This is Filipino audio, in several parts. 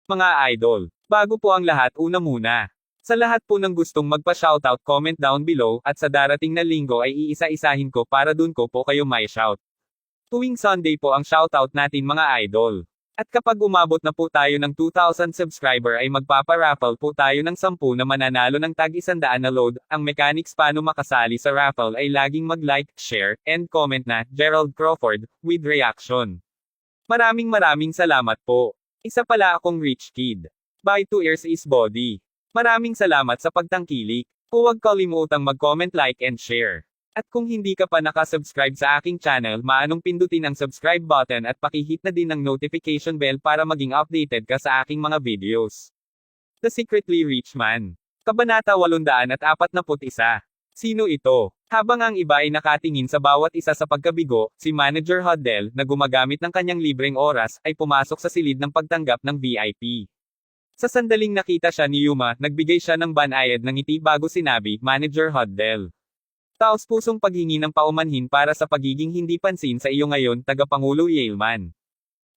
Mga idol, bago po ang lahat, una muna. Sa lahat po ng gustong magpa-shoutout, comment down below, at sa darating na linggo ay iisa-isahin ko para dun ko po kayo may shout. Tuwing Sunday po ang shoutout natin mga idol. At kapag umabot na po tayo ng 2,000 subscriber ay magpapa-raffle po tayo ng 10 na mananalo ng tag 100 na load. Ang mechanics paano makasali sa raffle ay laging mag-like, share, and comment na Gerald Crawford with reaction. Maraming salamat po. Isa pala akong rich kid. By 2 ears is body. Maraming salamat sa pagtangkilik. Huwag kalimutang mag-comment, like, and share. At kung hindi ka pa nakasubscribe sa aking channel, maanong pindutin ang subscribe button at pakihit na din ang notification bell para maging updated ka sa aking mga videos. The Secretly Rich Man. Kabanata 841. Sino ito? Habang ang iba ay nakatingin sa bawat isa sa pagkabigo, si Manager Hoddle, na gumagamit ng kanyang libreng oras, ay pumasok sa silid ng pagtanggap ng VIP. Sa sandaling nakita siya ni Yuma, nagbigay siya ng banayad ng ngiti bago sinabi, Manager Hoddle. Taos-pusong paghingi ng paumanhin para sa pagiging hindi pansin sa iyo ngayon, Tagapangulo Yaleman.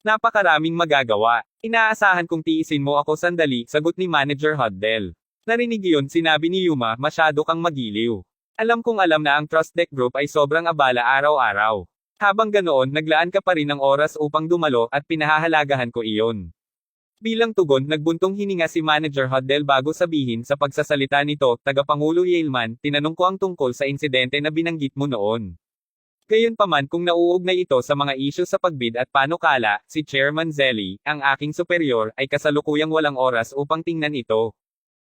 Napakaraming magagawa. Inaasahan kong tiisin mo ako sandali, sagot ni Manager Hoddle. Narinig iyon, sinabi ni Yuma, masyado kang magiliw. Alam kong alam na ang Trust Deck Group ay sobrang abala araw-araw. Habang ganoon, naglaan ka pa rin ng oras upang dumalo at pinahahalagahan ko iyon. Bilang tugon, nagbuntong hininga si Manager Hoddle bago sabihin sa pagsasalita nito, Tagapangulo Yaleman, tinanong ko ang tungkol sa insidente na binanggit mo noon. Gayunpaman kung nauugnay ito sa mga isyu sa pagbid at panukala, si Chairman Zelly, ang aking superior, ay kasalukuyang walang oras upang tingnan ito.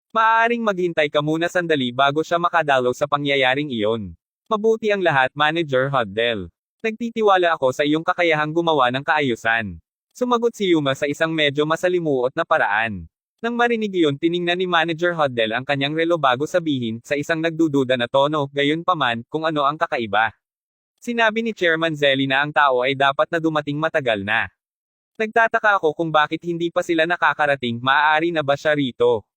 Maaaring maghintay ka muna sandali bago siya makadalo sa pangyayaring iyon. Mabuti ang lahat, Manager Hoddle. Nagtitiwala ako sa iyong kakayahang gumawa ng kaayusan. Sumagot si Yuma sa isang medyo masalimuot na paraan. Nang marinig iyon, tiningnan ni Manager Hoddle ang kanyang relo bago sabihin, sa isang nagdududa na tono, gayunpaman, kung ano ang kakaiba. Sinabi ni Chairman Zelly na ang tao ay dapat na dumating matagal na. Nagtataka ako kung bakit hindi pa sila nakakarating, maaari na ba siya rito?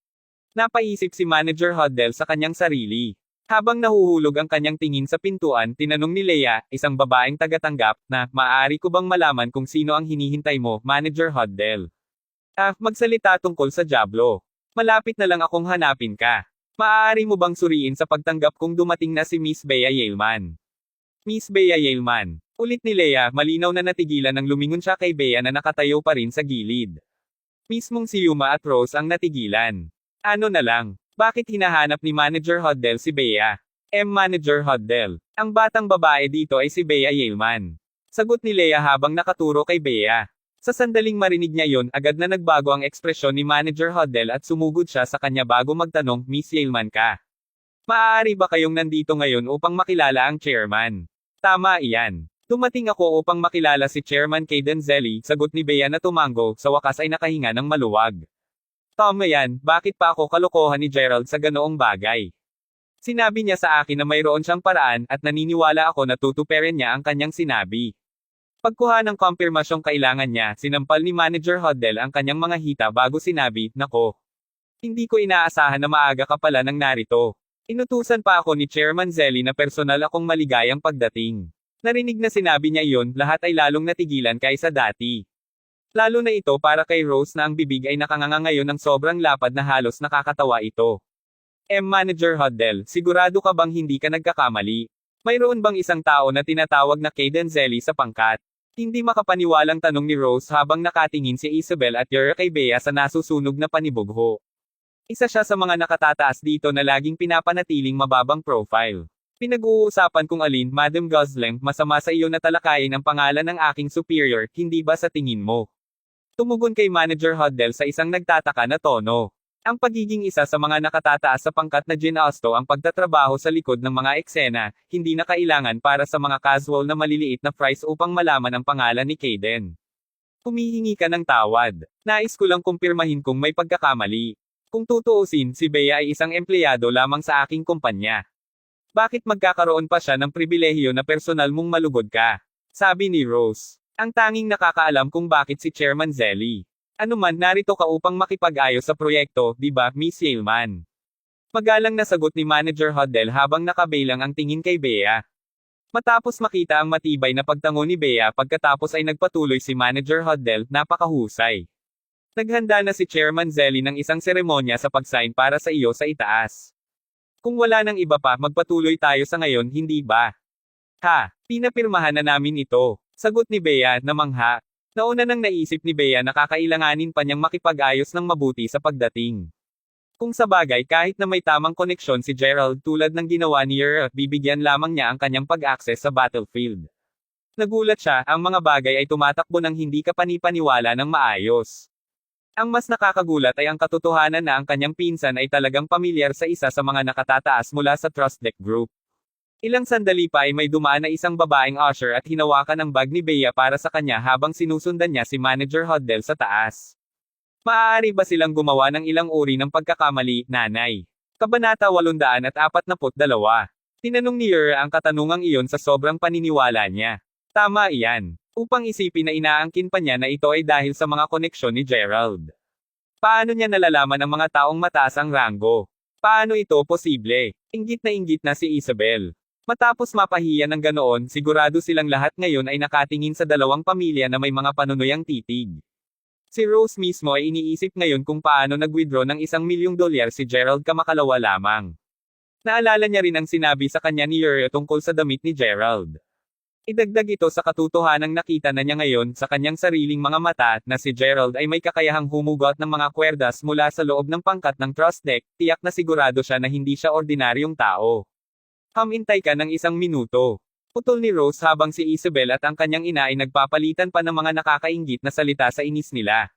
Napaisip si Manager Hoddle sa kanyang sarili. Habang nahuhulog ang kanyang tingin sa pintuan, tinanong ni Leia, isang babaeng tagatanggap, na, maaari ko bang malaman kung sino ang hinihintay mo, Manager Hoddle? Magsalita tungkol sa Diablo. Malapit na lang akong hanapin ka. Maaari mo bang suriin sa pagtanggap kung dumating na si Miss Bea Yaleman? Miss Bea Yaleman. Ulit ni Leia, malinaw na natigilan nang lumingon siya kay Bea na nakatayo pa rin sa gilid. Mismong si Yuma at Rose ang natigilan. Ano na lang? Bakit hinahanap ni Manager Hoddle si Bea? Manager Hoddle. Ang batang babae dito ay si Bea Yaleman. Sagot ni Leia habang nakaturo kay Bea. Sa sandaling marinig niya yon, agad na nagbago ang ekspresyon ni Manager Hoddle at sumugod siya sa kanya bago magtanong, Miss Yaleman ka? Maaari ba kayong nandito ngayon upang makilala ang chairman? Tama iyan. Dumating ako upang makilala si Chairman Caden Zelly, sagot ni Bea na tumango, sa wakas ay nakahinga ng maluwag. Tama yan, bakit pa ako kalokohan ni Gerald sa ganoong bagay? Sinabi niya sa akin na mayroon siyang paraan, at naniniwala ako na tutuperin niya ang kanyang sinabi. Pagkuha ng kumpirmasyong kailangan niya, sinampal ni Manager Hoddle ang kanyang mga hita bago sinabi, nako. Hindi ko inaasahan na maaga ka pala nang narito. Inutusan pa ako ni Chairman Zelly na personal akong maligayang pagdating. Narinig na sinabi niya iyon, lahat ay lalong natigilan kaysa dati. Lalo na ito para kay Rose na ang bibig ay nakanganga ngayon ng sobrang lapad na halos nakakatawa ito. Manager Hoddle, sigurado ka bang hindi ka nagkakamali? Mayroon bang isang tao na tinatawag na Caden Zelly sa pangkat? Hindi makapaniwalang tanong ni Rose habang nakatingin si Isabel at Yura kay Bea sa nasusunog na panibugho. Isa siya sa mga nakatataas dito na laging pinapanatiling mababang profile. Pinag-uusapan kung alin, Madam Gosling, masama sa iyo na talakayin ang pangalan ng aking superior, hindi ba sa tingin mo? Tumugon kay Manager Hoddle sa isang nagtataka na tono. Ang pagiging isa sa mga nakatataas sa pangkat na ginusto ang pagtatrabaho sa likod ng mga eksena, hindi na kailangan para sa mga casual na maliliit na fries upang malaman ang pangalan ni Caden. Humihingi ka ng tawad. Nais ko lang kumpirmahin kung may pagkakamali. Kung tutuusin, si Bea ay isang empleyado lamang sa aking kumpanya. Bakit magkakaroon pa siya ng pribilehiyo na personal mong malugod ka? Sabi ni Rose. Ang tanging nakakaalam kung bakit si Chairman Zelly. Anuman, narito ka upang makipag-ayos sa proyekto, di ba, Miss Yaleman? Magalang na sagot ni Manager Hoddle habang nakabelang ang tingin kay Bea. Matapos makita ang matibay na pagtango ni Bea pagkatapos ay nagpatuloy si Manager Hoddle, napakahusay. Naghanda na si Chairman Zelly ng isang seremonya sa pag-sign para sa iyo sa itaas. Kung wala nang iba pa, magpatuloy tayo sa ngayon, hindi ba? Ha, pinapirmahan na namin ito. Sagot ni Bea, na mangha. Nauna nang naisip ni Bea na kakailanganin pa niyang makipag-ayos ng mabuti sa pagdating. Kung sa bagay kahit na may tamang koneksyon si Gerald tulad ng ginawa ni Yer, bibigyan lamang niya ang kanyang pag-access sa battlefield. Nagulat siya, ang mga bagay ay tumatakbo ng hindi kapanipaniwala ng maayos. Ang mas nakakagulat ay ang katotohanan na ang kanyang pinsan ay talagang pamilyar sa isa sa mga nakatataas mula sa Trust Deck Group. Ilang sandali pa ay may dumaan na isang babaeng usher at hinawakan ang bag ni Bea para sa kanya habang sinusundan niya si Manager Hoddle sa taas. Maaari ba silang gumawa ng ilang uri ng pagkakamali, nanay? Kabanata 842. Tinanong ni Yer ang katanungang iyon sa sobrang paniniwala niya. Tama iyan. Upang isipin na inaangkin pa niya na ito ay dahil sa mga koneksyon ni Gerald. Paano niya nalalaman ang mga taong mataas ang ranggo? Paano ito posible? Inggit na si Isabel. Matapos mapahiya ng ganoon, sigurado silang lahat ngayon ay nakatingin sa dalawang pamilya na may mga panunuyang titig. Si Rose mismo ay iniisip ngayon kung paano nag-withdraw ng $1,000,000 si Gerald kamakalawa lamang. Naalala niya rin ang sinabi sa kanya ni Yer tungkol sa damit ni Gerald. Idagdag ito sa katotohanang nakita na niya ngayon sa kanyang sariling mga mata na si Gerald ay may kakayahang humugot ng mga kwerdas mula sa loob ng pangkat ng Trust Deck, tiyak na sigurado siya na hindi siya ordinaryong tao. Hamintay ka ng 1 minuto. Putol ni Rose habang si Isabel at ang kanyang ina ay nagpapalitan pa ng mga nakakainggit na salita sa inis nila.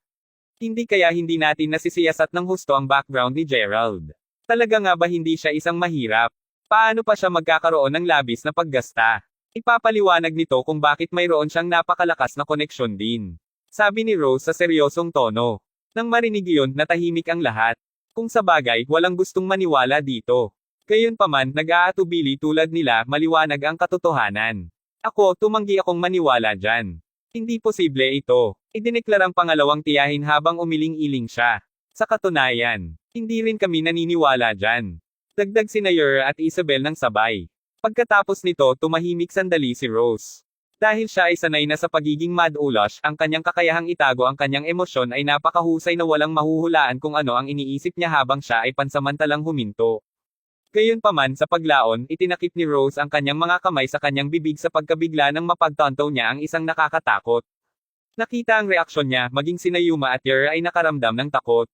Hindi kaya hindi natin nasisiyasat ng husto ang background ni Gerald. Talaga nga ba hindi siya isang mahirap? Paano pa siya magkakaroon ng labis na paggasta? Ipapaliwanag nito kung bakit mayroon siyang napakalakas na koneksyon din. Sabi ni Rose sa seryosong tono. Nang marinig iyon, natahimik ang lahat. Kung sa bagay, walang gustong maniwala dito. Gayunpaman, nag-aatubili tulad nila, maliwanag ang katotohanan. Ako, tumanggi akong maniwala dyan. Hindi posible ito. Idineklarang pangalawang tiyahin habang umiling-iling siya. Sa katunayan, hindi rin kami naniniwala dyan. Dagdag sina Yer at Isabel ng sabay. Pagkatapos nito, tumahimik sandali si Rose. Dahil siya ay sanay na sa pagiging mad-ulosh, ang kanyang kakayahang itago ang kanyang emosyon ay napakahusay na walang mahuhulaan kung ano ang iniisip niya habang siya ay pansamantalang huminto. Gayunpaman sa paglaon, itinakip ni Rose ang kanyang mga kamay sa kanyang bibig sa pagkabigla ng mapagtanto niya ang isang nakakatakot. Nakita ang reaksyon niya, maging sina Yuma at Yer ay nakaramdam ng takot.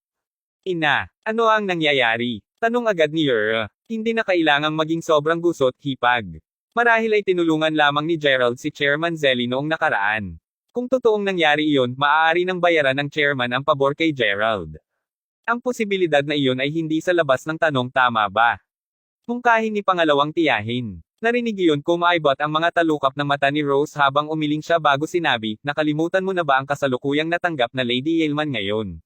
Ina, ano ang nangyayari? Tanong agad ni Yer. Hindi na kailangang maging sobrang gusot, hipag. Marahil ay tinulungan lamang ni Gerald si Chairman Zelly noong nakaraan. Kung totoong nangyari iyon, maaari nang bayaran ng chairman ang pabor kay Gerald. Ang posibilidad na iyon ay hindi sa labas ng tanong, tama ba? Mungkahin ni pangalawang tiyahin. Narinig iyon kumaibot ang mga talukap ng mata ni Rose habang umiling siya bago sinabi, nakalimutan mo na ba ang kasalukuyang natanggap na Lady Yelman ngayon?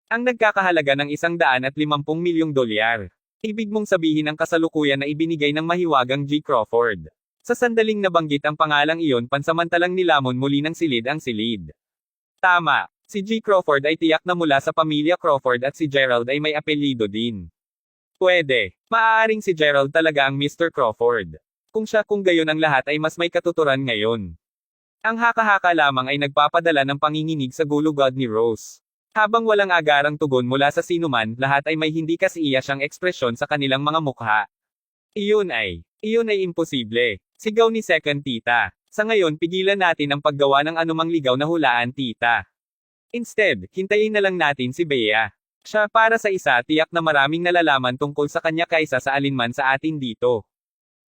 Ang nagkakahalaga ng $150,000,000. Ibig mong sabihin ang kasalukuyan na ibinigay ng mahiwagang G. Crawford. Sa sandaling nabanggit ang pangalang iyon, pansamantalang nilamon muli ng silid ang silid. Tama, si G. Crawford ay tiyak na mula sa pamilya Crawford at si Gerald ay may apelyido din. Pwede. Maaaring si Gerald talaga ang Mr. Crawford. Kung gayon ang lahat ay mas may katuturan ngayon. Ang haka-haka lamang ay nagpapadala ng panginginig sa gulugod ni Rose. Habang walang agarang tugon mula sa sinuman, lahat ay may hindi kasiyasang ekspresyon sa kanilang mga mukha. Iyon ay imposible. Sigaw ni Second Tita. Sa ngayon, pigilan natin ang paggawa ng anumang ligaw na hulaan, Tita. Instead, hintayin na lang natin si Bea. Siya para sa isa, tiyak na maraming nalalaman tungkol sa kanya kaysa sa alinman sa atin dito.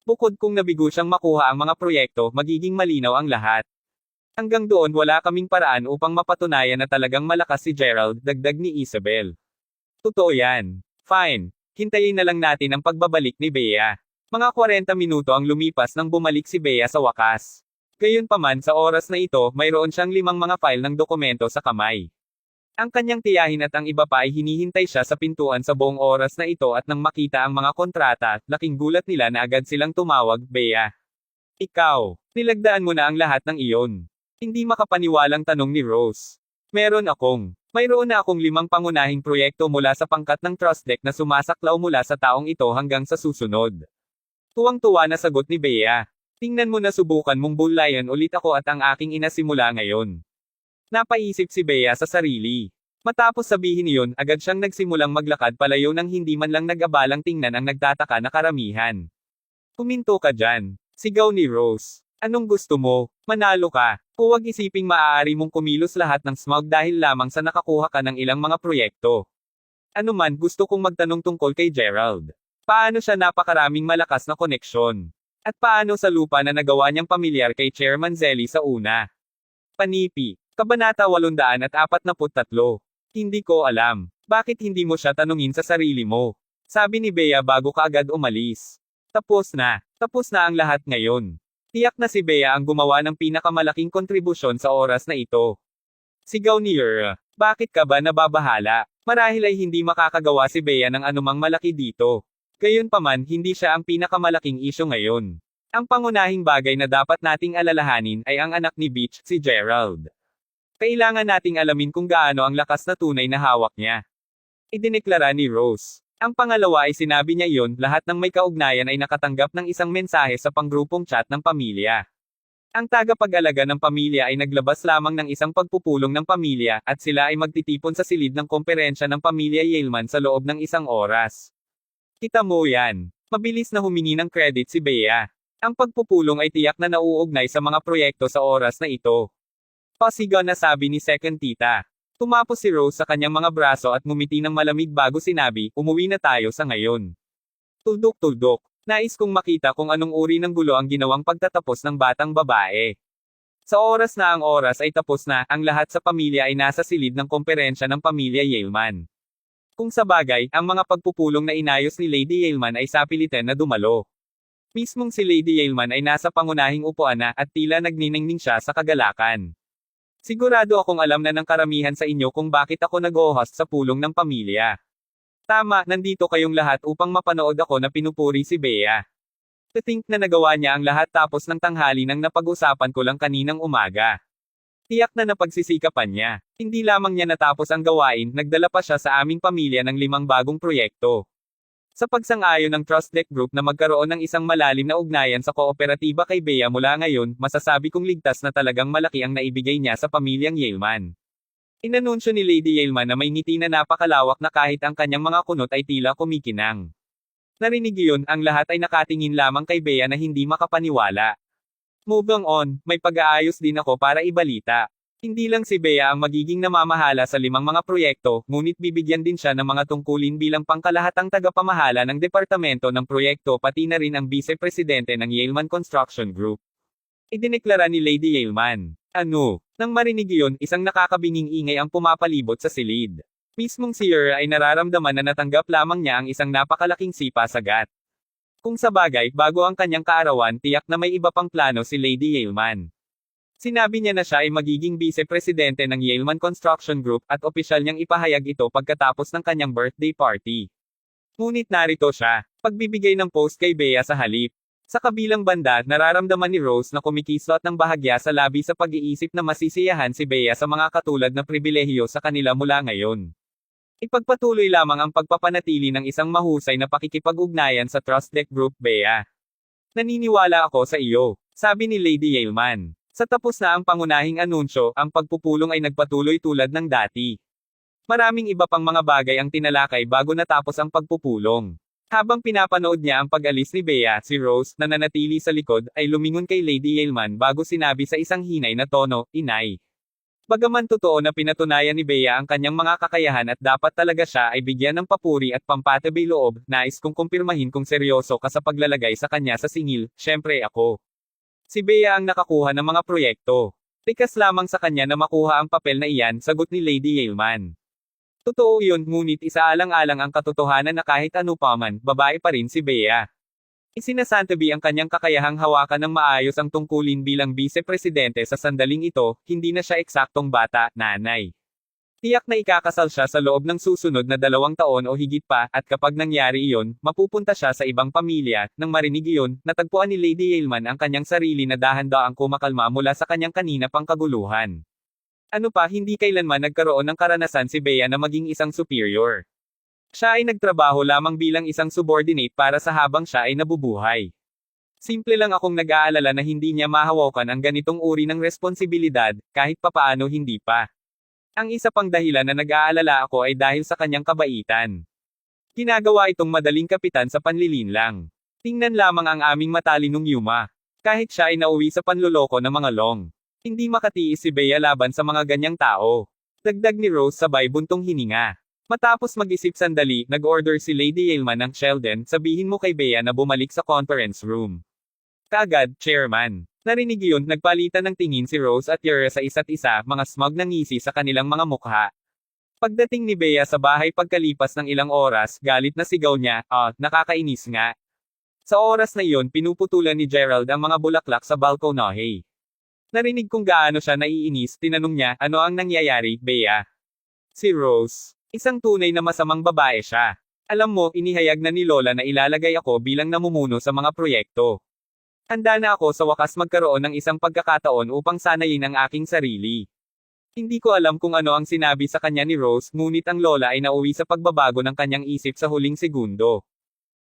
Bukod kung nabigo siyang makuha ang mga proyekto, magiging malinaw ang lahat. Hanggang doon wala kaming paraan upang mapatunayan na talagang malakas si Gerald, dagdag ni Isabel. Totoo yan. Fine. Hintayin na lang natin ang pagbabalik ni Bea. Mga 40 minuto ang lumipas nang bumalik si Bea sa wakas. Gayunpaman sa oras na ito, mayroon siyang 5 mga file ng dokumento sa kamay. Ang kanyang tiyahin at ang iba pa ay hinihintay siya sa pintuan sa buong oras na ito at nang makita ang mga kontrata, laking gulat nila na agad silang tumawag, Bea. Ikaw, nilagdaan mo na ang lahat ng iyon. Hindi makapaniwalang tanong ni Rose. Mayroon na akong 5 pangunahing proyekto mula sa pangkat ng Trust Deck na sumasaklaw mula sa taong ito hanggang sa susunod. Tuwang-tuwa na sagot ni Bea. Tingnan mo na subukan mong bullayan ulit ako at ang aking ina simula ngayon. Napaisip si Bea sa sarili. Matapos sabihin iyon, agad siyang nagsimulang maglakad palayo nang hindi man lang nag-abalang tingnan ang nagtataka na karamihan. Huminto ka dyan. Sigaw ni Rose. Anong gusto mo? Manalo ka. Huwag isiping maaari mong kumilos lahat ng smog dahil lamang sa nakakuha ka ng ilang mga proyekto. Ano man, gusto kong magtanong tungkol kay Gerald. Paano siya napakaraming malakas na koneksyon? At paano sa lupa na nagawa niyang pamilyar kay Chairman Zelly sa una? Panipi. Kabanata 843. Hindi ko alam. Bakit hindi mo siya tanungin sa sarili mo? Sabi ni Bea bago kaagad umalis. Tapos na ang lahat ngayon. Tiyak na si Bea ang gumawa ng pinakamalaking kontribusyon sa oras na ito. Sigaw ni Yer. Bakit ka ba nababahala? Marahil ay hindi makakagawa si Bea ng anumang malaki dito. Gayunpaman, hindi siya ang pinakamalaking isyu ngayon. Ang pangunahing bagay na dapat nating alalahanin ay ang anak ni Beach, si Gerald. Kailangan nating alamin kung gaano ang lakas na tunay na hawak niya. Idineklara ni Rose. Ang pangalawa ay sinabi niya iyon, lahat ng may kaugnayan ay nakatanggap ng isang mensahe sa panggrupong chat ng pamilya. Ang tagapag-alaga ng pamilya ay naglabas lamang ng isang pagpupulong ng pamilya, at sila ay magtitipon sa silid ng komperensya ng pamilya Yaleman sa loob ng 1 oras. Kita mo yan. Mabilis na humingi ng credit si Bea. Ang pagpupulong ay tiyak na nauugnay sa mga proyekto sa oras na ito. Pasigaw na sabi ni Second Tita. Tumapos si Rose sa kanyang mga braso at ngumiti ng malamig bago sinabi, umuwi na tayo sa ngayon. Tuldok-tuldok. Nais kong makita kung anong uri ng gulo ang ginawang pagtatapos ng batang babae. Sa oras na ang oras ay tapos na, ang lahat sa pamilya ay nasa silid ng komperensya ng pamilya Yaleman. Kung sa bagay, ang mga pagpupulong na inayos ni Lady Yaleman ay sapilitan na dumalo. Mismong si Lady Yaleman ay nasa pangunahing upuan na, at tila nagniningning siya sa kagalakan. Sigurado akong alam na ng karamihan sa inyo kung bakit ako nag-o-host sa pulong ng pamilya. Tama, nandito kayong lahat upang mapanood ako na pinupuri si Bea. To think na nagawa niya ang lahat tapos ng tanghali nang napag-usapan ko lang kaninang umaga. Tiyak na napagsisikapan niya. Hindi lamang niya natapos ang gawain, nagdala pa siya sa aming pamilya ng 5 bagong proyekto. Sa pagsang-ayon ng Trust Deck Group na magkaroon ng isang malalim na ugnayan sa kooperatiba kay Bea mula ngayon, masasabi kong ligtas na talagang malaki ang naibigay niya sa pamilyang Yaleman. Inanunsyo ni Lady Yaleman na may ngiti na napakalawak na kahit ang kanyang mga kunot ay tila kumikinang. Narinig iyon, ang lahat ay nakatingin lamang kay Bea na hindi makapaniwala. Moving on, may pag-aayos din ako para ibalita. Hindi lang si Bea ang magiging namamahala sa 5 mga proyekto, ngunit bibigyan din siya ng mga tungkulin bilang pangkalahatang tagapamahala ng departamento ng proyekto pati na rin ang vice-presidente ng Yaleman Construction Group. Idineklara ni Lady Yaleman. Ano? Nang marinig iyon, isang nakakabinging ingay ang pumapalibot sa silid. Mismong si Yer ay nararamdaman na natanggap lamang niya ang isang napakalaking sipa-sagat. Kung sa bagay, bago ang kanyang kaarawan, tiyak na may iba pang plano si Lady Yaleman. Sinabi niya na siya ay magiging vice-presidente ng Yaleman Construction Group at opisyal niyang ipahayag ito pagkatapos ng kanyang birthday party. Ngunit narito siya, pagbibigay ng post kay Bea sa halip. Sa kabilang banda, nararamdaman ni Rose na kumikislot ng bahagya sa labi sa pag-iisip na masisiyahan si Bea sa mga katulad na pribilehiyo sa kanila mula ngayon. Ipagpatuloy lamang ang pagpapanatili ng isang mahusay na pakikipag-ugnayan sa Trust Deck Group Bea. Naniniwala ako sa iyo, sabi ni Lady Yaleman. Sa tapos na ang pangunahing anunsyo, ang pagpupulong ay nagpatuloy tulad ng dati. Maraming iba pang mga bagay ang tinalakay bago natapos ang pagpupulong. Habang pinapanood niya ang pag-alis ni Bea, si Rose, na nanatili sa likod, ay lumingon kay Lady Yaleman bago sinabi sa isang hinay na tono, Inay. Bagaman totoo na pinatunayan ni Bea ang kanyang mga kakayahan at dapat talaga siya ay bigyan ng papuri at pampatibay loob, nais kong kumpirmahin kung seryoso ka sa paglalagay sa kanya sa singil, syempre ako. Si Bea ang nakakuha ng mga proyekto. Likas lamang sa kanya na makuha ang papel na iyan, sagot ni Lady Yaleman. Totoo iyon, ngunit isaalang-alang ang katotohanan na kahit ano pa man, babae pa rin si Bea. Isinasantabi ang kanyang kakayahang hawakan ng maayos ang tungkulin bilang vice-presidente sa sandaling ito, hindi na siya eksaktong bata, nanay. Tiyak na ikakasal siya sa loob ng susunod na 2 taon o higit pa, at kapag nangyari iyon, mapupunta siya sa ibang pamilya. Nang marinig iyon, natagpuan ni Lady Yaleman ang kanyang sarili na dahan-daang kumakalma mula sa kanyang kanina pang kaguluhan. Ano pa, hindi kailanman nagkaroon ng karanasan si Bea na maging isang superior. Siya ay nagtrabaho lamang bilang isang subordinate para sa habang siya ay nabubuhay. Simple lang akong nag-aalala na hindi niya mahawakan ang ganitong uri ng responsibilidad, kahit papaano hindi pa. Ang isa pang dahilan na nag-aalala ako ay dahil sa kanyang kabaitan. Ginagawa itong madaling kapitan sa panlilinlang. Tingnan lamang ang aming matalinong Yuma. Kahit siya ay nauwi sa panloloko ng mga long. Hindi makatiis si Bea laban sa mga ganyang tao. Dagdag ni Rose sabay buntong hininga. Matapos mag-isip sandali, nag-order si Lady Yelman ng Sheldon, sabihin mo kay Bea na bumalik sa conference room. Kaagad, Chairman. Narinig yun, nagpalitan ng tingin si Rose at Yura sa isa't isa, mga smug na ngisi sa kanilang mga mukha. Pagdating ni Bea sa bahay pagkalipas ng ilang oras, galit na sigaw niya, nakakainis nga. Sa oras na iyon, pinuputulan ni Gerald ang mga bulaklak sa balkonahe. Narinig kung gaano siya naiinis, tinanong niya, ano ang nangyayari, Bea? Si Rose. Isang tunay na masamang babae siya. Alam mo, inihayag na ni Lola na ilalagay ako bilang namumuno sa mga proyekto. Handa na ako sa wakas magkaroon ng isang pagkakataon upang sanayin ang aking sarili. Hindi ko alam kung ano ang sinabi sa kanya ni Rose, ngunit ang Lola ay nauwi sa pagbabago ng kanyang isip sa huling segundo.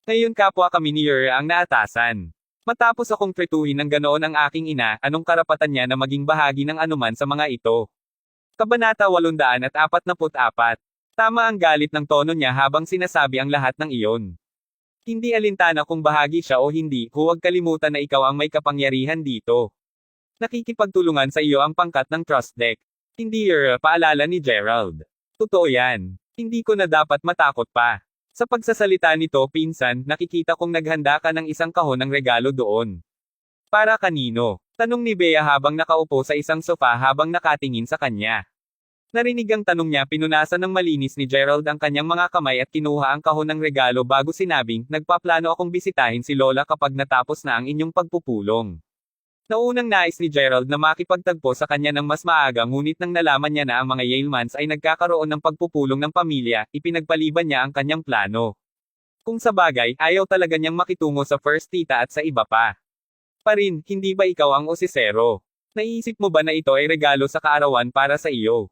Ngayon kapwa kami ni Yura ang naatasan. Matapos akong tretuhin ng ganoon ang aking ina, anong karapatan niya na maging bahagi ng anuman sa mga ito? Kabanata 844. Tama ang galit ng tono niya habang sinasabi ang lahat ng iyon. Hindi alintana kung bahagi siya o hindi, huwag kalimutan na ikaw ang may kapangyarihan dito. Nakikipagtulungan sa iyo ang pangkat ng trust deck. Hindi Yura, paalala ni Gerald. Totoo yan. Hindi ko na dapat matakot pa. Sa pagsasalita nito, pinsan, nakikita kong naghanda ka ng isang kahon ng regalo doon. Para kanino? Tanong ni Bea habang nakaupo sa isang sofa habang nakatingin sa kanya. Narinig ang tanong niya, pinunasan ng malinis ni Gerald ang kanyang mga kamay at kinuha ang kahon ng regalo bago sinabing, nagpaplano akong bisitahin si Lola kapag natapos na ang inyong pagpupulong. Naunang nais ni Gerald na makipagtagpo sa kanya ng mas maaga ngunit nang nalaman niya na ang mga Yelmans ay nagkakaroon ng pagpupulong ng pamilya, ipinagpaliban niya ang kanyang plano. Kung sa bagay, ayaw talaga niyang makitungo sa first tita at sa iba pa. Parin, hindi ba ikaw ang osisero? Naisip mo ba na ito ay regalo sa kaarawan para sa iyo?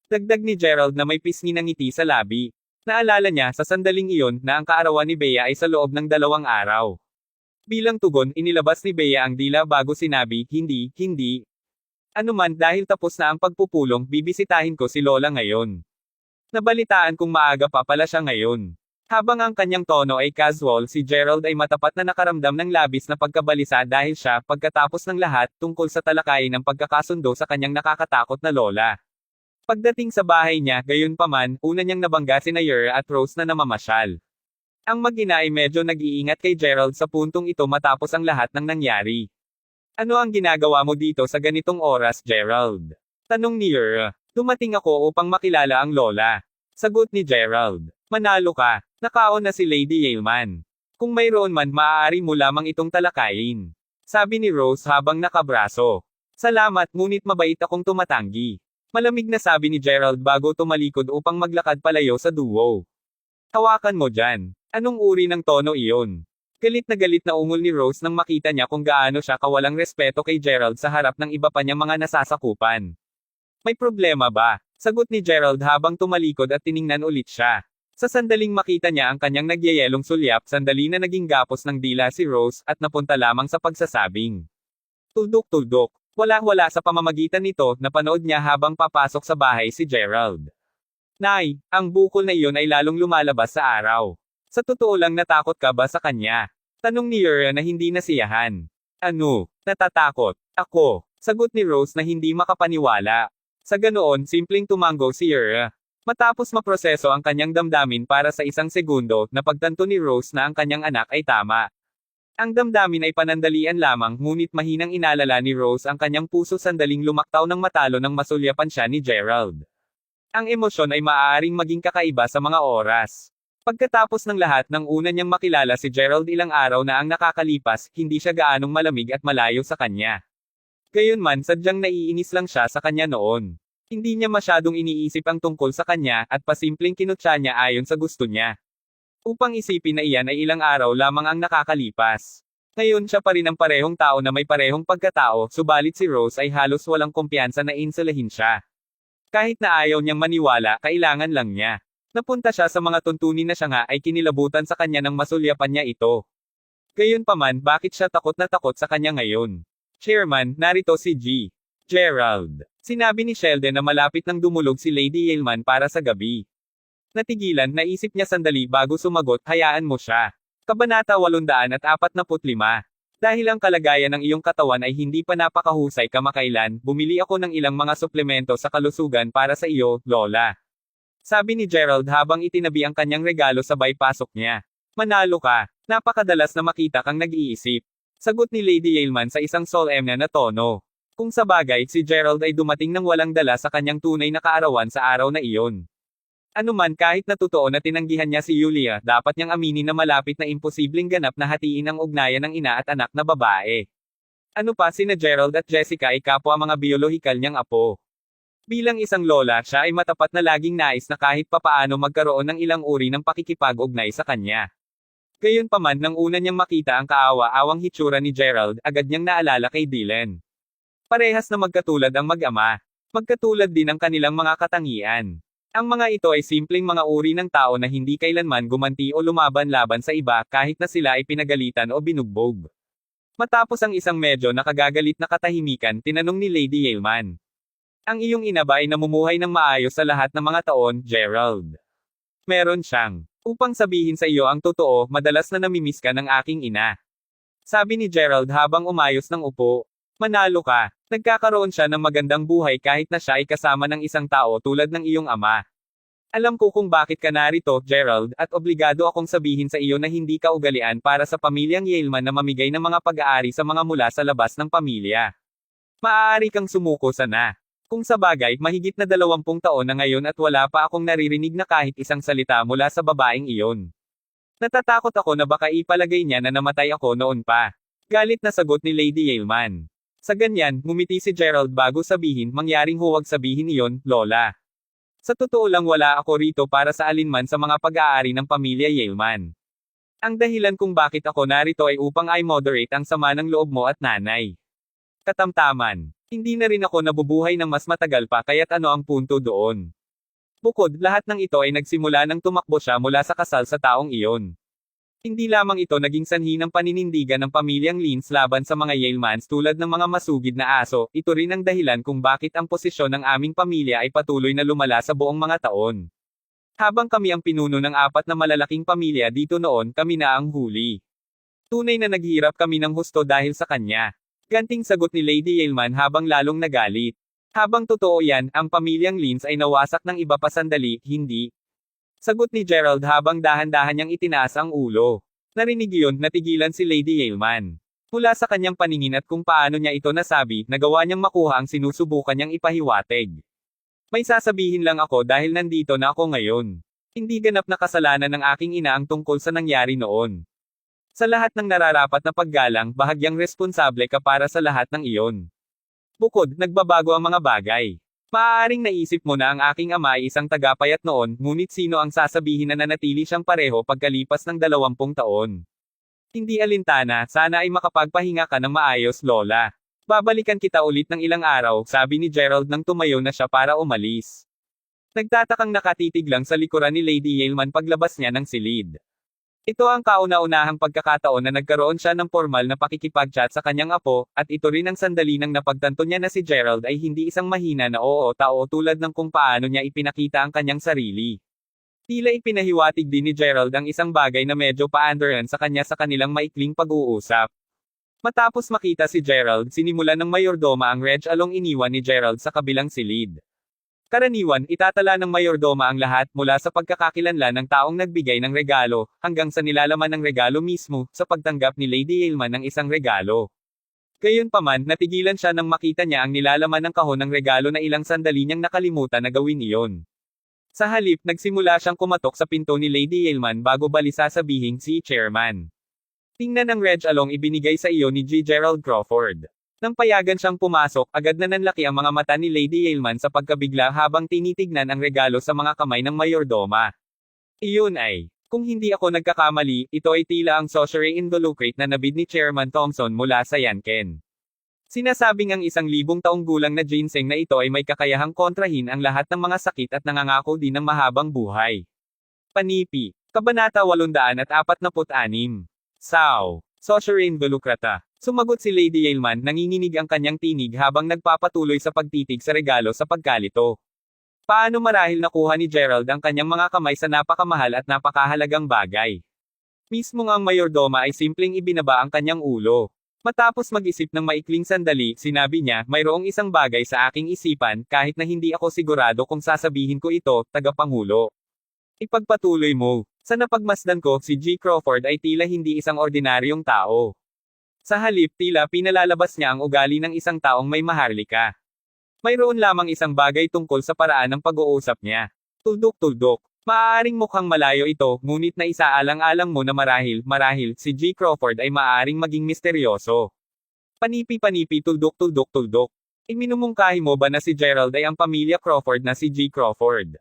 Dagdag ni Gerald na may pisngi ng ngiti sa labi. Naalala niya sa sandaling iyon na ang kaarawan ni Bea ay sa loob ng 2 araw. Bilang tugon, inilabas ni Bea ang dila bago sinabi, hindi. Anuman dahil tapos na ang pagpupulong, bibisitahin ko si Lola ngayon. Nabalitaan kong maaga pa pala siya ngayon. Habang ang kanyang tono ay casual, si Gerald ay matapat na nakaramdam ng labis na pagkabalisa dahil siya, pagkatapos ng lahat, tungkol sa talakayin ng pagkakasundo sa kanyang nakakatakot na Lola. Pagdating sa bahay niya, gayunpaman, una niyang nabangga sina Yura at Rose na namamasyal. Ang mag-ina ay medyo nag-iingat kay Gerald sa puntong ito matapos ang lahat ng nangyari. Ano ang ginagawa mo dito sa ganitong oras, Gerald? Tanong ni Yura. Dumating ako upang makilala ang Lola. Sagot ni Gerald. Manalo ka. Nakaon na si Lady Yelman. Kung mayroon man, maaari mo lamang itong talakayin. Sabi ni Rose habang nakabraso. Salamat, ngunit mabait akong tumatanggi. Malamig na sabi ni Gerald bago tumalikod upang maglakad palayo sa duo. Hawakan mo dyan. Anong uri ng tono iyon? Galit na ungol ni Rose nang makita niya kung gaano siya kawalang respeto kay Gerald sa harap ng iba pa niyang mga nasasakupan. May problema ba? Sagot ni Gerald habang tumalikod at tiningnan ulit siya. Sa sandaling makita niya ang kanyang nagyayelong sulyap, sandali na naging gapos ng dila si Rose at napunta lamang sa pagsasabing. Tuldok. Wala sa pamamagitan nito, napanood niya habang papasok sa bahay si Gerald. Nay, ang bukol na iyon ay lalong lumalabas sa araw. Sa totoo lang natakot ka ba sa kanya? Tanong ni Yura na hindi nasiyahan. Ano? Natatakot? Ako. Sagot ni Rose na hindi makapaniwala. Sa ganoon, simpleng tumango si Yura. Matapos maproseso ang kanyang damdamin para sa isang segundo, napagtanto ni Rose na ang kanyang anak ay tama. Ang damdamin ay panandalian lamang, ngunit mahinang inalala ni Rose ang kanyang puso sandaling lumaktaw ng matalo nang masulyapan siya ni Gerald. Ang emosyon ay maaaring maging kakaiba sa mga oras. Pagkatapos ng lahat ng una niyang makilala si Gerald ilang araw na ang nakakalipas, hindi siya gaanong malamig at malayo sa kanya. Gayunman sadyang naiinis lang siya sa kanya noon. Hindi niya masyadong iniisip ang tungkol sa kanya at pasimpleng kinutya niya ayon sa gusto niya. Upang isipin na iyan ay ilang araw lamang ang nakakalipas. Ngayon siya pa rin ang parehong tao na may parehong pagkatao, subalit si Rose ay halos walang kumpiyansa na insulahin siya. Kahit na ayaw niyang maniwala, kailangan lang niya. Napunta siya sa mga tuntunin na siya nga ay kinilabutan sa kanya nang masulyapan niya ito. Gayunpaman, bakit siya takot na takot sa kanya ngayon? Chairman, narito si G. Gerald. Sinabi ni Sheldon na malapit nang dumulog si Lady Yeilman para sa gabi. Natigilan, naisip niya sandali bago sumagot, hayaan mo siya. Kabanata 845. Dahil ang kalagayan ng iyong katawan ay hindi pa napakahusay kamakailan, bumili ako ng ilang mga suplemento sa kalusugan para sa iyo, Lola. Sabi ni Gerald habang itinabi ang kanyang regalo sabay pasok niya. Manalo ka. Napakadalas na makita kang nag-iisip. Sagot ni Lady Yeilman sa isang solemn na tono. Kung sabagay, si Gerald ay dumating nang walang dala sa kanyang tunay na kaarawan sa araw na iyon. Anuman kahit na totoo na tinanggihan niya si Yulia, dapat niyang aminin na malapit na imposibleng ganap na hatiin ang ugnayan ng ina at anak na babae. Ano pa sina Gerald at Jessica ay kapwa mga biolohikal niyang apo. Bilang isang lola, siya ay matapat na laging nais na kahit papaano magkaroon ng ilang uri ng pakikipag-ugnay sa kanya. Gayunpaman nang una niyang makita ang kaawa-awang hitsura ni Gerald, agad niyang naalala kay Dylan. Parehas na magkatulad ang mag-ama. Magkatulad din ang kanilang mga katangian. Ang mga ito ay simpleng mga uri ng tao na hindi kailanman gumanti o lumaban-laban sa iba kahit na sila ay pinagalitan o binugbog. Matapos ang isang medyo nakagagalit na katahimikan, tinanong ni Lady Yeilman. Ang iyong ina ba ay namumuhay ng maayos sa lahat ng mga taon, Gerald? Meron siyang. Upang sabihin sa iyo ang totoo, madalas na namimiss ka ng aking ina. Sabi ni Gerald habang umayos ng upo. Manalo ka. Nagkakaroon siya ng magandang buhay kahit na siya ay kasama ng isang tao tulad ng iyong ama. Alam ko kung bakit ka narito, Gerald, at obligado akong sabihin sa iyo na hindi ka ugalian para sa pamilyang Yeilman na mamigay ng mga pag-aari sa mga mula sa labas ng pamilya. Maaari kang sumuko sana. Kung sabagay, mahigit na 20 taon na ngayon at wala pa akong naririnig na kahit isang salita mula sa babaeng iyon. Natatakot ako na baka ipalagay niya na namatay ako noon pa. Galit na sagot ni Lady Yeilman. Sa ganyan, ngumiti si Gerald bago sabihin, mangyaring huwag sabihin iyon, Lola. Sa totoo lang wala ako rito para sa alinman sa mga pag-aari ng pamilya Yeilman. Ang dahilan kung bakit ako narito ay upang i-moderate ang sama ng loob mo at nanay. Katamtaman. Hindi na rin ako nabubuhay ng mas matagal pa kaya't ano ang punto doon. Bukod, lahat ng ito ay nagsimula nang tumakbo siya mula sa kasal sa taong iyon. Hindi lamang ito naging sanhi ng paninindigan ng pamilyang Lins laban sa mga Yeilmans tulad ng mga masugid na aso, ito rin ang dahilan kung bakit ang posisyon ng aming pamilya ay patuloy na lumala sa buong mga taon. Habang kami ang pinuno ng 4 na malalaking pamilya dito noon, kami na ang huli. Tunay na naghirap kami ng husto dahil sa kanya. Ganting sagot ni Lady Yeilman habang lalong nagalit. Habang totoo yan, ang pamilyang Lins ay nawasak ng iba pa sandali, hindi. Sagot ni Gerald habang dahan-dahan niyang itinaas ang ulo. Narinig yun, natigilan si Lady Yeilman. Mula sa kanyang paningin at kung paano niya ito nasabi, nagawa niyang makuha ang sinusubukan niyang ipahiwatig. May sasabihin lang ako dahil nandito na ako ngayon. Hindi ganap na kasalanan ng aking ina ang tungkol sa nangyari noon. Sa lahat ng nararapat na paggalang, bahagyang responsable ka para sa lahat ng iyon. Bukod, nagbabago ang mga bagay. Maaaring naisip mo na ang aking ama ay isang tagapayat noon, ngunit sino ang sasabihin na nanatili siyang pareho pagkalipas ng 20 taon? Hindi alintana, sana ay makapagpahinga ka ng maayos, Lola. Babalikan kita ulit ng ilang araw, sabi ni Gerald nang tumayo na siya para umalis. Nagtatakang nakatitig lang sa likuran ni Lady Yeilman paglabas niya ng silid. Ito ang kauna-unahang pagkakataon na nagkaroon siya ng formal na pakikipag-chat sa kanyang apo, at ito rin ang sandali nang napagtanto niya na si Gerald ay hindi isang mahina na oo-tao tulad ng kung paano niya ipinakita ang kanyang sarili. Tila ipinahiwatig din ni Gerald ang isang bagay na medyo paandaran sa kanya sa kanilang maikling pag-uusap. Matapos makita si Gerald, sinimulan ng mayordoma ang Reg Along iniwan ni Gerald sa kabilang silid. Karaniwan, itatala ng mayordoma ang lahat mula sa pagkakakilanlan ng taong nagbigay ng regalo, hanggang sa nilalaman ng regalo mismo, sa pagtanggap ni Lady Yeilman ng isang regalo. Gayunpaman, natigilan siya nang makita niya ang nilalaman ng kahon ng regalo na ilang sandali niyang nakalimutan na gawin iyon. Sa halip, nagsimula siyang kumatok sa pinto ni Lady Yeilman bago balisa sabihing si Chairman. Tingnan ang Reg Along ibinigay sa iyo ni G. Gerald Crawford. Nang payagan siyang pumasok, agad na nanlaki ang mga mata ni Lady Yeilman sa pagkabigla habang tinitignan ang regalo sa mga kamay ng mayordoma. Iyon ay, kung hindi ako nagkakamali, ito ay tila ang Sorcery Involucrate na nabid ni Chairman Thompson mula sa Yanken. Sinasabing ang 1,000 taong gulang na ginseng na ito ay may kakayahang kontrahin ang lahat ng mga sakit at nangangako din ng mahabang buhay. Panipi. Kabanata 846. Sao. Sorcerer Involucrata. Sumagot si Lady Yaleman, nanginginig ang kanyang tinig habang nagpapatuloy sa pagtitig sa regalo sa pagkalito. Paano marahil nakuha ni Gerald ang kanyang mga kamay sa napakamahal at napakahalagang bagay? Mismo ang mayordoma ay simpleng ibinaba ang kanyang ulo. Matapos mag-isip ng maikling sandali, sinabi niya, mayroong isang bagay sa aking isipan, kahit na hindi ako sigurado kung sasabihin ko ito, tagapangulo. Ipagpatuloy mo. Sa napagmasdan ko, si G. Crawford ay tila hindi isang ordinaryong tao. Sa halip, tila pinalalabas niya ang ugali ng isang taong may maharlika. Mayroon lamang isang bagay tungkol sa paraan ng pag-uusap niya. Tuldok-tuldok. Maaaring mukhang malayo ito, ngunit naisaalang-alang mo na marahil, si G. Crawford ay maaaring maging misteryoso. Panipi-panipi tuldok-tuldok-tuldok. Iminumungkahi mo ba na si Gerald ay ang pamilya Crawford na si G. Crawford?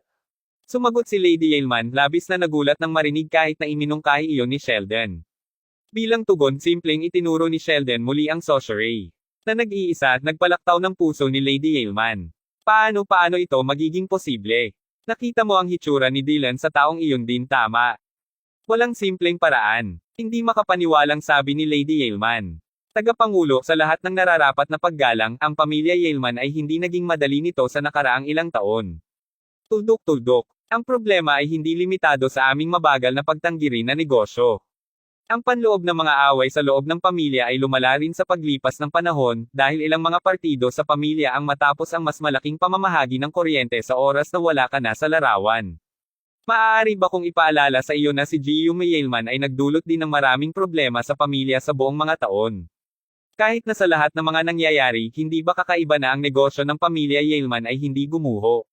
Sumagot si Lady Yaleman, labis na nagulat nang marinig kahit na iminungkahi iyon ni Sheldon. Bilang tugon, simpleng itinuro ni Sheldon muli ang sorcery. Na nag-iisa, nagpalaktaw ng puso ni Lady Yaleman. Paano ito magiging posible? Nakita mo ang hitsura ni Dylan sa taong iyon din, tama. Walang simpleng paraan. Hindi makapaniwalang sabi ni Lady Yaleman. Tagapangulo, sa lahat ng nararapat na paggalang, ang pamilya Yaleman ay hindi naging madali nito sa nakaraang ilang taon. Tuldok-tuldok. Ang problema ay hindi limitado sa aming mabagal na pagtanggirin na negosyo. Ang panloob ng mga away sa loob ng pamilya ay lumala rin sa paglipas ng panahon, dahil ilang mga partido sa pamilya ang matapos ang mas malaking pamamahagi ng kuryente sa oras na wala ka na sa larawan. Maaari ba kong ipaalala sa iyo na si Guillaume Yaleman ay nagdulot din ng maraming problema sa pamilya sa buong mga taon? Kahit na sa lahat ng mga nangyayari, hindi ba kakaiba na ang negosyo ng pamilya Yaleman ay hindi gumuho?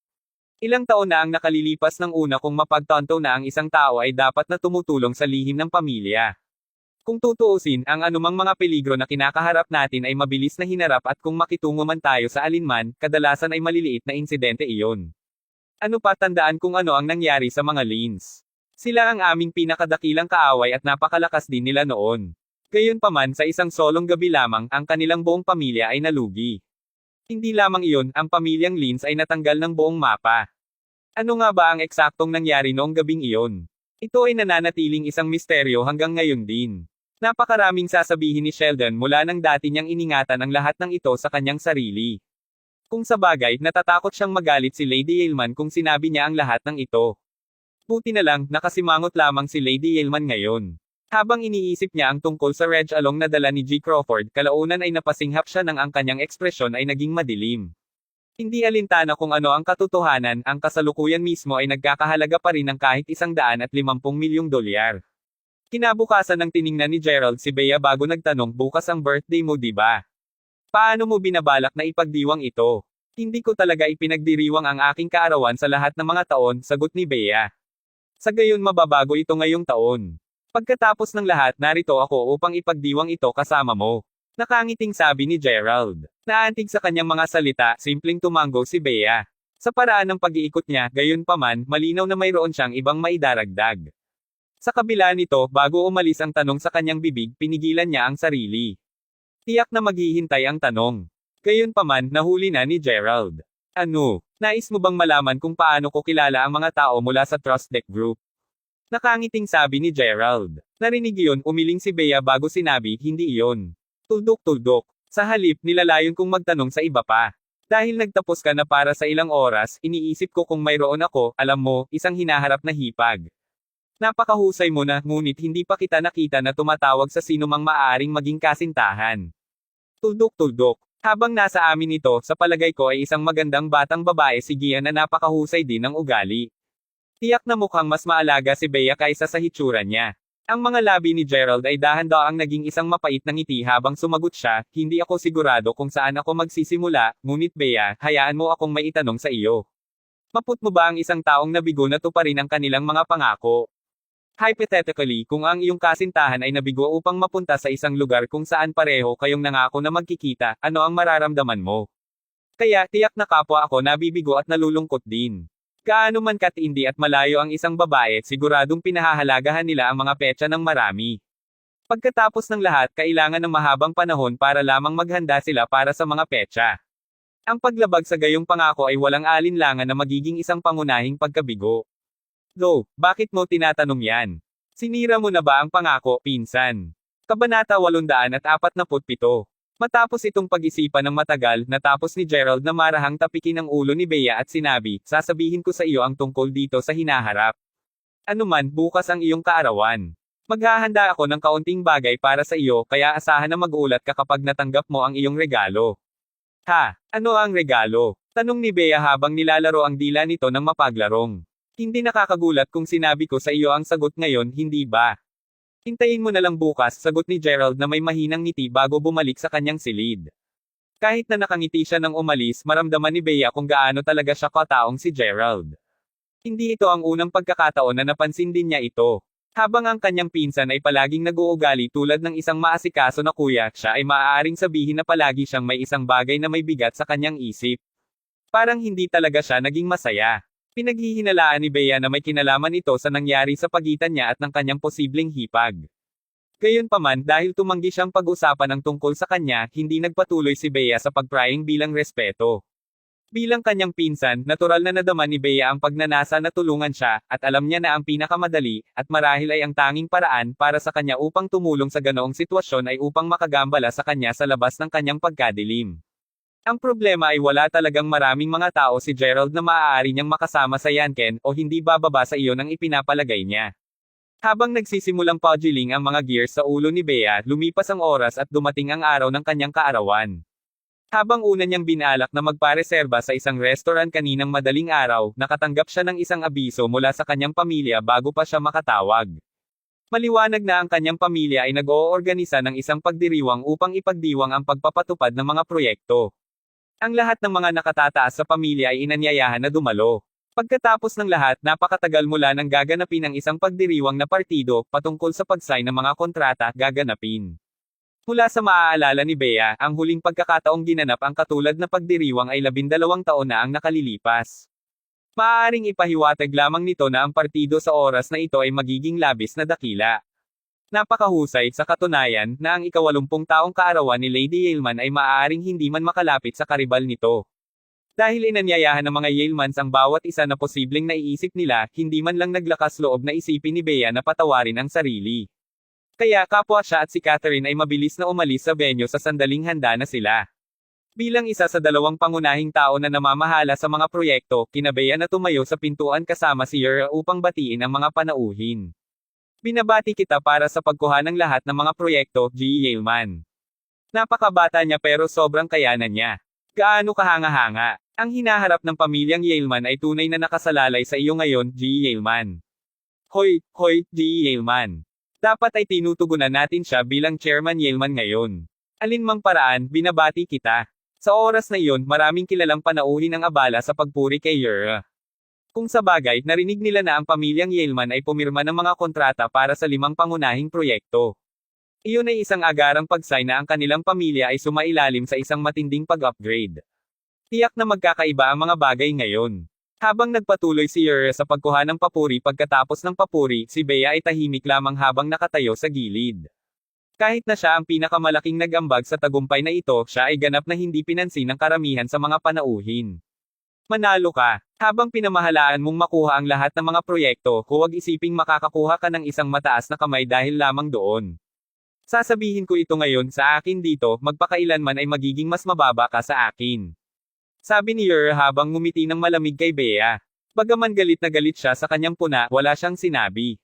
Ilang taon na ang nakalilipas ng una kung mapagtanto na ang isang tao ay dapat na tumutulong sa lihim ng pamilya. Kung tutuusin, ang anumang mga peligro na kinakaharap natin ay mabilis na hinarap at kung makitungo man tayo sa alinman, kadalasan ay maliliit na insidente iyon. Ano pa, tandaan kung ano ang nangyari sa mga Lins. Sila ang aming pinakadakilang kaaway at napakalakas din nila noon. Gayunpaman, sa isang solong gabi lamang, ang kanilang buong pamilya ay nalugi. Hindi lamang iyon, ang pamilyang Lins ay natanggal ng buong mapa. Ano nga ba ang eksaktong nangyari noong gabing iyon? Ito ay nananatiling isang misteryo hanggang ngayon din. Napakaraming sasabihin ni Sheldon mula nang dati niyang iningatan ang lahat ng ito sa kanyang sarili. Kung sa bagay, natatakot siyang magalit si Lady Yaleman kung sinabi niya ang lahat ng ito. Buti na lang, nakasimangot lamang si Lady Yaleman ngayon. Habang iniisip niya ang tungkol sa Reg Along na dala ni G. Crawford, kalaunan ay napasinghap siya nang ang kanyang ekspresyon ay naging madilim. Hindi alintana kung ano ang katotohanan, ang kasalukuyan mismo ay nagkakahalaga pa rin ng kahit $150 milyong. Kinabukasan ng tiningnan ni Gerald si Bea bago nagtanong, bukas ang birthday mo, di ba? Paano mo binabalak na ipagdiwang ito? Hindi ko talaga ipinagdiriwang ang aking kaarawan sa lahat ng mga taon, sagot ni Bea. Sa gayon mababago ito ngayong taon. Pagkatapos ng lahat, narito ako upang ipagdiwang ito kasama mo. Nakangiting sabi ni Gerald. Naantig sa kanyang mga salita, simpleng tumango si Bea. Sa paraan ng pag-iikot niya, gayunpaman, malinaw na mayroon siyang ibang maidaragdag. Sa kabila nito, bago umalis ang tanong sa kanyang bibig, pinigilan niya ang sarili. Tiyak na maghihintay ang tanong. Gayunpaman, nahuli na ni Gerald. Ano? Nais mo bang malaman kung paano ko kilala ang mga tao mula sa Trust Deck Group? Nakangiting sabi ni Gerald. Narinig iyon, umiling si Bea bago sinabi, hindi iyon. Tuldok-tuldok. Sa halip, nilalayon kong magtanong sa iba pa. Dahil nagtapos ka na para sa ilang oras, iniisip ko kung mayroon ako, alam mo, isang hinaharap na hipag. Napakahusay mo na, ngunit hindi pa kita nakita na tumatawag sa sinumang maaaring maging kasintahan. Tuldok-tuldok. Habang nasa amin ito, sa palagay ko ay isang magandang batang babae si Gian na napakahusay din ng ugali. Tiyak na mukhang mas maalaga si Bea kaysa sa hitsura niya. Ang mga labi ni Gerald ay dahan-daang naging isang mapait na ngiti habang sumagot siya, hindi ako sigurado kung saan ako magsisimula, ngunit Bea, hayaan mo akong may itanong sa iyo. Maput mo ba ang isang taong nabigo na tuparin ang kanilang mga pangako? Hypothetically, kung ang iyong kasintahan ay nabigo upang mapunta sa isang lugar kung saan pareho kayong nangako na magkikita, ano ang mararamdaman mo? Kaya, tiyak na kapwa ako nabibigo at nalulungkot din. Gaano man katindi at malayo ang isang babae, siguradong pinahahalagahan nila ang mga petsa ng marami. Pagkatapos ng lahat, kailangan ng mahabang panahon para lamang maghanda sila para sa mga petsa. Ang paglabag sa gayong pangako ay walang alinlangan na magiging isang pangunahing pagkabigo. Though, bakit mo tinatanong yan? Sinira mo na ba ang pangako, pinsan? Kabanata 847. Matapos itong pag-isipan ng matagal, natapos ni Gerald na marahang tapikin ang ulo ni Bea at sinabi, sasabihin ko sa iyo ang tungkol dito sa hinaharap. Ano man, bukas ang iyong kaarawan. Maghahanda ako ng kaunting bagay para sa iyo, kaya asahan na mag-ulat ka kapag natanggap mo ang iyong regalo. Ha? Ano ang regalo? Tanong ni Bea habang nilalaro ang dila nito ng mapaglarong. Hindi nakakagulat kung sinabi ko sa iyo ang sagot ngayon, hindi ba? Hintayin mo na lang bukas, sagot ni Gerald na may mahinang ngiti bago bumalik sa kanyang silid. Kahit na nakangiti siya nang umalis, maramdaman ni Bea kung gaano talaga siya kataong si Gerald. Hindi ito ang unang pagkakataon na napansin din niya ito. Habang ang kanyang pinsan ay palaging nag-uugali tulad ng isang maasikaso na kuya, siya ay maaaring sabihin na palagi siyang may isang bagay na may bigat sa kanyang isip. Parang hindi talaga siya naging masaya. Pinaghihinalaan ni Bea na may kinalaman ito sa nangyari sa pagitan niya at ng kanyang posibleng hipag. Gayunpaman, dahil tumanggi siyang pag-usapan ang tungkol sa kanya, hindi nagpatuloy si Bea sa pagprying bilang respeto. Bilang kanyang pinsan, natural na nadama ni Bea ang pagnanasa na tulungan siya, at alam niya na ang pinakamadali, at marahil ay ang tanging paraan para sa kanya upang tumulong sa ganoong sitwasyon ay upang makagambala sa kanya sa labas ng kanyang pagkadilim. Ang problema ay wala talagang maraming mga tao si Gerald na maaari niyang makasama sa Yanken o hindi bababa sa iyon ang ipinapalagay niya. Habang nagsisimulang pugiling ang mga gears sa ulo ni Bea, lumipas ang oras at dumating ang araw ng kanyang kaarawan. Habang una niyang binalak na magpareserba sa isang restaurant kaninang madaling araw, nakatanggap siya ng isang abiso mula sa kanyang pamilya bago pa siya makatawag. Maliwanag na ang kanyang pamilya ay nag-oorganisa ng isang pagdiriwang upang ipagdiwang ang pagpapatupad ng mga proyekto. Ang lahat ng mga nakatataas sa pamilya ay inanyayahan na dumalo. Pagkatapos ng lahat, napakatagal mula nang gaganapin ang isang pagdiriwang na partido, patungkol sa pag-sign ng mga kontrata, gaganapin. Mula sa maaalala ni Bea, ang huling pagkakataong ginanap ang katulad na pagdiriwang ay 12 taon na ang nakalilipas. Maaaring ipahiwatig lamang nito na ang partido sa oras na ito ay magiging labis na dakila. Napakahusay, sa katunayan, na ang ika-80 taong kaarawan ni Lady Yaleman ay maaaring hindi man makalapit sa karibal nito. Dahil inanyayahan ng mga Yalemans ang bawat isa na posibleng naiisip nila, hindi man lang naglakas loob na isipin ni Bea na patawarin ang sarili. Kaya kapwa siya at si Catherine ay mabilis na umalis sa venue sa sandaling handa na sila. Bilang isa sa 2 pangunahing tao na namamahala sa mga proyekto, kina Bea na tumayo sa pintuan kasama si Yura upang batiin ang mga panauhin. Binabati kita para sa pagkuha ng lahat ng mga proyekto, G. Yaleman. Napakabata niya pero sobrang kayanan niya. Gaano kahanga-hanga. Ang hinaharap ng pamilyang Yaleman ay tunay na nakasalalay sa iyo ngayon, G. Yaleman. Hoy, G. Yaleman. Dapat ay tinutugunan natin siya bilang Chairman Yaleman ngayon. Alinmang paraan, binabati kita. Sa oras na iyon, maraming kilalang panauhin ang abala sa pagpuri kay Yura. Kung sa bagay, narinig nila na ang pamilyang Yaleman ay pumirma ng mga kontrata para sa 5 pangunahing proyekto. Iyon ay isang agarang pag-sign na ang kanilang pamilya ay sumailalim sa isang matinding pag-upgrade. Tiyak na magkakaiba ang mga bagay ngayon. Habang nagpatuloy si Yura sa pagkuha ng papuri pagkatapos ng papuri, si Bea ay tahimik lamang habang nakatayo sa gilid. Kahit na siya ang pinakamalaking nag-ambag sa tagumpay na ito, siya ay ganap na hindi pinansin ng karamihan sa mga panauhin. Manalo ka. Habang pinamahalaan mong makuha ang lahat ng mga proyekto, huwag isiping makakakuha ka ng isang mataas na kamay dahil lamang doon. Sasabihin ko ito ngayon sa akin dito, magpakailanman ay magiging mas mababa ka sa akin. Sabi ni Yura habang ngumiti ng malamig kay Bea. Bagaman galit na galit siya sa kanyang puna, wala siyang sinabi.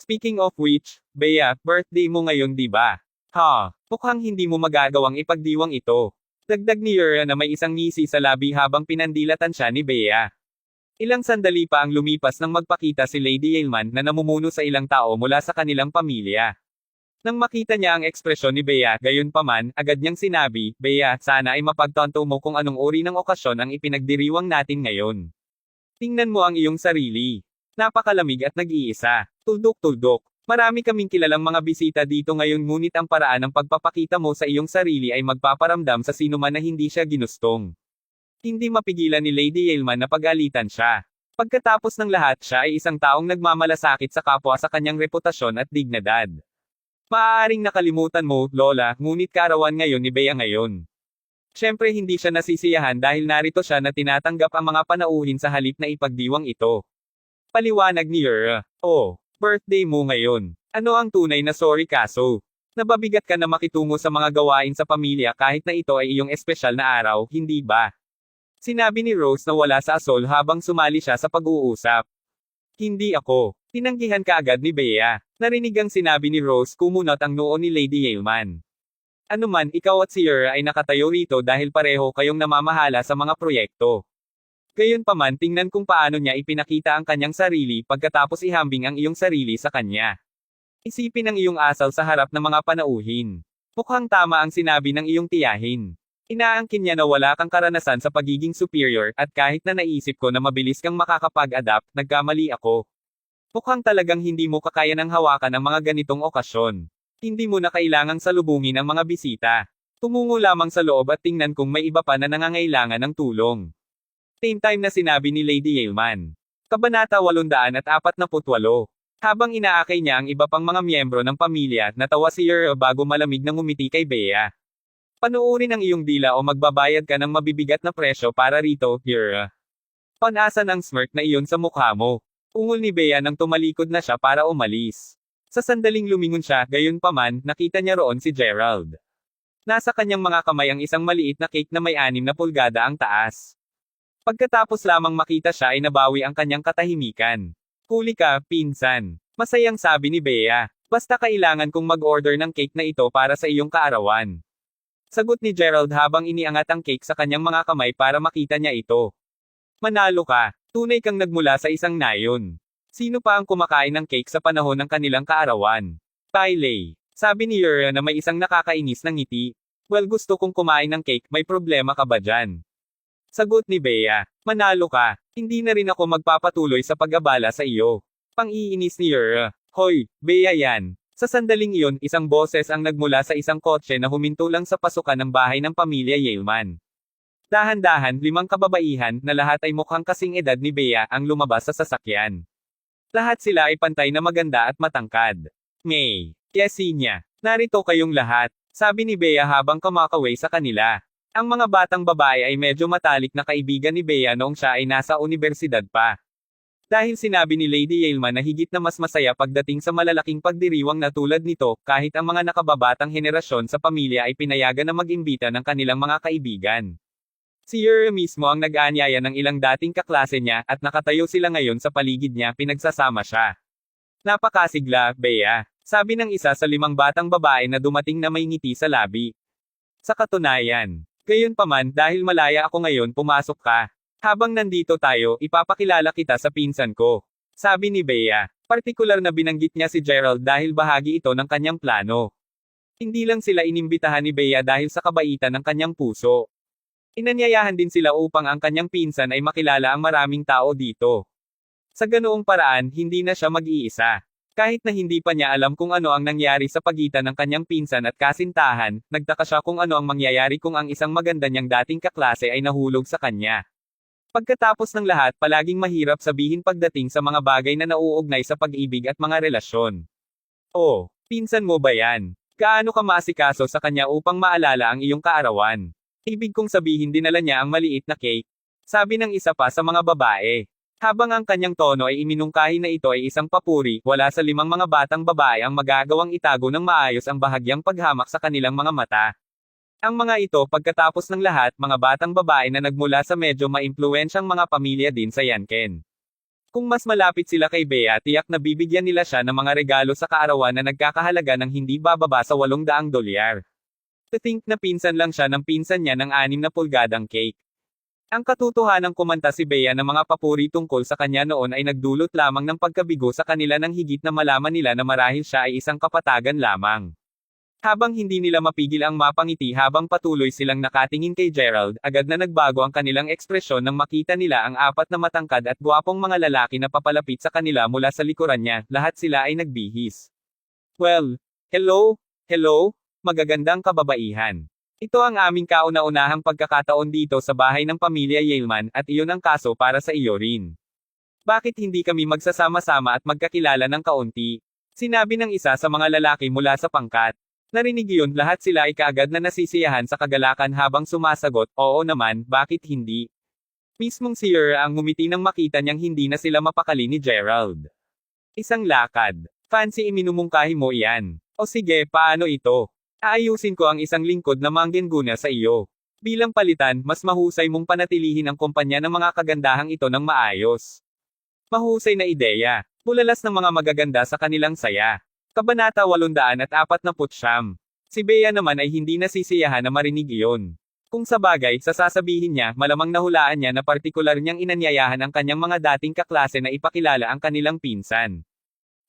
Speaking of which, Bea, birthday mo ngayon di ba? Ha, mukhang hindi mo magagawang ipagdiwang ito. Dagdag ni Yura na may isang ngisi sa labi habang pinandilatan siya ni Bea. Ilang sandali pa ang lumipas nang magpakita si Lady Yaleman na namumuno sa ilang tao mula sa kanilang pamilya. Nang makita niya ang ekspresyon ni Bea, gayunpaman, agad niyang sinabi, Bea, sana ay mapagtanto mo kung anong uri ng okasyon ang ipinagdiriwang natin ngayon. Tingnan mo ang iyong sarili. Napakalamig at nag-iisa. Tuldok-tuldok. Marami kaming kilalang mga bisita dito ngayon ngunit ang paraan ng pagpapakita mo sa iyong sarili ay magpaparamdam sa sino man na hindi siya ginustong. Hindi mapigilan ni Lady Yaleman na pag-alitan siya. Pagkatapos ng lahat, siya ay isang taong nagmamalasakit sa kapwa sa kanyang reputasyon at dignidad. Maaaring nakalimutan mo, Lola, ngunit kaarawan ngayon ni Bea ngayon. Siyempre hindi siya nasisiyahan dahil narito siya na tinatanggap ang mga panauhin sa halip na ipagdiwang ito. Paliwanag ni Yura. Oh, birthday mo ngayon. Ano ang tunay na sorry kaso? Nababigat ka na makitungo sa mga gawain sa pamilya kahit na ito ay iyong espesyal na araw, hindi ba? Sinabi ni Rose na wala sa asol habang sumali siya sa pag-uusap. Hindi ako. Tinanggihan kaagad ni Bea. Narinig ang sinabi ni Rose kumunot ang noo ni Lady Yeoman. Anuman, ikaw at si Yer ay nakatayo rito dahil pareho kayong namamahala sa mga proyekto. Gayunpaman tingnan kung paano niya ipinakita ang kanyang sarili pagkatapos ihambing ang iyong sarili sa kanya. Isipin ang iyong asal sa harap ng mga panauhin. Mukhang tama ang sinabi ng iyong tiyahin. Inaangkin niya na wala kang karanasan sa pagiging superior, at kahit na naisip ko na mabilis kang makakapag-adapt, nagkamali ako. Mukhang talagang hindi mo kakaya ng hawakan ang mga ganitong okasyon. Hindi mo na kailangang salubungin ang mga bisita. Tumungo lamang sa loob at tingnan kung may iba pa na nangangailangan ng tulong. Same time na sinabi ni Lady Yeoman. Kabanata 848. Habang inaakay niya ang iba pang mga miyembro ng pamilya, natawa si Yer bago malamig na ngumiti kay Bea. Panuurin ang iyong dila o magbabayad ka ng mabibigat na presyo para rito, Yer. Panasan ang smirk na iyon sa mukha mo. Ungol ni Bea nang tumalikod na siya para umalis. Sa sandaling lumingon siya, gayunpaman, nakita niya roon si Gerald. Nasa kanyang mga kamay ang isang maliit na cake na may 6 na pulgada ang taas. Pagkatapos lamang makita siya ay nabawi ang kanyang katahimikan. Huli ka, pinsan. Masayang sabi ni Bea. Basta kailangan kong mag-order ng cake na ito para sa iyong kaarawan. Sagot ni Gerald habang iniangat ang cake sa kanyang mga kamay para makita niya ito. Manalo ka. Tunay kang nagmula sa isang nayon. Sino pa ang kumakain ng cake sa panahon ng kanilang kaarawan? Bailey. Sabi ni Yer na may isang nakakainis na ngiti. Well, gusto kong kumain ng cake, may problema ka ba dyan? Sagot ni Bea. Manalo ka. Hindi na rin ako magpapatuloy sa pag-abala sa iyo. Pang-iinis ni Yer. Hoy, Bea yan. Sa sandaling iyon, isang boses ang nagmula sa isang kotse na huminto lang sa pasukan ng bahay ng pamilya Yeoman. Dahan-dahan, 5 kababaihan, na lahat ay mukhang kasing edad ni Bea, ang lumabas sa sasakyan. Lahat sila ay pantay na maganda at matangkad. May, Yesenia, narito kayong lahat, sabi ni Bea habang kumakaway sa kanila. Ang mga batang babae ay medyo matalik na kaibigan ni Bea noong siya ay nasa universidad pa. Dahil sinabi ni Lady Yeoman na higit na mas masaya pagdating sa malalaking pagdiriwang na tulad nito, kahit ang mga nakababatang henerasyon sa pamilya ay pinayagan na mag-imbita ng kanilang mga kaibigan. Si Yer mismo ang nag-aanyaya ng ilang dating kaklase niya, at nakatayo sila ngayon sa paligid niya, pinagsasama siya. Napakasigla, Bea, sabi ng isa sa 5 batang babae na dumating na may ngiti sa labi. Sa katunayan, gayunpaman, dahil malaya ako ngayon, pumasok ka. Habang nandito tayo, ipapakilala kita sa pinsan ko. Sabi ni Bea. Partikular na binanggit niya si Gerald dahil bahagi ito ng kanyang plano. Hindi lang sila inimbitahan ni Bea dahil sa kabaitan ng kanyang puso. Inanyayahan din sila upang ang kanyang pinsan ay makilala ang maraming tao dito. Sa ganoong paraan, hindi na siya mag-iisa. Kahit na hindi pa niya alam kung ano ang nangyari sa pagitan ng kanyang pinsan at kasintahan, nagtaka siya kung ano ang mangyayari kung ang isang maganda niyang dating kaklase ay nahulog sa kanya. Pagkatapos ng lahat, palaging mahirap sabihin pagdating sa mga bagay na nauugnay sa pag-ibig at mga relasyon. Oh, pinsan mo ba yan? Gaano ka maasikaso sa kanya upang maalala ang iyong kaarawan? Ibig kong sabihin dinala niya ang maliit na cake. Sabi ng isa pa sa mga babae. Habang ang kanyang tono ay iminungkahi na ito ay isang papuri, wala sa 5 mga batang babae ang magagawang itago ng maayos ang bahagyang paghamak sa kanilang mga mata. Ang mga ito pagkatapos ng lahat, mga batang babae na nagmula sa medyo maimpluwensyang mga pamilya din sa Yanken. Kung mas malapit sila kay Bea, tiyak na bibigyan nila siya ng mga regalo sa kaarawan na nagkakahalaga ng hindi bababa sa $800. To think na pinsan lang siya ng pinsan niya ng 6 na pulgadang cake. Ang katotohanang kumanta si Bea ng mga papuri tungkol sa kanya noon ay nagdulot lamang ng pagkabigo sa kanila nang higit na malaman nila na marahil siya ay isang kapatagan lamang. Habang hindi nila mapigil ang mapangiti habang patuloy silang nakatingin kay Gerald, agad na nagbago ang kanilang ekspresyon nang makita nila ang 4 na matangkad at gwapong mga lalaki na papalapit sa kanila mula sa likuran niya, lahat sila ay nagbihis. Well, hello, magagandang kababaihan. Ito ang aming kauna-unahang pagkakataon dito sa bahay ng pamilya Yeoman, at iyon ang kaso para sa iyo rin. Bakit hindi kami magsasama-sama at magkakilala ng kaunti? Sinabi ng isa sa mga lalaki mula sa pangkat. Narinig iyon, lahat sila ay kaagad na nasisiyahan sa kagalakan habang sumasagot, oo naman, bakit hindi? Mismong si Yer ang ngumiti nang makita niyang hindi na sila mapakali ni Gerald. Isang lakad. Fancy iminumungkahi mo iyan. O sige, paano ito? Aayusin ko ang isang lingkod na manggenguna sa iyo. Bilang palitan, mas mahusay mong panatilihin ang kumpanya ng mga kagandahang ito ng maayos. Mahusay na ideya. Bulalas ng mga magaganda sa kanilang saya. Kabanata 849. Si Bea naman ay hindi nasisiyahan na marinig iyon. Kung sa bagay, sasabihin niya, malamang nahulaan niya na partikular niyang inanyayahan ang kanyang mga dating kaklase na ipakilala ang kanilang pinsan.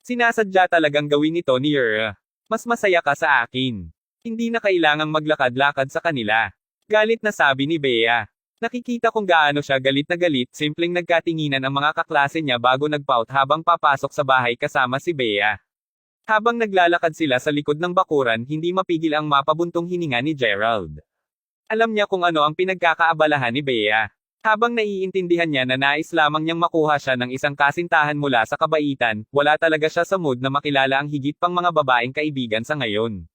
Sinasadya talagang gawin ito ni Yura. Mas masaya ka sa akin. Hindi na kailangang maglakad-lakad sa kanila. Galit na sabi ni Bea. Nakikita kung gaano siya galit na galit, simpleng nagkatinginan ang mga kaklase niya bago nagpout habang papasok sa bahay kasama si Bea. Habang naglalakad sila sa likod ng bakuran, hindi mapigil ang mapabuntong hininga ni Gerald. Alam niya kung ano ang pinagkakaabalahan ni Bea. Habang naiintindihan niya na nais lamang niyang makuha siya ng isang kasintahan mula sa kabaitan, wala talaga siya sa mood na makilala ang higit pang mga babaeng kaibigan sa ngayon.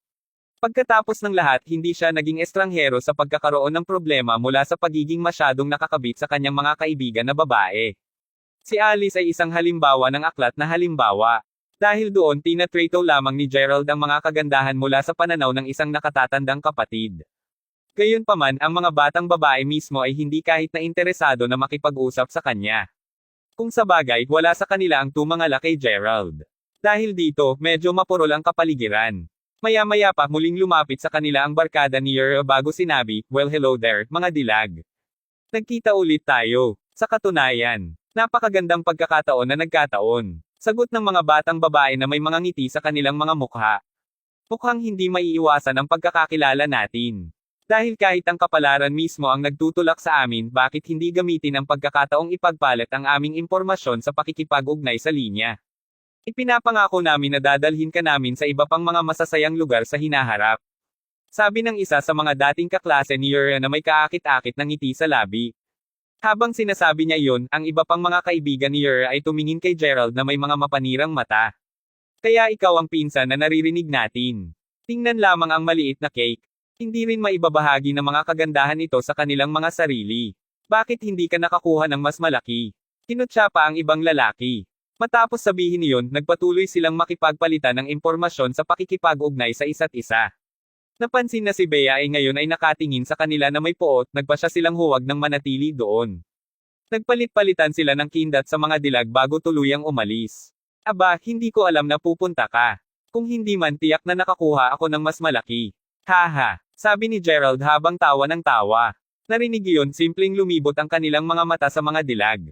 Pagkatapos ng lahat, hindi siya naging estranghero sa pagkakaroon ng problema mula sa pagiging masyadong nakakabit sa kanyang mga kaibigan na babae. Si Alice ay isang halimbawa ng aklat na halimbawa. Dahil doon tinatrato lamang ni Gerald ang mga kagandahan mula sa pananaw ng isang nakatatandang kapatid. Gayunpaman, ang mga batang babae mismo ay hindi kahit na interesado na makipag-usap sa kanya. Kung sa bagay, wala sa kanila ang tumangala kay Gerald. Dahil dito, medyo mapurol ang kapaligiran. Maya-maya pa muling lumapit sa kanila ang barkada ni Yura bago sinabi, "Well hello there, mga dilag. Nagkita ulit tayo." Sa katunayan, napakagandang pagkakataon na nagkataon. Sagot ng mga batang babae na may mga ngiti sa kanilang mga mukha. Mukhang hindi maiiwasan ang pagkakakilala natin. Dahil kahit ang kapalaran mismo ang nagtutulak sa amin, bakit hindi gamitin ang pagkakataong ipagpalit ang aming impormasyon sa pakikipag-ugnay sa linya? Ipinapangako namin na dadalhin ka namin sa iba pang mga masasayang lugar sa hinaharap. Sabi ng isa sa mga dating kaklase ni Yura na may kaakit-akit ng ngiti sa labi. Habang sinasabi niya iyon, ang iba pang mga kaibigan ni Yura ay tumingin kay Gerald na may mga mapanirang mata. Kaya ikaw ang pinsan na naririnig natin. Tingnan lamang ang maliit na cake. Hindi rin maibabahagi ng mga kagandahan ito sa kanilang mga sarili. Bakit hindi ka nakakuha ng mas malaki? Kinutya pa ang ibang lalaki. Matapos sabihin iyon, nagpatuloy silang makipagpalitan ng impormasyon sa pakikipag-ugnay sa isa't isa. Napansin na si Bea ay ngayon ay nakatingin sa kanila na may poot, nagpasya silang huwag nang manatili doon. Nagpalit-palitan sila ng kindat sa mga dilag bago tuluyang umalis. Aba, hindi ko alam na pupunta ka. Kung hindi man tiyak na nakakuha ako ng mas malaki. Haha, sabi ni Gerald habang tawa ng tawa. Narinig iyon, simpleng lumibot ang kanilang mga mata sa mga dilag.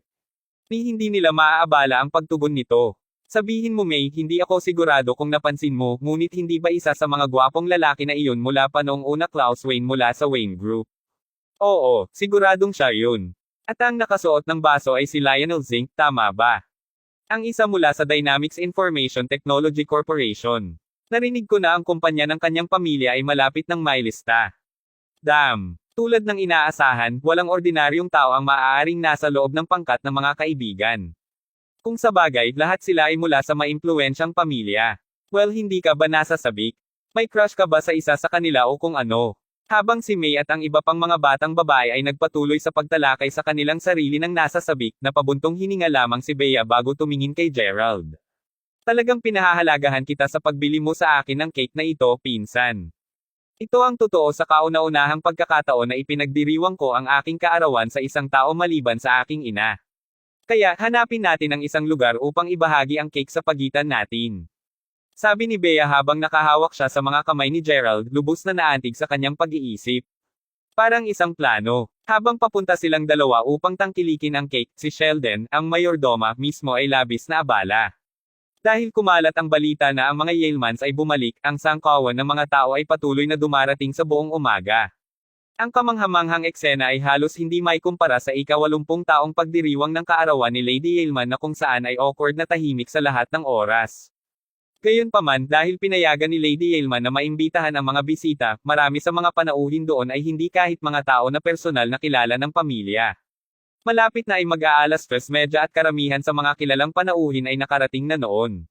Ni hindi nila maaabala ang pagtugon nito. Sabihin mo May, hindi ako sigurado kung napansin mo, ngunit hindi ba isa sa mga gwapong lalaki na iyon mula pa noong una Klaus Wayne mula sa Wayne Group? Oo, siguradong siya yun. At ang nakasuot ng baso ay si Lionel Zink, tama ba? Ang isa mula sa Dynamics Information Technology Corporation. Narinig ko na ang kumpanya ng kanyang pamilya ay malapit ng mailista. Damn. Tulad ng inaasahan, walang ordinaryong tao ang maaaring nasa loob ng pangkat ng mga kaibigan. Kung sa bagay, lahat sila ay mula sa maimpluwensyang pamilya. Well, hindi ka ba nasasabik? May crush ka ba sa isa sa kanila o kung ano? Habang si May at ang iba pang mga batang babae ay nagpatuloy sa pagtalakay sa kanilang sarili ng nasasabik, napabuntong hininga lamang si Bea bago tumingin kay Gerald. Talagang pinahahalagahan kita sa pagbili mo sa akin ng cake na ito, pinsan. Ito ang totoo sa kauna-unahang pagkakataon na ipinagdiriwang ko ang aking kaarawan sa isang tao maliban sa aking ina. Kaya, hanapin natin ang isang lugar upang ibahagi ang cake sa pagitan natin. Sabi ni Bea habang nakahawak siya sa mga kamay ni Gerald, lubos na naantig sa kanyang pag-iisip. Parang isang plano. Habang papunta silang dalawa upang tangkilikin ang cake, si Sheldon, ang mayordoma, mismo ay labis na abala. Dahil kumalat ang balita na ang mga Yalemans ay bumalik, ang sangkawan ng mga tao ay patuloy na dumarating sa buong umaga. Ang kamanghamanghang eksena ay halos hindi maikumpara sa ika-80 taong pagdiriwang ng kaarawan ni Lady Yaleman na kung saan ay awkward na tahimik sa lahat ng oras. Gayunpaman, dahil pinayagan ni Lady Yaleman na maimbitahan ang mga bisita, marami sa mga panauhin doon ay hindi kahit mga tao na personal na kilala ng pamilya. Malapit na ay mag-aalas 3:30 at karamihan sa mga kilalang panauhin ay nakarating na noon.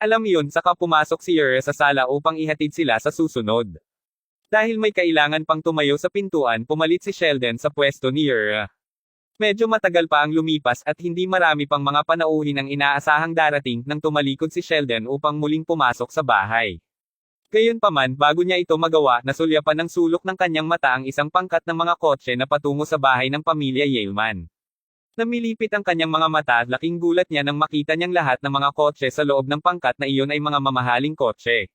Alam yun, saka pumasok si Yura sa sala upang ihatid sila sa susunod. Dahil may kailangan pang tumayo sa pintuan, pumalit si Sheldon sa pwesto ni Yura. Medyo matagal pa ang lumipas at hindi marami pang mga panauhin ang inaasahang darating nang tumalikod si Sheldon upang muling pumasok sa bahay. Gayunpaman, bago niya ito magawa, nasulyapan ng sulok ng kanyang mata ang isang pangkat ng mga kotse na patungo sa bahay ng pamilya Yaleman. Namilipit ang kanyang mga mata at laking gulat niya nang makita niyang lahat ng mga kotse sa loob ng pangkat na iyon ay mga mamahaling kotse.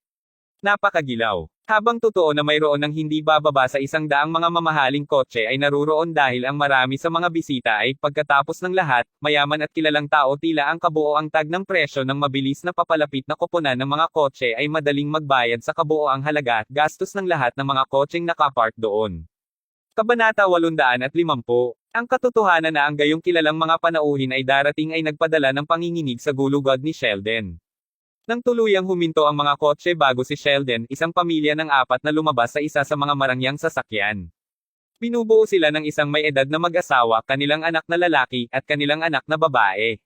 Napakagilaw. Habang totoo na mayroon ng hindi bababa sa 100 mga mamahaling kotse ay naruroon dahil ang marami sa mga bisita ay, pagkatapos ng lahat, mayaman at kilalang tao tila ang kabuoang tag ng presyo ng mabilis na papalapit na koponan ng mga kotse ay madaling magbayad sa kabuoang halaga at gastos ng lahat ng mga kotseng nakapark doon. Kabanata 850. Ang katotohanan na ang gayong kilalang mga panauhin ay darating ay nagpadala ng panginginig sa gulugod ni Sheldon. Nang tuluyang huminto ang mga kotse bago si Sheldon, isang pamilya ng 4 na lumabas sa isa sa mga marangyang sasakyan. Binubuo sila ng isang may edad na mag-asawa, kanilang anak na lalaki, at kanilang anak na babae.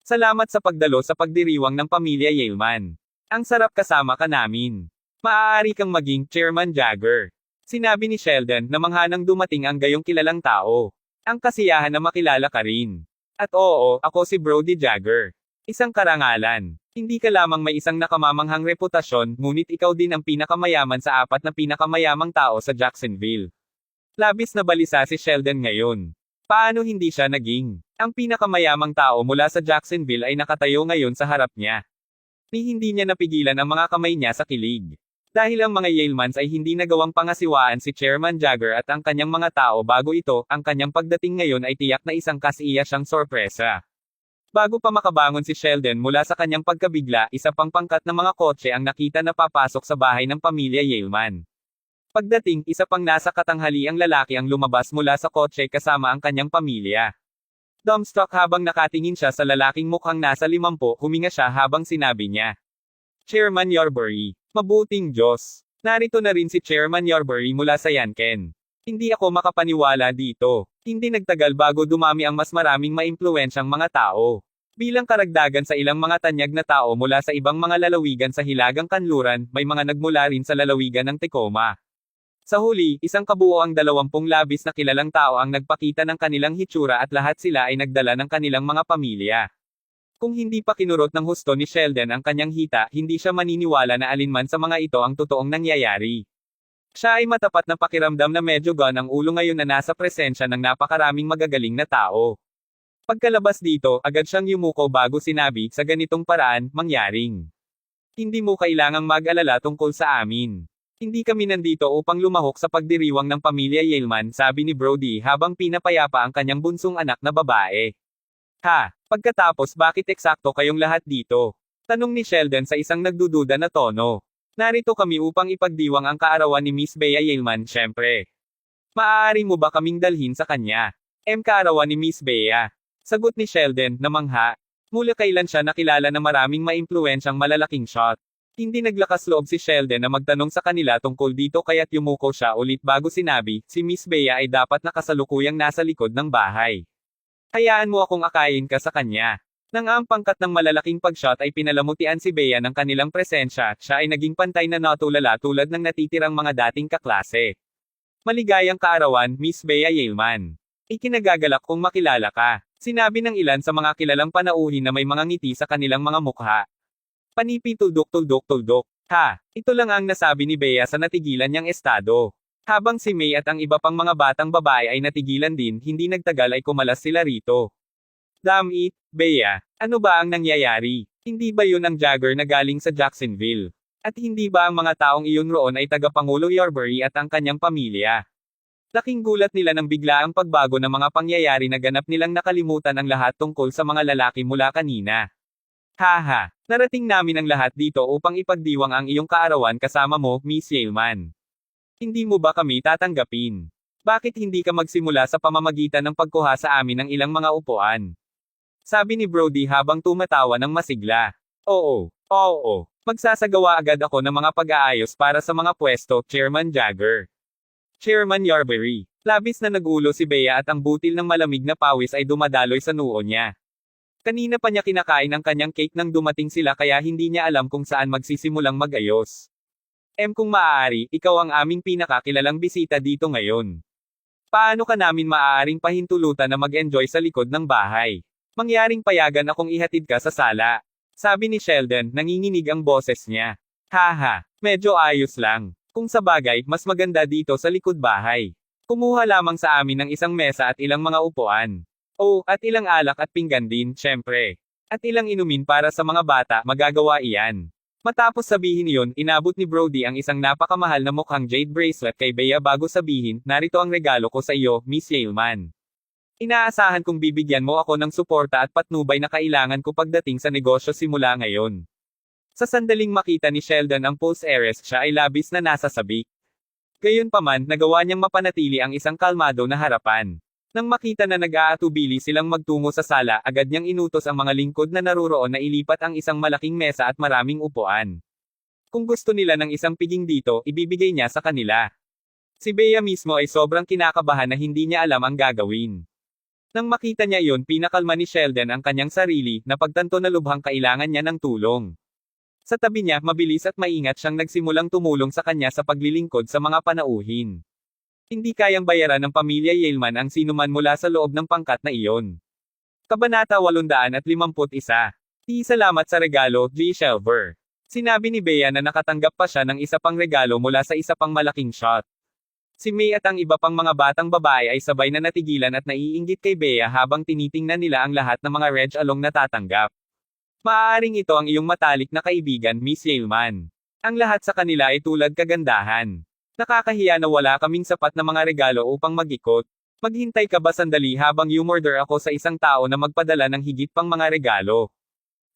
Salamat sa pagdalo sa pagdiriwang ng pamilya Yaleman. Ang sarap kasama ka namin. Maaari kang maging Chairman Jagger. Sinabi ni Sheldon na manghanang dumating ang gayong kilalang tao. Ang kasiyahan na makilala ka rin. At oo, ako si Brody Jagger. Isang karangalan. Hindi ka lamang may isang nakamamanghang reputasyon, ngunit ikaw din ang pinakamayaman sa 4 na pinakamayamang tao sa Jacksonville. Labis na balisa si Sheldon ngayon. Paano hindi siya naging ang pinakamayamang tao mula sa Jacksonville ay nakatayo ngayon sa harap niya? Hindi niya napigilan ang mga kamay niya sa kilig. Dahil ang mga Yalemans ay hindi nagawang pangasiwaan si Chairman Jagger at ang kanyang mga tao bago ito, ang kanyang pagdating ngayon ay tiyak na isang kasiya siyang sorpresa. Bago pa makabangon si Sheldon mula sa kanyang pagkabigla, isa pang pangkat ng mga kotse ang nakita na papasok sa bahay ng pamilya Yaleman. Pagdating, isa pang nasa katanghaliang lalaki ang lumabas mula sa kotse kasama ang kanyang pamilya. Dumbstruck habang nakatingin siya sa lalaking mukhang nasa 50, huminga siya habang sinabi niya, "Chairman Yorbury, mabuting Diyos. Narito na rin si Chairman Yorbury mula sa Yanken. Hindi ako makapaniwala dito." Hindi nagtagal bago dumami ang mas maraming maimpluwensyang mga tao. Bilang karagdagan sa ilang mga tanyag na tao mula sa ibang mga lalawigan sa Hilagang Kanluran, may mga nagmula rin sa lalawigan ng Tacoma. Sa huli, isang kabuoang 20 labis na kilalang tao ang nagpakita ng kanilang hitsura at lahat sila ay nagdala ng kanilang mga pamilya. Kung hindi pa kinurot ng husto ni Sheldon ang kanyang hita, hindi siya maniniwala na alinman sa mga ito ang totoong nangyayari. Siya ay matapat na pakiramdam na medyo gone ang ulo ngayon na nasa presensya ng napakaraming magagaling na tao. Pagkalabas dito, agad siyang yumuko bago sinabi, "Sa ganitong paraan, mangyaring. Hindi mo kailangang mag-alala tungkol sa amin. Hindi kami nandito upang lumahok sa pagdiriwang ng pamilya Yaleman," sabi ni Brody habang pinapayapa ang kanyang bunsong anak na babae. "Ha? Pagkatapos bakit eksakto kayong lahat dito?" Tanong ni Sheldon sa isang nagdududa na tono. "Narito kami upang ipagdiwang ang kaarawan ni Miss Bea Yaleman, syempre. Maaari mo ba kaming dalhin sa kanya? Kaarawan ni Miss Bea." Sagot ni Sheldon, namangha. Mula kailan siya nakilala na maraming maimpluwensyang malalaking shot. Hindi naglakas loob si Sheldon na magtanong sa kanila tungkol dito kaya't yumuko siya ulit bago sinabi, "Si Miss Bea ay dapat nakasalukuyang nasa likod ng bahay. Hayaan mo akong akayin ka sa kanya." Nang ang pangkat ng malalaking pagshot ay pinalamutian si Bea ng kanilang presensya, siya ay naging pantay na natulala tulad ng natitirang mga dating kaklase. "Maligayang kaarawan, Miss Bea Yaleman. Ikinagagalak kong makilala ka," sinabi ng ilan sa mga kilalang panauhin na may mga ngiti sa kanilang mga mukha. Panipi tuldok-tuldok-tuldok. "Ha? Ito lang ang nasabi ni Bea sa natigilan niyang estado." Habang si May at ang iba pang mga batang babae ay natigilan din, hindi nagtagal ay kumalas sila rito. "Damn it, Bea. Ano ba ang nangyayari? Hindi ba yun ang Jagger na galing sa Jacksonville? At hindi ba ang mga taong iyon roon ay taga-Pangulo Yorbury at ang kanyang pamilya?" Laking gulat nila nang bigla ang pagbago ng mga pangyayari na ganap nilang nakalimutan ang lahat tungkol sa mga lalaki mula kanina. "Haha, narating namin ang lahat dito upang ipagdiwang ang iyong kaarawan kasama mo, Miss Yaleman. Hindi mo ba kami tatanggapin? Bakit hindi ka magsimula sa pamamagitan ng pagkuha sa amin ng ilang mga upuan?" Sabi ni Brody habang tumatawa ng masigla. Oo. Magsasagawa agad ako ng mga pag-aayos para sa mga pwesto, Chairman Jagger." Chairman Yorbury. Labis na nagulo si Bea at ang butil ng malamig na pawis ay dumadaloy sa noo niya. Kanina pa niya kinakain ang kanyang cake nang dumating sila kaya hindi niya alam kung saan magsisimulang mag-ayos. Kung maaari, ikaw ang aming pinakakilalang bisita dito ngayon. Paano ka namin maaaring pahintulutan na mag-enjoy sa likod ng bahay? Mangyaring payagan akong ihatid ka sa sala. Sabi ni Sheldon, nanginginig ang boses niya. Haha, medyo ayos lang. Kung sa bagay, mas maganda dito sa likod bahay. Kumuha lamang sa amin ng isang mesa at ilang mga upuan. Oh, at ilang alak at pinggan din, syempre. At ilang inumin para sa mga bata, magagawa iyan. Matapos sabihin iyon, inabot ni Brody ang isang napakamahal na mukhang jade bracelet kay Bea bago sabihin, narito ang regalo ko sa iyo, Miss Yaleman. Inaasahan kong bibigyan mo ako ng suporta at patnubay na kailangan ko pagdating sa negosyo simula ngayon. Sa sandaling makita ni Sheldon ang pulse heiress, siya ay labis na nasasabik. Gayunpaman, nagawa niyang mapanatili ang isang kalmado na harapan. Nang makita na nag-aatubili silang magtungo sa sala, agad niyang inutos ang mga lingkod na naruroon na ilipat ang isang malaking mesa at maraming upuan. Kung gusto nila ng isang piging dito, ibibigay niya sa kanila. Si Bea mismo ay sobrang kinakabahan na hindi niya alam ang gagawin. Nang makita niya iyon, pinakalma ni Sheldon ang kanyang sarili, napagtanto na lubhang kailangan niya ng tulong. Sa tabi niya, mabilis at maingat siyang nagsimulang tumulong sa kanya sa paglilingkod sa mga panauhin. Hindi kayang bayaran ng pamilya Yaleman ang sinuman mula sa loob ng pangkat na iyon. Kabanata 851. Salamat sa regalo, G. Shelver. Sinabi ni Bea na nakatanggap pa siya ng isa pang regalo mula sa isa pang malaking shot. Si May at ang iba pang mga batang babae ay sabay na natigilan at naiinggit kay Bea habang tinitingnan nila ang lahat ng mga Reg Along natatanggap. Maaaring ito ang iyong matalik na kaibigan, Miss Yaleman. Ang lahat sa kanila ay tulad kagandahan. Nakakahiya na wala kaming sapat na mga regalo upang mag-ikot. Maghintay ka ba sandali habang umorder ako sa isang tao na magpadala ng higit pang mga regalo.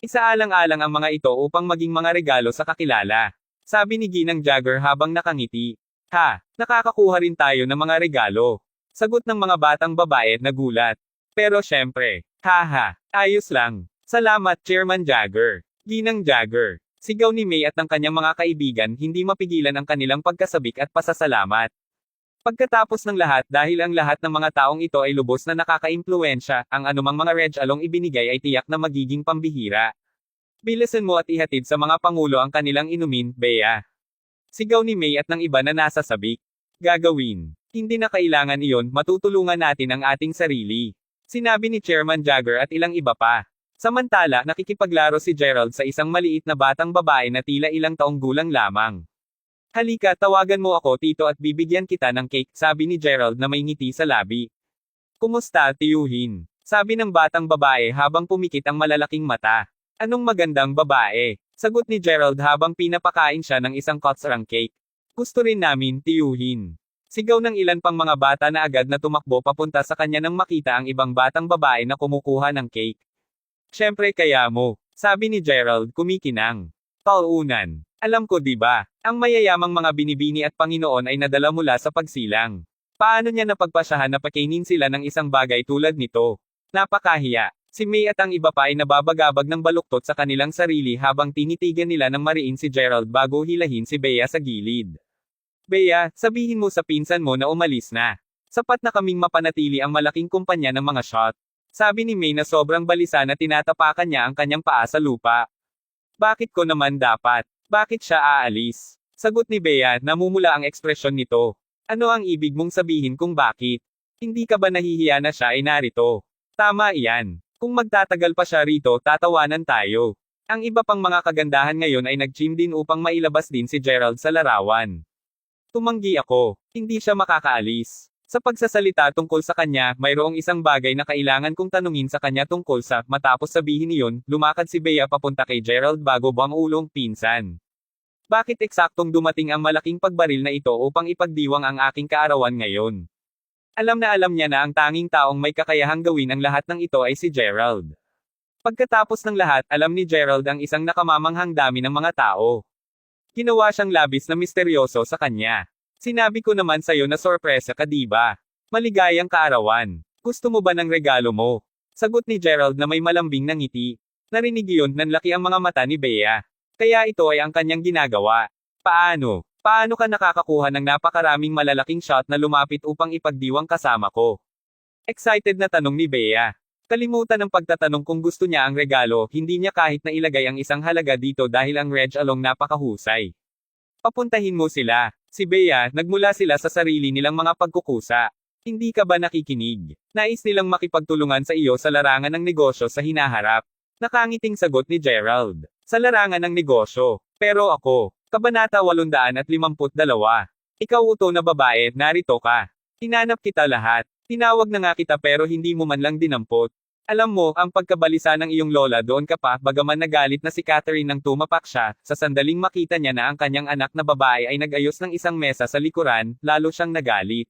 Isaalang-alang ang mga ito upang maging mga regalo sa kakilala. Sabi ni Ginang Jagger habang nakangiti. Ha, nakakakuha rin tayo ng mga regalo. Sagot ng mga batang babae na gulat. Pero syempre, haha, ayos lang. Salamat Chairman Jagger. Ginang Jagger. Sigaw ni May at ng kanyang mga kaibigan, hindi mapigilan ang kanilang pagkasabik at pasasalamat. Pagkatapos ng lahat, dahil ang lahat ng mga taong ito ay lubos na nakakaimpluwensya, ang anumang mga Reg Along ibinigay ay tiyak na magiging pambihira. Bilisan mo at ihatid sa mga pangulo ang kanilang inumin, Bea. Sigaw ni May at ng iba na nasasabik. Gagawin. Hindi na kailangan iyon, matutulungan natin ang ating sarili. Sinabi ni Chairman Jagger at ilang iba pa. Samantala, nakikipaglaro si Gerald sa isang maliit na batang babae na tila ilang taong gulang lamang. Halika, tawagan mo ako tito at bibigyan kita ng cake, sabi ni Gerald na may ngiti sa labi. Kumusta, tiyuhin? Sabi ng batang babae habang pumikit ang malalaking mata. Anong magandang babae? Sagot ni Gerald habang pinapakain siya ng isang kotsarang cake. Gusto rin namin, tiyuhin. Sigaw ng ilan pang mga bata na agad na tumakbo papunta sa kanya nang makita ang ibang batang babae na kumukuha ng cake. Siyempre kaya mo, sabi ni Gerald, kumikinang. Pauunan. Alam ko diba, ang mayayamang mga binibini at Panginoon ay nadala mula sa pagsilang. Paano niya napagpasyahan na pakainin sila ng isang bagay tulad nito? Napakahiya. Si May at ang iba pa ay nababagabag ng baluktot sa kanilang sarili habang tinitigan nila ng mariin si Gerald bago hilahin si Bea sa gilid. Bea, sabihin mo sa pinsan mo na umalis na. Sapat na kaming mapanatili ang malaking kumpanya ng mga shot. Sabi ni May na sobrang balisa na tinatapakan niya ang kanyang paa sa lupa. Bakit ko naman dapat? Bakit siya aalis? Sagot ni Bea, namumula ang ekspresyon nito. Ano ang ibig mong sabihin kung bakit? Hindi ka ba nahihiya na siya ay narito? Tama iyan. Kung magtatagal pa siya rito, tatawanan tayo. Ang iba pang mga kagandahan ngayon ay nag-gym din upang mailabas din si Gerald sa larawan. Tumanggi ako. Hindi siya makakaalis. Sa pagsasalita tungkol sa kanya, mayroong isang bagay na kailangan kong tanungin sa kanya tungkol sa, matapos sabihin niyon, lumakad si Bea papunta kay Gerald bago buang ulong, pinsan. Bakit eksaktong dumating ang malaking pagbaril na ito upang ipagdiwang ang aking kaarawan ngayon? Alam na alam niya na ang tanging taong may kakayahang gawin ang lahat ng ito ay si Gerald. Pagkatapos ng lahat, alam ni Gerald ang isang nakamamanghang dami ng mga tao. Ginawa siyang labis na misteryoso sa kanya. Sinabi ko naman sa'yo na sorpresa ka diba? Maligayang kaarawan. Gusto mo ba ng regalo mo? Sagot ni Gerald na may malambing na ngiti. Narinig iyon, nanlaki ang mga mata ni Bea. Kaya ito ay ang kanyang ginagawa. Paano? Paano ka nakakakuha ng napakaraming malalaking shot na lumapit upang ipagdiwang kasama ko? Excited na tanong ni Bea. Kalimutan ang pagtatanong kung gusto niya ang regalo, hindi niya kahit na ilagay ang isang halaga dito dahil ang Reg Along napakahusay. Papuntahin mo sila. Si Bea, nagmula sila sa sarili nilang mga pagkukusa. Hindi ka ba nakikinig? Nais nilang makipagtulungan sa iyo sa larangan ng negosyo sa hinaharap. Nakangiting sagot ni Gerald. Sa larangan ng negosyo. Pero ako, Kabanata 852. Ikaw uto na babae, narito ka. Hinanap kita lahat. Tinawag na nga kita pero hindi mo man lang dinampot. Alam mo, ang pagkabalisa ng iyong lola doon ka pa, bagaman nagalit na si Catherine nang tumapak siya, sa sandaling makita niya na ang kanyang anak na babae ay nag-ayos ng isang mesa sa likuran, lalo siyang nagalit.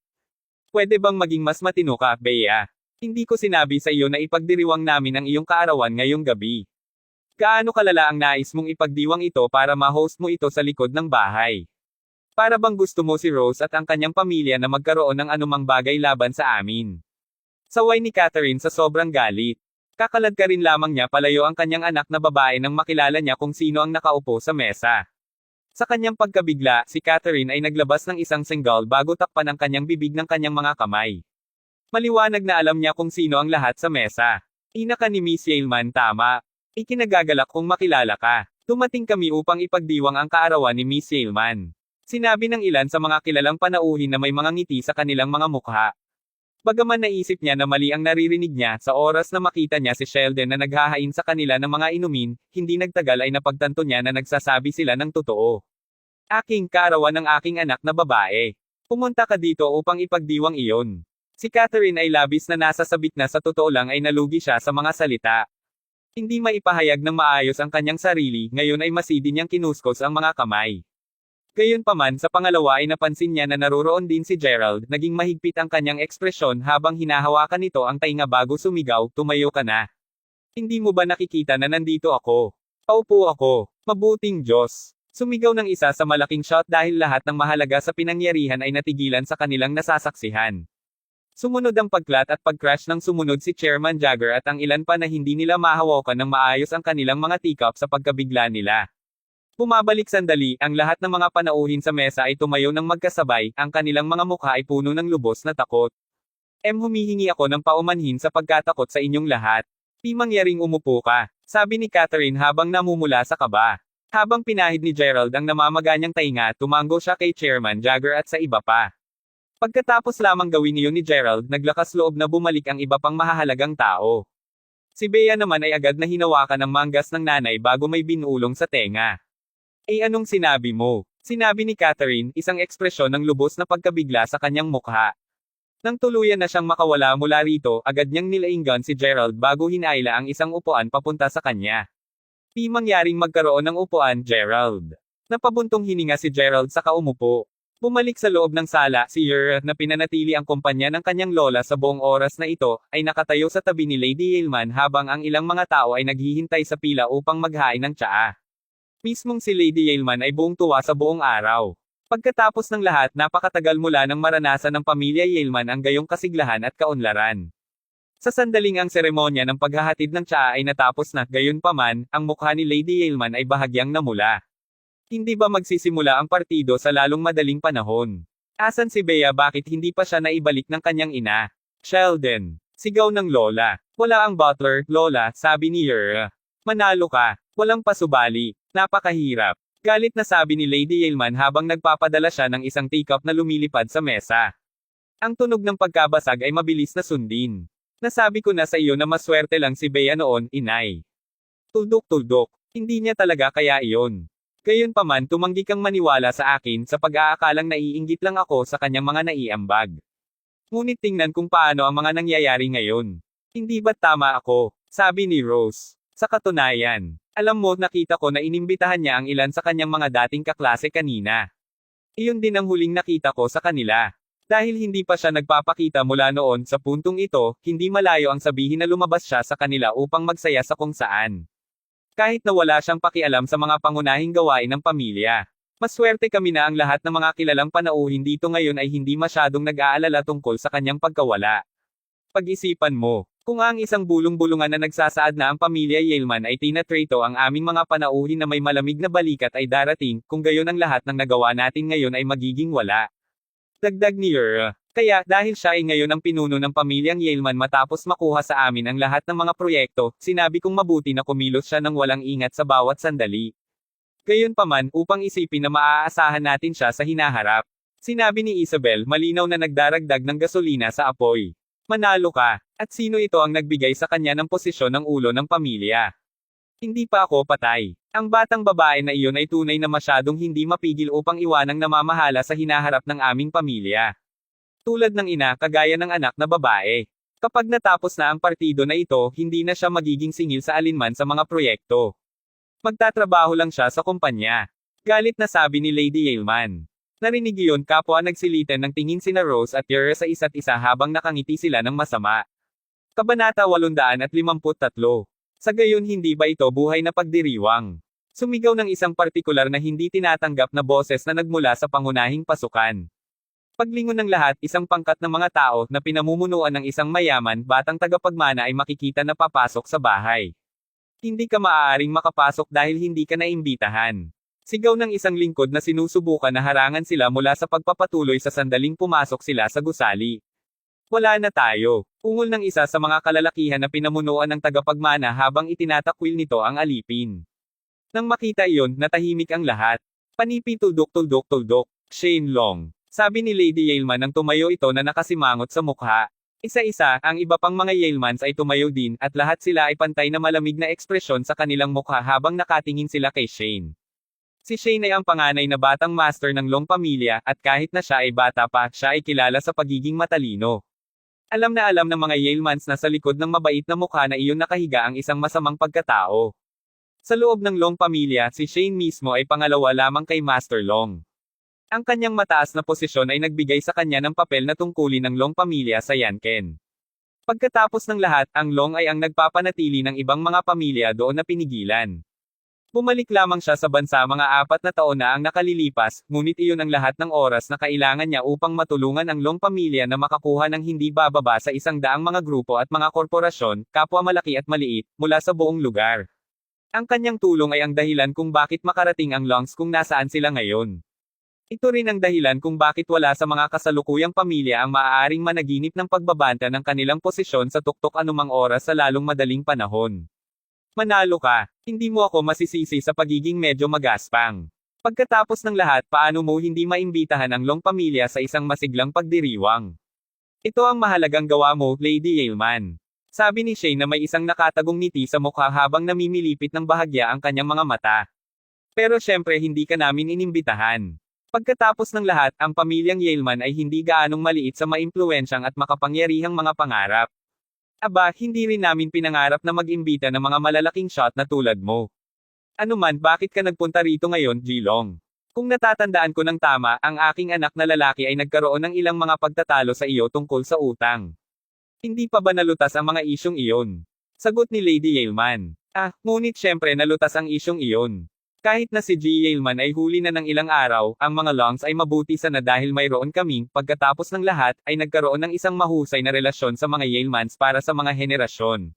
Pwede bang maging mas matino ka, Bea? Hindi ko sinabi sa iyo na ipagdiriwang namin ang iyong kaarawan ngayong gabi. Gaano kalala ang nais mong ipagdiwang ito para ma-host mo ito sa likod ng bahay? Para bang gusto mo si Rose at ang kanyang pamilya na magkaroon ng anumang bagay laban sa amin? Saway ni Catherine sa sobrang galit. Kakalad ka rin lamang niya palayo ang kanyang anak na babae nang makilala niya kung sino ang nakaupo sa mesa. Sa kanyang pagkabigla, si Catherine ay naglabas ng isang singgal bago takpan ang kanyang bibig ng kanyang mga kamay. Maliwanag na alam niya kung sino ang lahat sa mesa. Ina ka ni Miss Yaleman, tama. Ikinagagalak kung makilala ka. Dumating kami upang ipagdiwang ang kaarawan ni Miss Yaleman. Sinabi ng ilan sa mga kilalang panauhin na may mga ngiti sa kanilang mga mukha. Bagaman naisip niya na mali ang naririnig niya, sa oras na makita niya si Sheldon na naghahain sa kanila ng mga inumin, hindi nagtagal ay napagtanto niya na nagsasabi sila ng totoo. Aking kaarawan ng aking anak na babae. Pumunta ka dito upang ipagdiwang iyon. Si Catherine ay labis na nasasabik na sa totoo lang ay nalugi siya sa mga salita. Hindi maipahayag ng maayos ang kanyang sarili, ngayon ay masidi niyang kinuskos ang mga kamay. Gayunpaman sa pangalawa ay napansin niya na naroroon din si Gerald, naging mahigpit ang kanyang ekspresyon habang hinahawakan nito ang tainga bago sumigaw, tumayo ka na. Hindi mo ba nakikita na nandito ako? Paupo ako. Mabuting Diyos. Sumigaw ng isa sa malaking shot dahil lahat ng mahalaga sa pinangyarihan ay natigilan sa kanilang nasasaksihan. Sumunod ang pagklat at pag-crash ng sumunod si Chairman Jagger at ang ilan pa na hindi nila mahawakan ng maayos ang kanilang mga teacup sa pagkabigla nila. Bumabalik sandali, ang lahat ng mga panauhin sa mesa ay tumayo ng magkasabay, ang kanilang mga mukha ay puno ng lubos na takot. Humihingi ako ng paumanhin sa pagkatakot sa inyong lahat. Di mangyaring umupo ka, sabi ni Catherine habang namumula sa kaba. Habang pinahid ni Gerald ang namamaganyang tainga, tumango siya kay Chairman Jagger at sa iba pa. Pagkatapos lamang gawin iyon ni Gerald, naglakas loob na bumalik ang iba pang mahahalagang tao. Si Bea naman ay agad na hinawakan ang manggas ng nanay bago may binulong sa tenga. Anong sinabi mo? Sinabi ni Catherine, isang ekspresyon ng lubos na pagkabigla sa kanyang mukha. Nang tuluyan na siyang makawala mula rito, agad niyang nilainggan si Gerald bago hinaila ang isang upuan papunta sa kanya. Di mangyaring magkaroon ng upuan, Gerald. Napabuntong hininga si Gerald sa kaumupo. Bumalik sa loob ng sala, si Yer, na pinanatili ang kumpanya ng kanyang lola sa buong oras na ito, ay nakatayo sa tabi ni Lady Yaleman habang ang ilang mga tao ay naghihintay sa pila upang maghain ng tsaa. Mismong si Lady Yaleman ay buong tuwa sa buong araw. Pagkatapos ng lahat, napakatagal mula nang maranasan ng pamilya Yaleman ang gayong kasiglahan at kaunlaran. Sa sandaling ang seremonya ng paghahatid ng tsaa ay natapos na, gayunpaman, ang mukha ni Lady Yaleman ay bahagyang namula. Hindi ba magsisimula ang partido sa lalong madaling panahon? Asan si Bea, bakit hindi pa siya naibalik ng kanyang ina? Sheldon. Sigaw ng lola. Wala ang butler, lola, sabi ni Yer. Manalo ka. Walang pasubali. Napakahirap. Galit na sabi ni Lady Yaleman habang nagpapadala siya ng isang teacup na lumilipad sa mesa. Ang tunog ng pagkabasag ay mabilis na sundin. Nasabi ko na sa iyo na maswerte lang si Bea noon, inay. Tuldok-tuldok. Hindi niya talaga kaya iyon. Gayunpaman, tumanggi kang maniwala sa akin sa pag-aakalang naiinggit lang ako sa kanyang mga naiambag. Ngunit tingnan kung paano ang mga nangyayari ngayon. Hindi ba't tama ako? Sabi ni Rose. Sa katunayan, alam mo, nakita ko na inimbitahan niya ang ilan sa kanyang mga dating kaklase kanina. Iyon din ang huling nakita ko sa kanila. Dahil hindi pa siya nagpapakita mula noon sa puntong ito, hindi malayo ang sabihin na lumabas siya sa kanila upang magsaya sa kung saan. Kahit na wala siyang pakialam sa mga pangunahing gawain ng pamilya. Maswerte kami na ang lahat ng mga kilalang panauhin dito ngayon ay hindi masyadong nag-aalala tungkol sa kanyang pagkawala. Pag-isipan mo, kung ang isang bulong-bulungan na nagsasaad na ang pamilya Yaleman ay tinatrito, ang aming mga panauhin na may malamig na balikat ay darating, kung gayon ang lahat ng nagawa natin ngayon ay magiging wala. Dagdag ni Yer. Kaya, dahil siya ay ngayon ang pinuno ng pamilyang Yaleman matapos makuha sa amin ang lahat ng mga proyekto, sinabi kong mabuti na kumilos siya ng walang ingat sa bawat sandali. Gayunpaman, upang isipin na maaasahan natin siya sa hinaharap. Sinabi ni Isabel, malinaw na nagdaragdag ng gasolina sa apoy. Manalo ka. At sino ito ang nagbigay sa kanya ng posisyon ng ulo ng pamilya? Hindi pa ako patay. Ang batang babae na iyon ay tunay na masyadong hindi mapigil upang iwanang namamahala sa hinaharap ng aming pamilya. Tulad ng ina, kagaya ng anak na babae. Kapag natapos na ang partido na ito, hindi na siya magiging singil sa alinman sa mga proyekto. Magtatrabaho lang siya sa kumpanya. Galit na sabi ni Lady Yaleman. Narinig iyon, kapwa nagsilitan ng tingin sina Rose at Tara sa isa't isa habang nakangiti sila ng masama. Kabanata 853. Sa gayon, hindi ba ito buhay na pagdiriwang? Sumigaw ng isang partikular na hindi tinatanggap na boses na nagmula sa pangunahing pasukan. Paglingon ng lahat, isang pangkat ng mga tao na pinamumunuan ng isang mayaman, batang tagapagmana ay makikita na papasok sa bahay. Hindi ka maaaring makapasok dahil hindi ka naimbitahan. Sigaw ng isang lingkod na sinusubukan na harangan sila mula sa pagpapatuloy sa sandaling pumasok sila sa gusali. Wala na tayo. Ungol ng isa sa mga kalalakihan na pinamunuan ng tagapagmana habang itinatakwil nito ang alipin. Nang makita iyon, natahimik ang lahat. Panipi tuldok-tuldok-tuldok. Shane Long. Sabi ni Lady Yaleman nang tumayo ito na nakasimangot sa mukha. Isa-isa, ang iba pang mga Yalemans ay tumayo din, at lahat sila ay pantay na malamig na ekspresyon sa kanilang mukha habang nakatingin sila kay Shane. Si Shane ay ang panganay na batang master ng Long pamilya, at kahit na siya ay bata pa, siya ay kilala sa pagiging matalino. Alam na alam ng mga Yalemans na sa likod ng mabait na mukha na iyon nakahiga ang isang masamang pagkatao. Sa loob ng Long pamilya, si Shane mismo ay pangalawa lamang kay Master Long. Ang kanyang mataas na posisyon ay nagbigay sa kanya ng papel na tungkulin ng Long pamilya sa Yanken. Pagkatapos ng lahat, ang Long ay ang nagpapanatili ng ibang mga pamilya doon na pinigilan. Bumalik lamang siya sa bansa mga 4 na taon na ang nakalilipas, ngunit iyon ang lahat ng oras na kailangan niya upang matulungan ang Long pamilya na makakuha ng hindi bababa sa 100 mga grupo at mga korporasyon, kapwa malaki at maliit, mula sa buong lugar. Ang kanyang tulong ay ang dahilan kung bakit makarating ang Longs kung nasaan sila ngayon. Ito rin ang dahilan kung bakit wala sa mga kasalukuyang pamilya ang maaaring managinip ng pagbabanta ng kanilang posisyon sa tuktok anumang oras sa lalong madaling panahon. Manalo ka. Hindi mo ako masisisi sa pagiging medyo magaspang. Pagkatapos ng lahat, paano mo hindi maimbitahan ang Long pamilya sa isang masiglang pagdiriwang? Ito ang mahalagang gawa mo, Lady Yaleman. Sabi ni Shane na may isang nakatagong ngiti sa mukha habang namimilipit ng bahagya ang kanyang mga mata. Pero syempre hindi ka namin inimbitahan. Pagkatapos ng lahat, ang pamilyang Yaleman ay hindi gaanong maliit sa maimpluwensyang at makapangyarihang mga pangarap. Aba, hindi rin namin pinangarap na mag-imbita ng mga malalaking shot na tulad mo. Ano man, bakit ka nagpunta rito ngayon, Jilong? Kung natatandaan ko ng tama, ang aking anak na lalaki ay nagkaroon ng ilang mga pagtatalo sa iyo tungkol sa utang. Hindi pa ba nalutas ang mga isyong iyon? Sagot ni Lady Yaleman. Ngunit syempre nalutas ang isyong iyon. Kahit na si G. Yaleman ay huli na ng ilang araw, ang mga Longs ay mabuti sana dahil mayroon kaming, pagkatapos ng lahat, ay nagkaroon ng isang mahusay na relasyon sa mga Yalemans para sa mga henerasyon.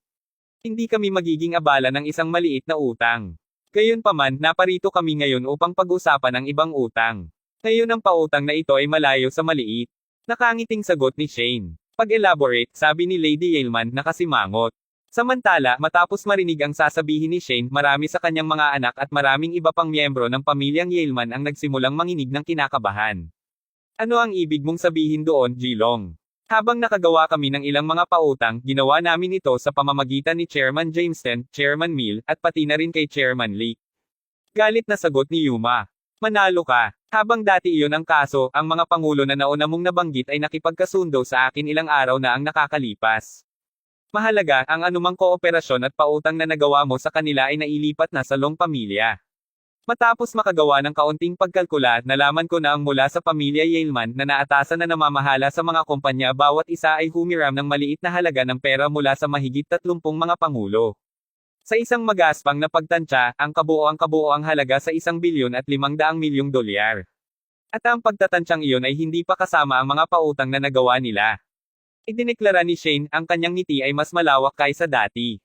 Hindi kami magiging abala ng isang maliit na utang. Gayunpaman, naparito kami ngayon upang pag-usapan ang ibang utang. Ngayon ang pautang na ito ay malayo sa maliit. Nakangiting sagot ni Shane. Pag-elaborate, sabi ni Lady Yaleman, nakasimangot. Samantala, matapos marinig ang sasabihin ni Shane, marami sa kanyang mga anak at maraming iba pang miyembro ng pamilyang Yaleman ang nagsimulang manginig ng kinakabahan. Ano ang ibig mong sabihin doon, Jilong? Habang nakagawa kami ng ilang mga pautang, ginawa namin ito sa pamamagitan ni Chairman Jameson, Chairman Mill, at pati na rin kay Chairman Lee. Galit na sagot ni Yuma. Manalo ka. Habang dati iyon ang kaso, ang mga pangulo na nauna mong nabanggit ay nakipagkasundo sa akin ilang araw na ang nakakalipas. Mahalaga, ang anumang kooperasyon at pautang na nagawa mo sa kanila ay nailipat na sa Long pamilya. Matapos makagawa ng kaunting pagkalkula, nalaman ko na ang mula sa pamilya Yaleman na naatasan na namamahala sa mga kumpanya bawat isa ay humiram ng maliit na halaga ng pera mula sa mahigit 30 mga pangulo. Sa isang magaspang na pagtansya, ang kabuoang halaga sa 1 bilyon at 500 milyong dolyar. At ang pagtatantsyang iyon ay hindi pa kasama ang mga pautang na nagawa nila. Idineklara ni Shane, ang kanyang ngiti ay mas malawak kaysa dati.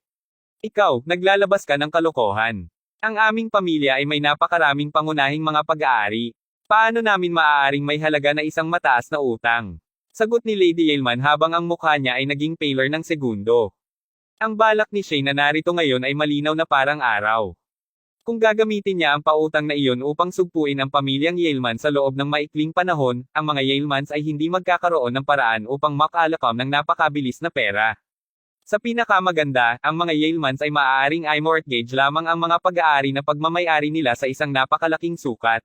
Ikaw, naglalabas ka ng kalokohan. Ang aming pamilya ay may napakaraming pangunahing mga pag-aari. Paano namin maaaring may halaga na isang mataas na utang? Sagot ni Lady Yaleman habang ang mukha niya ay naging paler ng segundo. Ang balak ni Shane na narito ngayon ay malinaw na parang araw. Kung gagamitin niya ang pautang na iyon upang sugpuin ang pamilyang Yaleman sa loob ng maikling panahon, ang mga Yalemans ay hindi magkakaroon ng paraan upang makalakam ng napakabilis na pera. Sa pinakamaganda, ang mga Yeomans ay maaaring i-mortgage lamang ang mga pag-aari na pagmamay-ari nila sa isang napakalaking sukat.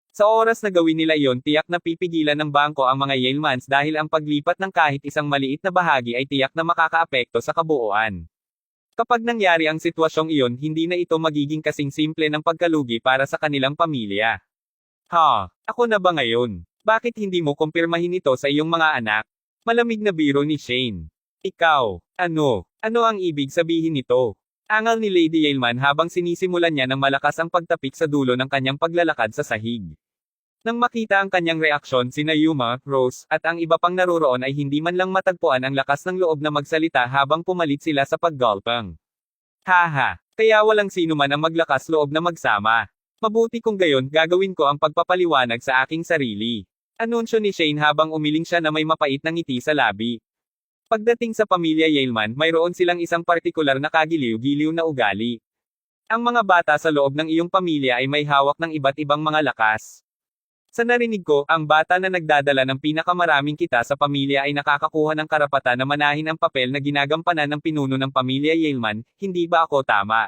Sa oras na gawin nila iyon, tiyak na pipigilan ng bangko ang mga Yeomans dahil ang paglipat ng kahit isang maliit na bahagi ay tiyak na makakaapekto sa kabuuan. Kapag nangyari ang sitwasyong iyon, hindi na ito magiging kasing simple ng pagkalugi para sa kanilang pamilya. Ako na ba ngayon? Bakit hindi mo kumpirmahin ito sa iyong mga anak? Malamig na biro ni Shane. Ikaw, ano ang ibig sabihin nito? Angal ni Lady Yeoman habang sinisimulan niya ng malakas ang pagtapik sa dulo ng kanyang paglalakad sa sahig. Nang makita ang kanyang reaksyon sina Yuma, Rose, at ang iba pang naroroon ay hindi man lang matagpuan ang lakas ng loob na magsalita habang pumalit sila sa paggalpang. Haha, kaya walang sino man ang maglakas loob na magsama. Mabuti kung gayon gagawin ko ang pagpapaliwanag sa aking sarili. Anunsyo ni Shane habang umiling siya na may mapait na ngiti sa labi. Pagdating sa pamilya Yeoman, mayroon silang isang partikular na kagiliw-giliw na ugali. Ang mga bata sa loob ng iyong pamilya ay may hawak ng iba't ibang mga lakas. Sa narinig ko, ang bata na nagdadala ng pinakamaraming kita sa pamilya ay nakakakuha ng karapatan na manahin ang papel na ginagampanan ng pinuno ng pamilya Yeoman, hindi ba ako tama?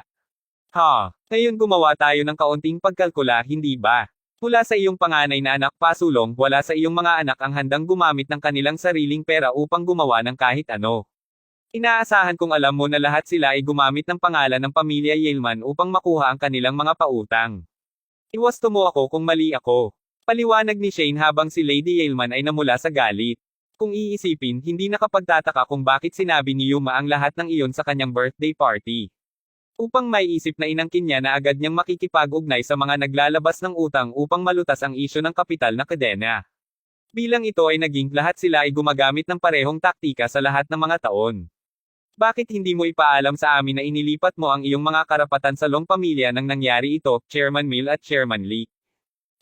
Ngayon gumawa tayo ng kaunting pagkalkula, hindi ba? Mula sa iyong panganay na anak pasulong, wala sa iyong mga anak ang handang gumamit ng kanilang sariling pera upang gumawa ng kahit ano. Inaasahan kong alam mo na lahat sila ay gumamit ng pangalan ng pamilya Yeoman upang makuha ang kanilang mga pautang. Iwasto mo ako kung mali ako. Paliwanag ni Shane habang si Lady Yeoman ay namula sa galit. Kung iisipin, hindi nakapagtataka kung bakit sinabi ni Yuma ang lahat ng iyon sa kanyang birthday party. Upang maiisip na inangkin niya na agad niyang makikipag-ugnay sa mga naglalabas ng utang upang malutas ang isyu ng kapital na kadena. Bilang ito ay naging, lahat sila ay gumagamit ng parehong taktika sa lahat ng mga taon. Bakit hindi mo ipaalam sa amin na inilipat mo ang iyong mga karapatan sa long pamilya nang nangyari ito, Chairman Mill at Chairman Lee?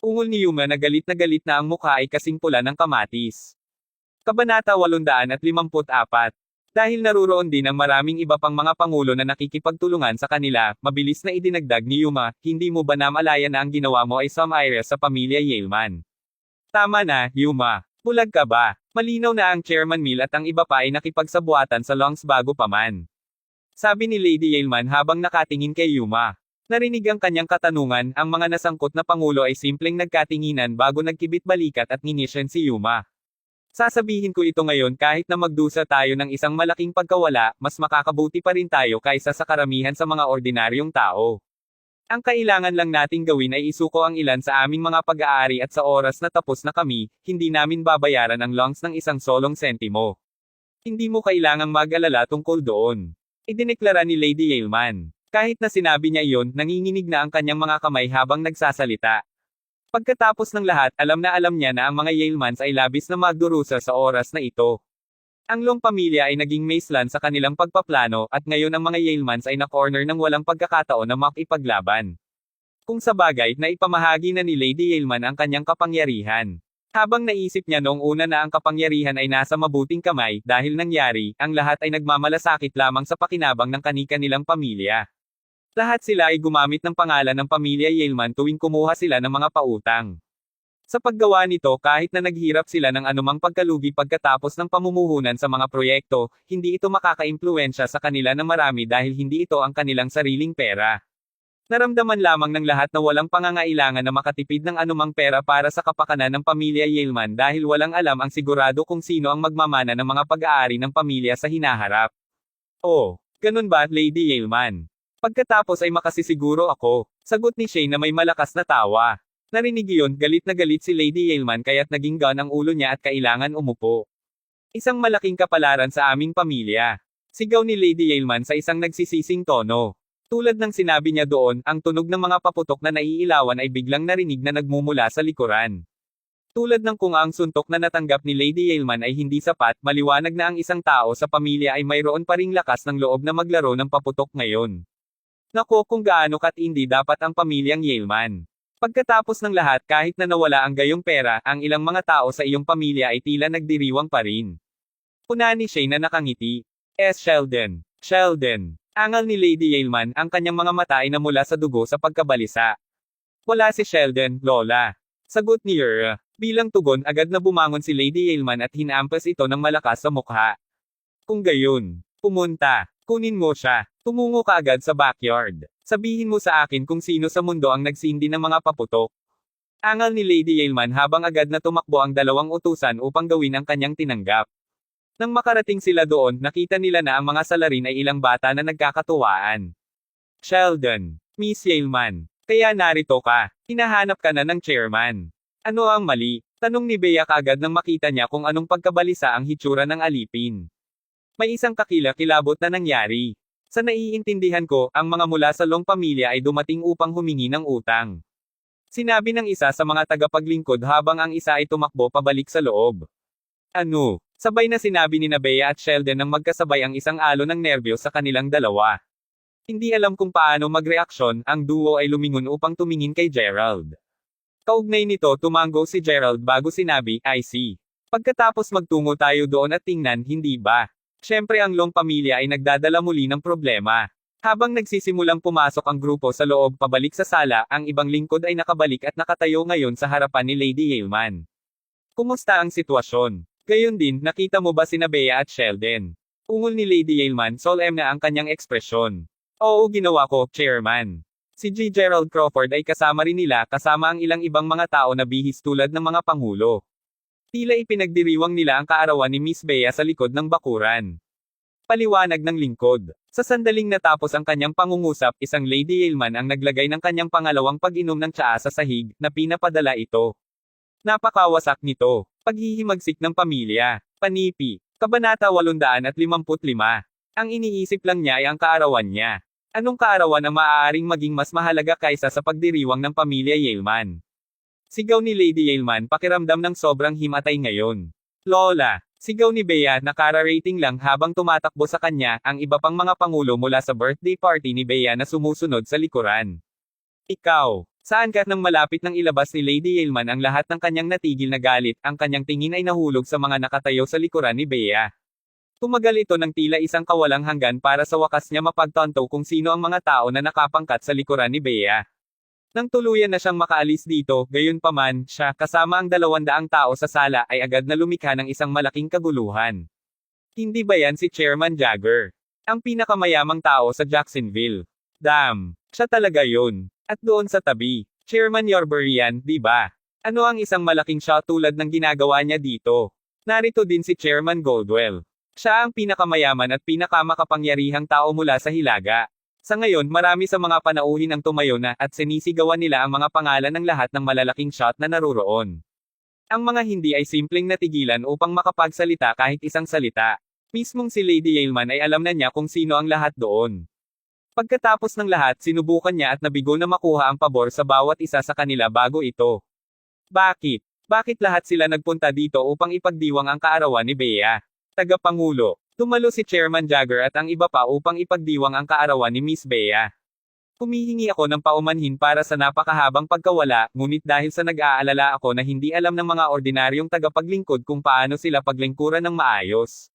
Ungol ni Yuma na galit na ang mukha ay kasing pula ng kamatis. Kabanata 854. Dahil naruroon din ang maraming iba pang mga pangulo na nakikipagtulungan sa kanila, mabilis na idinagdag ni Yuma, hindi mo ba namalaya na ang ginawa mo ay some areas sa pamilya Yeoman? Tama na, Yuma. Bulag ka ba? Malinaw na ang Chairman Mill at ang iba pa ay nakipagsabuatan sa Longs bago pa man. Sabi ni Lady Yeoman habang nakatingin kay Yuma. Narinig ang kanyang katanungan, ang mga nasangkot na pangulo ay simpleng nagkatinginan bago nagkibit balikat at nginisyan si Yuma. Sasabihin ko ito ngayon kahit na magdusa tayo ng isang malaking pagkawala, mas makakabuti pa rin tayo kaysa sa karamihan sa mga ordinaryong tao. Ang kailangan lang nating gawin ay isuko ang ilan sa aming mga pag-aari at sa oras na tapos na kami, hindi namin babayaran ang lungs ng isang solong sentimo. Hindi mo kailangang mag-alala tungkol doon. Idineklara ni Lady Yeoman. Kahit na sinabi niya iyon, nanginginig na ang kanyang mga kamay habang nagsasalita. Pagkatapos ng lahat, alam niya na ang mga Yeomans ay labis na magdurusa sa oras na ito. Ang Long pamilya ay naging maislan sa kanilang pagpaplano, at ngayon ang mga Yeomans ay na-corner ng walang pagkakataon na makipaglaban. Kung sa bagay, naipamahagi na ni Lady Yeoman ang kanyang kapangyarihan. Habang naisip niya noong una na ang kapangyarihan ay nasa mabuting kamay, dahil nangyari, ang lahat ay nagmamalasakit lamang sa pakinabang ng kani-kanilang pamilya. Lahat sila ay gumamit ng pangalan ng pamilya Yeoman tuwing kumuha sila ng mga pautang. Sa paggawa nito, kahit na naghirap sila ng anumang pagkalugi pagkatapos ng pamumuhunan sa mga proyekto, hindi ito makakaimpluwensya sa kanila na marami dahil hindi ito ang kanilang sariling pera. Naramdaman lamang ng lahat na walang pangangailangan na makatipid ng anumang pera para sa kapakanan ng pamilya Yeoman dahil walang alam ang sigurado kung sino ang magmamana ng mga pag-aari ng pamilya sa hinaharap. Oh, ganun ba, Lady Yeoman? Pagkatapos ay makasisiguro ako. Sagot ni Shane na may malakas na tawa. Narinig iyon, galit na galit si Lady Yeoman kaya't naging gun ang ulo niya at kailangan umupo. Isang malaking kapalaran sa aming pamilya. Sigaw ni Lady Yeoman sa isang nagsisising tono. Tulad ng sinabi niya doon, ang tunog ng mga paputok na naiilawan ay biglang narinig na nagmumula sa likuran. Tulad ng kung ang suntok na natanggap ni Lady Yeoman ay hindi sapat, maliwanag na ang isang tao sa pamilya ay mayroon pa ring lakas ng loob na maglaro ng paputok ngayon. Nako kung gaano katindi dapat ang pamilyang Yeoman. Pagkatapos ng lahat kahit na nawala ang gayong pera, ang ilang mga tao sa iyong pamilya ay tila nagdiriwang pa rin. Puna ni Shane na nakangiti. Sheldon. Angal ni Lady Yeoman, ang kanyang mga mata ay namula sa dugo sa pagkabalisa. Wala si Sheldon, Lola. Sagot ni Yer. Bilang tugon agad na bumangon si Lady Yeoman at hinampas ito ng malakas sa mukha. Kung gayon, Pumunta. Kunin mo siya. Tumungo ka agad sa backyard. Sabihin mo sa akin kung sino sa mundo ang nagsindi ng mga paputok. Angal ni Lady Yeilman habang agad na tumakbo ang dalawang utusan upang gawin ang kanyang tinanggap. Nang makarating sila doon, nakita nila na ang mga salarin ay ilang bata na nagkakatuwaan. Sheldon. Miss Yeilman. Kaya narito ka. Hinahanap ka na ng chairman. Ano ang mali? Tanong ni Bea kaagad nang makita niya kung anong pagkabalisa ang hitsura ng alipin. May isang kakilakilabot na nangyari. Sa naiintindihan ko, ang mga mula sa Long pamilya ay dumating upang humingi ng utang. Sinabi ng isa sa mga tagapaglingkod habang ang isa ay tumakbo pabalik sa loob. Ano? Sabay na sinabi ni Bea at Sheldon nang magkasabay ang isang alon ng nerbiyos sa kanilang dalawa. Hindi alam kung paano magreaksyon, ang duo ay lumingon upang tumingin kay Gerald. Kaugnay nito tumango si Gerald bago sinabi, I see. Pagkatapos magtungo tayo doon at tingnan, hindi ba? Siyempre ang Long pamilya ay nagdadala muli ng problema. Habang nagsisimulang pumasok ang grupo sa loob pabalik sa sala, ang ibang lingkod ay nakabalik at nakatayo ngayon sa harapan ni Lady Yeilman. Kumusta ang sitwasyon? Gayon din, nakita mo ba sina Bea at Sheldon? Ungol ni Lady Yeilman, solemn na ang kanyang ekspresyon. Oo, ginawa ko, Chairman. Si G. Gerald Crawford ay kasama rin nila kasama ang ilang ibang mga tao na bihis tulad ng mga pangulo. Tila ipinagdiriwang nila ang kaarawan ni Miss Bea sa likod ng bakuran. Paliwanag ng lingkod. Sa sandaling natapos ang kanyang pangungusap, isang Lady Yeilman ang naglagay ng kanyang pangalawang pag-inom ng tsaa sa sahig, na pinapadala ito. Napakawasak nito. Paghihimagsik ng pamilya. Panipi. Kabanata 855. Ang iniisip lang niya ay ang kaarawan niya. Anong kaarawan ang maaaring maging mas mahalaga kaysa sa pagdiriwang ng pamilya Yeilman? Sigaw ni Lady Yeilman, pakiramdam ng sobrang himatay ngayon. Lola! Sigaw ni Bea, nakara-rating lang habang tumatakbo sa kanya, ang iba pang mga pangulo mula sa birthday party ni Bea na sumusunod sa likuran. Ikaw! Saan ka nang malapit nang ilabas ni Lady Yeilman ang lahat ng kanyang natigil na galit, ang kanyang tingin ay nahulog sa mga nakatayo sa likuran ni Bea. Tumagal ito ng tila isang kawalang hanggan para sa wakas niya mapagtanto kung sino ang mga tao na nakapangkat sa likuran ni Bea. Nang tuluyan na siyang makaalis dito, gayunpaman, siya, kasama ang 200 tao sa sala, ay agad na lumikha ng isang malaking kaguluhan. Hindi ba yan si Chairman Jagger? Ang pinakamayamang tao sa Jacksonville. Damn! Siya talaga yun. At doon sa tabi, Chairman Yorbury yan, di ba? Ano ang isang malaking shot tulad ng ginagawa niya dito? Narito din si Chairman Goldwell. Siya ang pinakamayaman at pinakamakapangyarihang tao mula sa Hilaga. Sa ngayon, marami sa mga panauhin ang tumayo na, at sinisigawan nila ang mga pangalan ng lahat ng malalaking shot na naruroon. Ang mga hindi ay simpleng natigilan upang makapagsalita kahit isang salita. Mismong si Lady Yeilman ay alam na niya kung sino ang lahat doon. Pagkatapos ng lahat, sinubukan niya at nabigo na makuha ang pabor sa bawat isa sa kanila bago ito. Bakit? Bakit lahat sila nagpunta dito upang ipagdiwang ang kaarawan ni Bea? Tagapangulo. Tumalo si Chairman Jagger at ang iba pa upang ipagdiwang ang kaarawan ni Miss Bea. Humihingi ako ng paumanhin para sa napakahabang pagkawala, ngunit dahil sa nag-aalala ako na hindi alam ng mga ordinaryong tagapaglingkod kung paano sila paglingkuran ng maayos.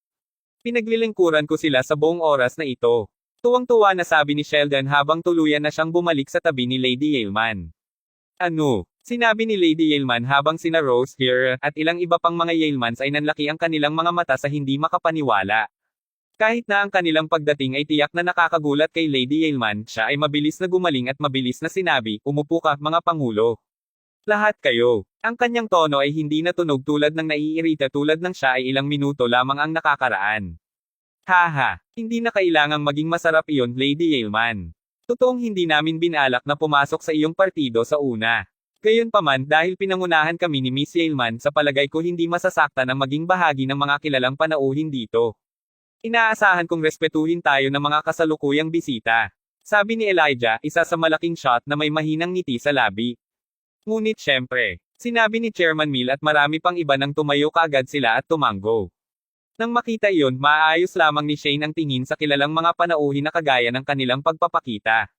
Pinaglilingkuran ko sila sa buong oras na ito. Tuwang-tuwa na sabi ni Sheldon habang tuluyan na siyang bumalik sa tabi ni Lady Yeilman. Ano? Sinabi ni Lady Yeilman habang sina Rose, Here, at ilang iba pang mga Yeilmans ay nanlaki ang kanilang mga mata sa hindi makapaniwala. Kahit na ang kanilang pagdating ay tiyak na nakakagulat kay Lady Yeilman, siya ay mabilis na gumaling at mabilis na sinabi, umupo ka, mga pangulo. Lahat kayo. Ang kanyang tono ay hindi natunog tulad ng naiirita tulad ng siya ay ilang minuto lamang ang nakakaraan. Haha, hindi na kailangang maging masarap iyon, Lady Yeilman. Totoong hindi namin binalak na pumasok sa iyong partido sa una. Gayunpaman, dahil pinangunahan kami ni Miss Yeilman, sa palagay ko hindi masasaktan ang maging bahagi ng mga kilalang panauhin dito. Inaasahan kong respetuhin tayo ng mga kasalukuyang bisita. Sabi ni Elijah, isa sa malaking shot na may mahinang ngiti sa labi. Ngunit syempre, sinabi ni Chairman Mill at marami pang iba nang tumayo kaagad sila at tumango. Nang makita iyon, maayos lamang ni Shane ang tingin sa kilalang mga panauhin na kagaya ng kanilang pagpapakita.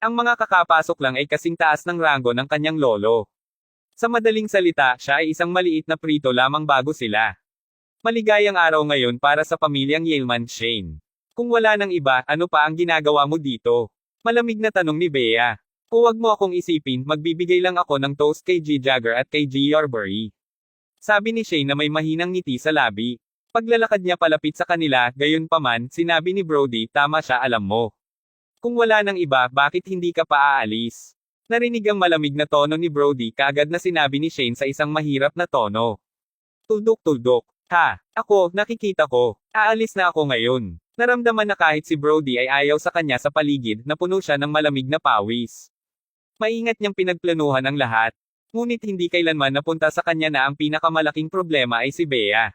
Ang mga kakapasok lang ay kasing taas ng ranggo ng kanyang lolo. Sa madaling salita, siya ay isang maliit na prito lamang bago sila. Maligayang araw ngayon para sa pamilyang Yeilman, Shane. Kung wala nang iba, ano pa ang ginagawa mo dito? Malamig na tanong ni Bea. Huwag mo akong isipin, magbibigay lang ako ng toast kay G. Jagger at kay G. Yorbury. Sabi ni Shane na may mahinang ngiti sa labi. Paglalakad niya palapit sa kanila, gayunpaman, sinabi ni Brody, tama siya, alam mo. Kung wala nang iba, bakit hindi ka pa aalis? Narinig ang malamig na tono ni Brody kaagad na sinabi ni Shane sa isang mahirap na tono. Tuldok-tuldok. Ha, ako, nakikita ko. Aalis na ako ngayon. Naramdaman na kahit si Brody ay ayaw sa kanya sa paligid na puno siya ng malamig na pawis. Maingat niyang pinagplanuhan ang lahat. Ngunit hindi kailanman napunta sa kanya na ang pinakamalaking problema ay si Bea.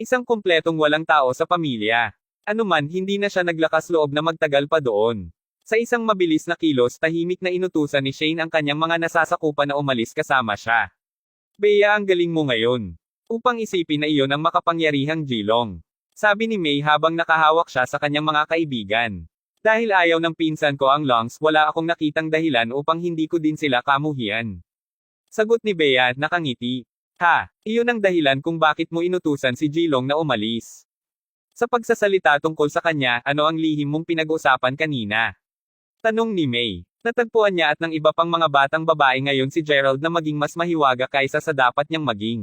Isang kumpletong walang tao sa pamilya. Anuman, hindi na siya naglakas loob na magtagal pa doon. Sa isang mabilis na kilos, tahimik na inutusan ni Shane ang kanyang mga nasasakupan na umalis kasama siya. Bea, ang galing mo ngayon. Upang isipin na iyon ang makapangyarihang Jilong. Sabi ni May habang nakahawak siya sa kanyang mga kaibigan. Dahil ayaw ng pinsan ko ang Longs, wala akong nakitang dahilan upang hindi ko din sila kamuhian. Sagot ni Bea, nakangiti. Ha, iyon ang dahilan kung bakit mo inutusan si Jilong na umalis. Sa pagsasalita tungkol sa kanya, ano ang lihim mong pinag-usapan kanina? Tanong ni May. Natagpuan niya at ng iba pang mga batang babae ngayon si Gerald na maging mas mahiwaga kaysa sa dapat niyang maging.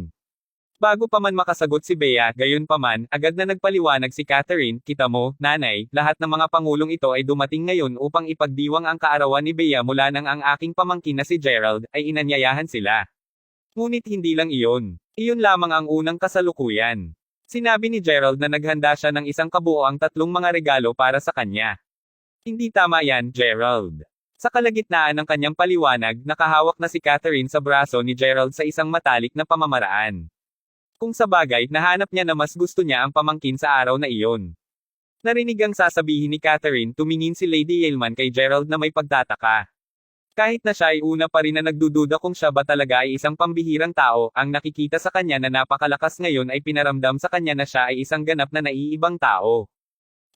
Bago pa man makasagot si Bea, gayunpaman, agad na nagpaliwanag si Catherine, kita mo, nanay, lahat ng mga pangulong ito ay dumating ngayon upang ipagdiwang ang kaarawan ni Bea mula nang ang aking pamangkin na si Gerald, ay inanyayahan sila. Ngunit hindi lang iyon. Iyon lamang ang unang kasalukuyan. Sinabi ni Gerald na naghanda siya ng isang kabuoang 3 mga regalo para sa kanya. Hindi tama yan, Gerald. Sa kalagitnaan ng kanyang paliwanag, nakahawak na si Catherine sa braso ni Gerald sa isang matalik na pamamaraan. Kung sa bagay, nahanap niya na mas gusto niya ang pamangkin sa araw na iyon. Narinig ang sasabihin ni Catherine, tumingin si Lady Yaleman kay Gerald na may pagtataka. Kahit na siya ay una pa rin na nagdududa kung siya ba talaga ay isang pambihirang tao, ang nakikita sa kanya na napakalakas ngayon ay pinaramdam sa kanya na siya ay isang ganap na naiibang tao.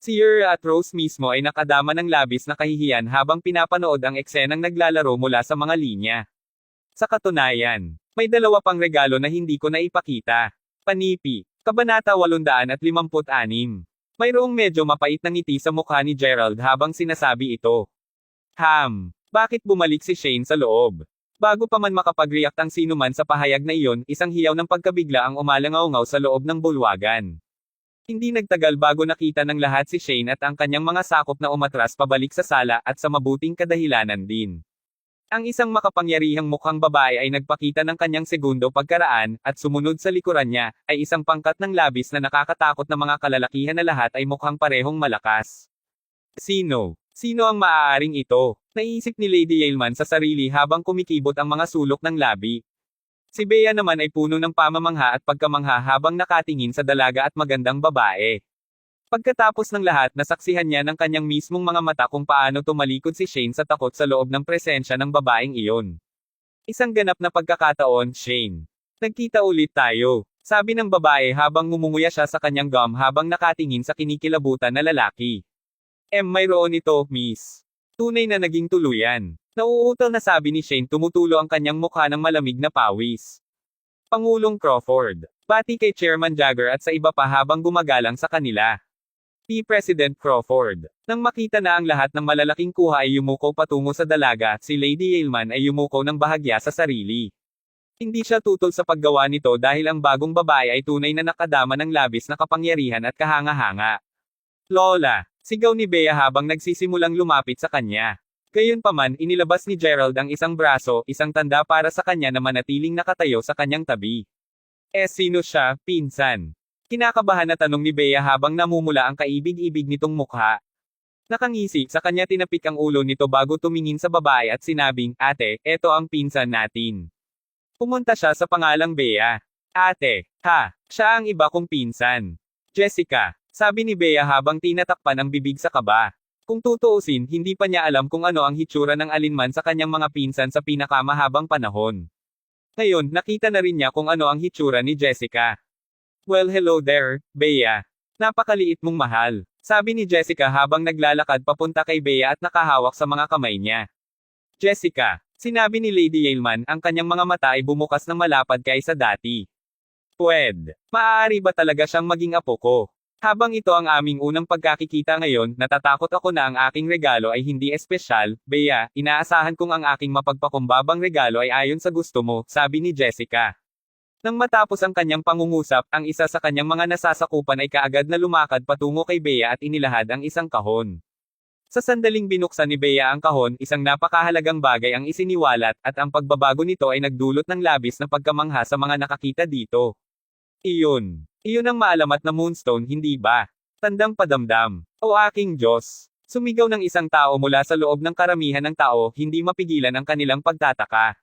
Si Yer at Rose mismo ay nakadama ng labis na kahihiyan habang pinapanood ang eksenang naglalaro mula sa mga linya. Sa katunayan, may 2 pang regalo na hindi ko naipakita. Panipi. Kabanata 856. Mayroong medyo mapait na ngiti sa mukha ni Gerald habang sinasabi ito. Bakit bumalik si Shane sa loob? Bago pa man makapag-react ang sinuman sa pahayag na iyon, isang hiyaw ng pagkabigla ang umalangaw-ngaw sa loob ng bulwagan. Hindi nagtagal bago nakita ng lahat si Shane at ang kanyang mga sakop na umatras pabalik sa sala at sa mabuting kadahilanan din. Ang isang makapangyarihang mukhang babae ay nagpakita ng kanyang segundo pagkaraan, at sumunod sa likuran niya, ay isang pangkat ng labis na nakakatakot na mga kalalakihan na lahat ay mukhang parehong malakas. Sino? Sino ang maaaring ito? Naisip ni Lady Yaleman sa sarili habang kumikibot ang mga sulok ng labi. Si Bea naman ay puno ng pamamangha at pagkamangha habang nakatingin sa dalaga at magandang babae. Pagkatapos ng lahat, nasaksihan niya ng kanyang mismong mga mata kung paano tumalikod si Shane sa takot sa loob ng presensya ng babaeng iyon. Isang ganap na pagkakataon, Shane. Nagkita ulit tayo, sabi ng babae habang ngumunguya siya sa kanyang gum habang nakatingin sa kinikilabutan na lalaki. Mayroon ito, miss. Tunay na naging tuluyan. Nauutal na sabi ni Shane, tumutulo ang kanyang mukha ng malamig na pawis. Pangulong Crawford. Bati kay Chairman Jagger at sa iba pa habang gumagalang sa kanila. President Crawford. Nang makita na ang lahat ng malalaking kuha ay yumuko patungo sa dalaga, si Lady Yaleman ay yumuko ng bahagya sa sarili. Hindi siya tutol sa paggawa nito dahil ang bagong babae ay tunay na nakadama ng labis na kapangyarihan at kahanga-hanga. Lola! Sigaw ni Bea habang nagsisimulang lumapit sa kanya. Gayunpaman, inilabas ni Gerald ang isang braso, isang tanda para sa kanya na manatiling nakatayo sa kanyang tabi. Sino siya, pinsan? Kinakabahan na tanong ni Bea habang namumula ang kaibig-ibig nitong mukha. Nakangisi, sa kanya tinapik ang ulo nito bago tumingin sa babae at sinabing, ate, eto ang pinsan natin. Pumunta siya sa pangalang Bea. Ate, siya ang iba kong pinsan. Jessica. Sabi ni Bea habang tinatakpan ang bibig sa kaba. Kung tutuusin, hindi pa niya alam kung ano ang hitsura ng alinman sa kanyang mga pinsan sa pinakamahabang panahon. Ngayon, nakita na rin niya kung ano ang hitsura ni Jessica. Well, hello there, Bea. Napakaliit mong mahal. Sabi ni Jessica habang naglalakad papunta kay Bea at nakahawak sa mga kamay niya. Jessica, sinabi ni Lady Yaleman, ang kanyang mga mata ay bumukas ng malapad kaysa dati. Maaari ba talaga siyang maging apo ko? Habang ito ang aming unang pagkakikita ngayon, natatakot ako na ang aking regalo ay hindi espesyal. Bea, inaasahan kong ang aking mapagpakumbabang regalo ay ayon sa gusto mo, sabi ni Jessica. Nang matapos ang kanyang pangungusap, ang isa sa kanyang mga nasasakupan ay kaagad na lumakad patungo kay Bea at inilahad ang isang kahon. Sa sandaling binuksan ni Bea ang kahon, isang napakahalagang bagay ang isiniwalat, at ang pagbabago nito ay nagdulot ng labis na pagkamangha sa mga nakakita dito. Iyon. Iyon ang maalamat na Moonstone, hindi ba? Tandang padamdam. O aking Diyos! Sumigaw ng isang tao mula sa loob ng karamihan ng tao, hindi mapigilan ang kanilang pagtataka.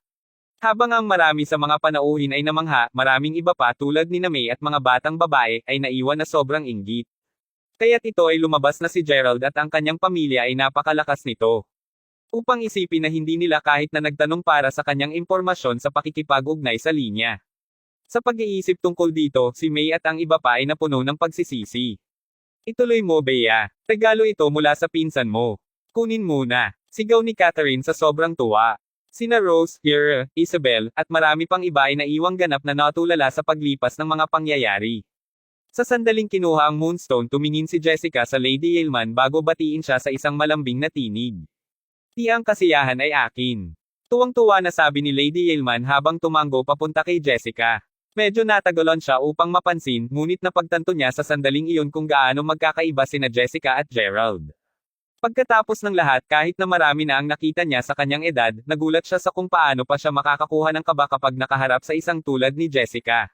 Habang ang marami sa mga panauhin ay namangha, maraming iba pa tulad ni May at mga batang babae ay naiwan na sobrang inggit. Kaya't ito ay lumabas na si Gerald at ang kanyang pamilya ay napakalakas nito. Upang isipin na hindi nila kahit na nagtanong para sa kanyang impormasyon sa pakikipag-ugnay sa linya. Sa pag-iisip tungkol dito, si May at ang iba pa ay napuno ng pagsisisi. Ituloy mo, Bea. Regalo ito mula sa pinsan mo. Kunin muna. Sigaw ni Catherine sa sobrang tuwa. Sina Rose, Kira, Isabel, at marami pang iba ay naiwang ganap na natulala sa paglipas ng mga pangyayari. Sa sandaling kinuha ang Moonstone, tumingin si Jessica sa Lady Yeilman bago batiin siya sa isang malambing na tinig. Tiyang kasiyahan ay akin. Tuwang-tuwa na sabi ni Lady Yeilman habang tumango papunta kay Jessica. Medyo natagalan siya upang mapansin, ngunit napagtanto niya sa sandaling iyon kung gaano magkakaiba sina Jessica at Gerald. Pagkatapos ng lahat, kahit na marami na ang nakita niya sa kanyang edad, nagulat siya sa kung paano pa siya makakakuha ng kaba kapag nakaharap sa isang tulad ni Jessica.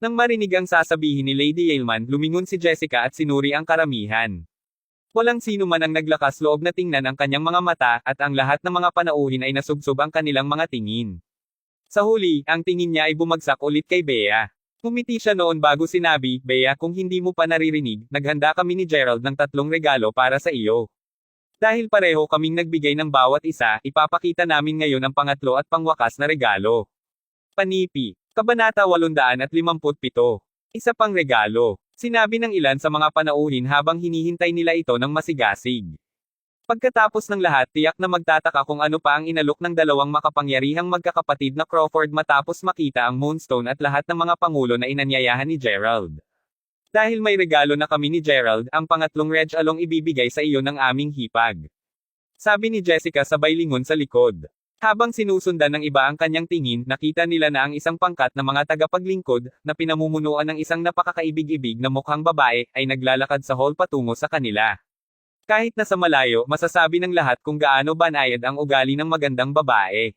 Nang marinig ang sasabihin ni Lady Yeilman, lumingon si Jessica at sinuri ang karamihan. Walang sino man ang naglakas loob na tingnan ang kanyang mga mata, at ang lahat ng mga panauhin ay nasubsob ang kanilang mga tingin. Sa huli, ang tingin niya ay bumagsak ulit kay Bea. Ngumiti siya noon bago sinabi, Bea, kung hindi mo pa naririnig, naghanda kami ni Gerald ng 3 regalo para sa iyo. Dahil pareho kaming nagbigay ng bawat isa, ipapakita namin ngayon ang pangatlo at pangwakas na regalo. Panipi. Kabanata 857. Isa pang regalo. Sinabi ng ilan sa mga panauhin habang hinihintay nila ito ng masigasig. Pagkatapos ng lahat, tiyak na magtataka kung ano pa ang inalok ng dalawang makapangyarihang magkakapatid na Crawford matapos makita ang Moonstone at lahat ng mga pangulo na inanyayahan ni Gerald. Dahil may regalo na kami ni Gerald, ang pangatlong regalong ibibigay sa iyo ng aming hipag. Sabi ni Jessica sabay lingon sa likod. Habang sinusundan ng iba ang kanyang tingin, nakita nila na ang isang pangkat na mga tagapaglingkod, na pinamumunuan ng isang napakakaibig-ibig na mukhang babae, ay naglalakad sa hall patungo sa kanila. Kahit nasa malayo, masasabi ng lahat kung gaano banayad ang ugali ng magandang babae.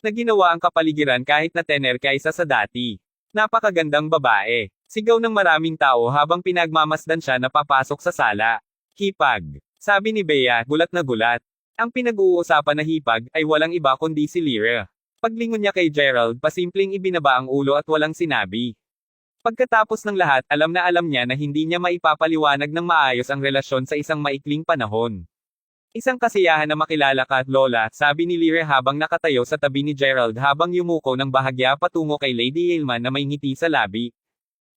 Na ginawa ang kapaligiran kahit na tener kaysa sa dati. Napakagandang babae. Sigaw ng maraming tao habang pinagmamasdan siya na papasok sa sala. Hipag. Sabi ni Bea, gulat na gulat. Ang pinag-uusapan na hipag, ay walang iba kundi si Lyra. Paglingon niya kay Gerald, pasimpleng ibinaba ang ulo at walang sinabi. Pagkatapos ng lahat, alam niya na hindi niya maipapaliwanag ng maayos ang relasyon sa isang maikling panahon. Isang kasiyahan na makilala ka, Lola, sabi ni Lyra habang nakatayo sa tabi ni Gerald habang yumuko ng bahagya patungo kay Lady Yeilman na may ngiti sa labi.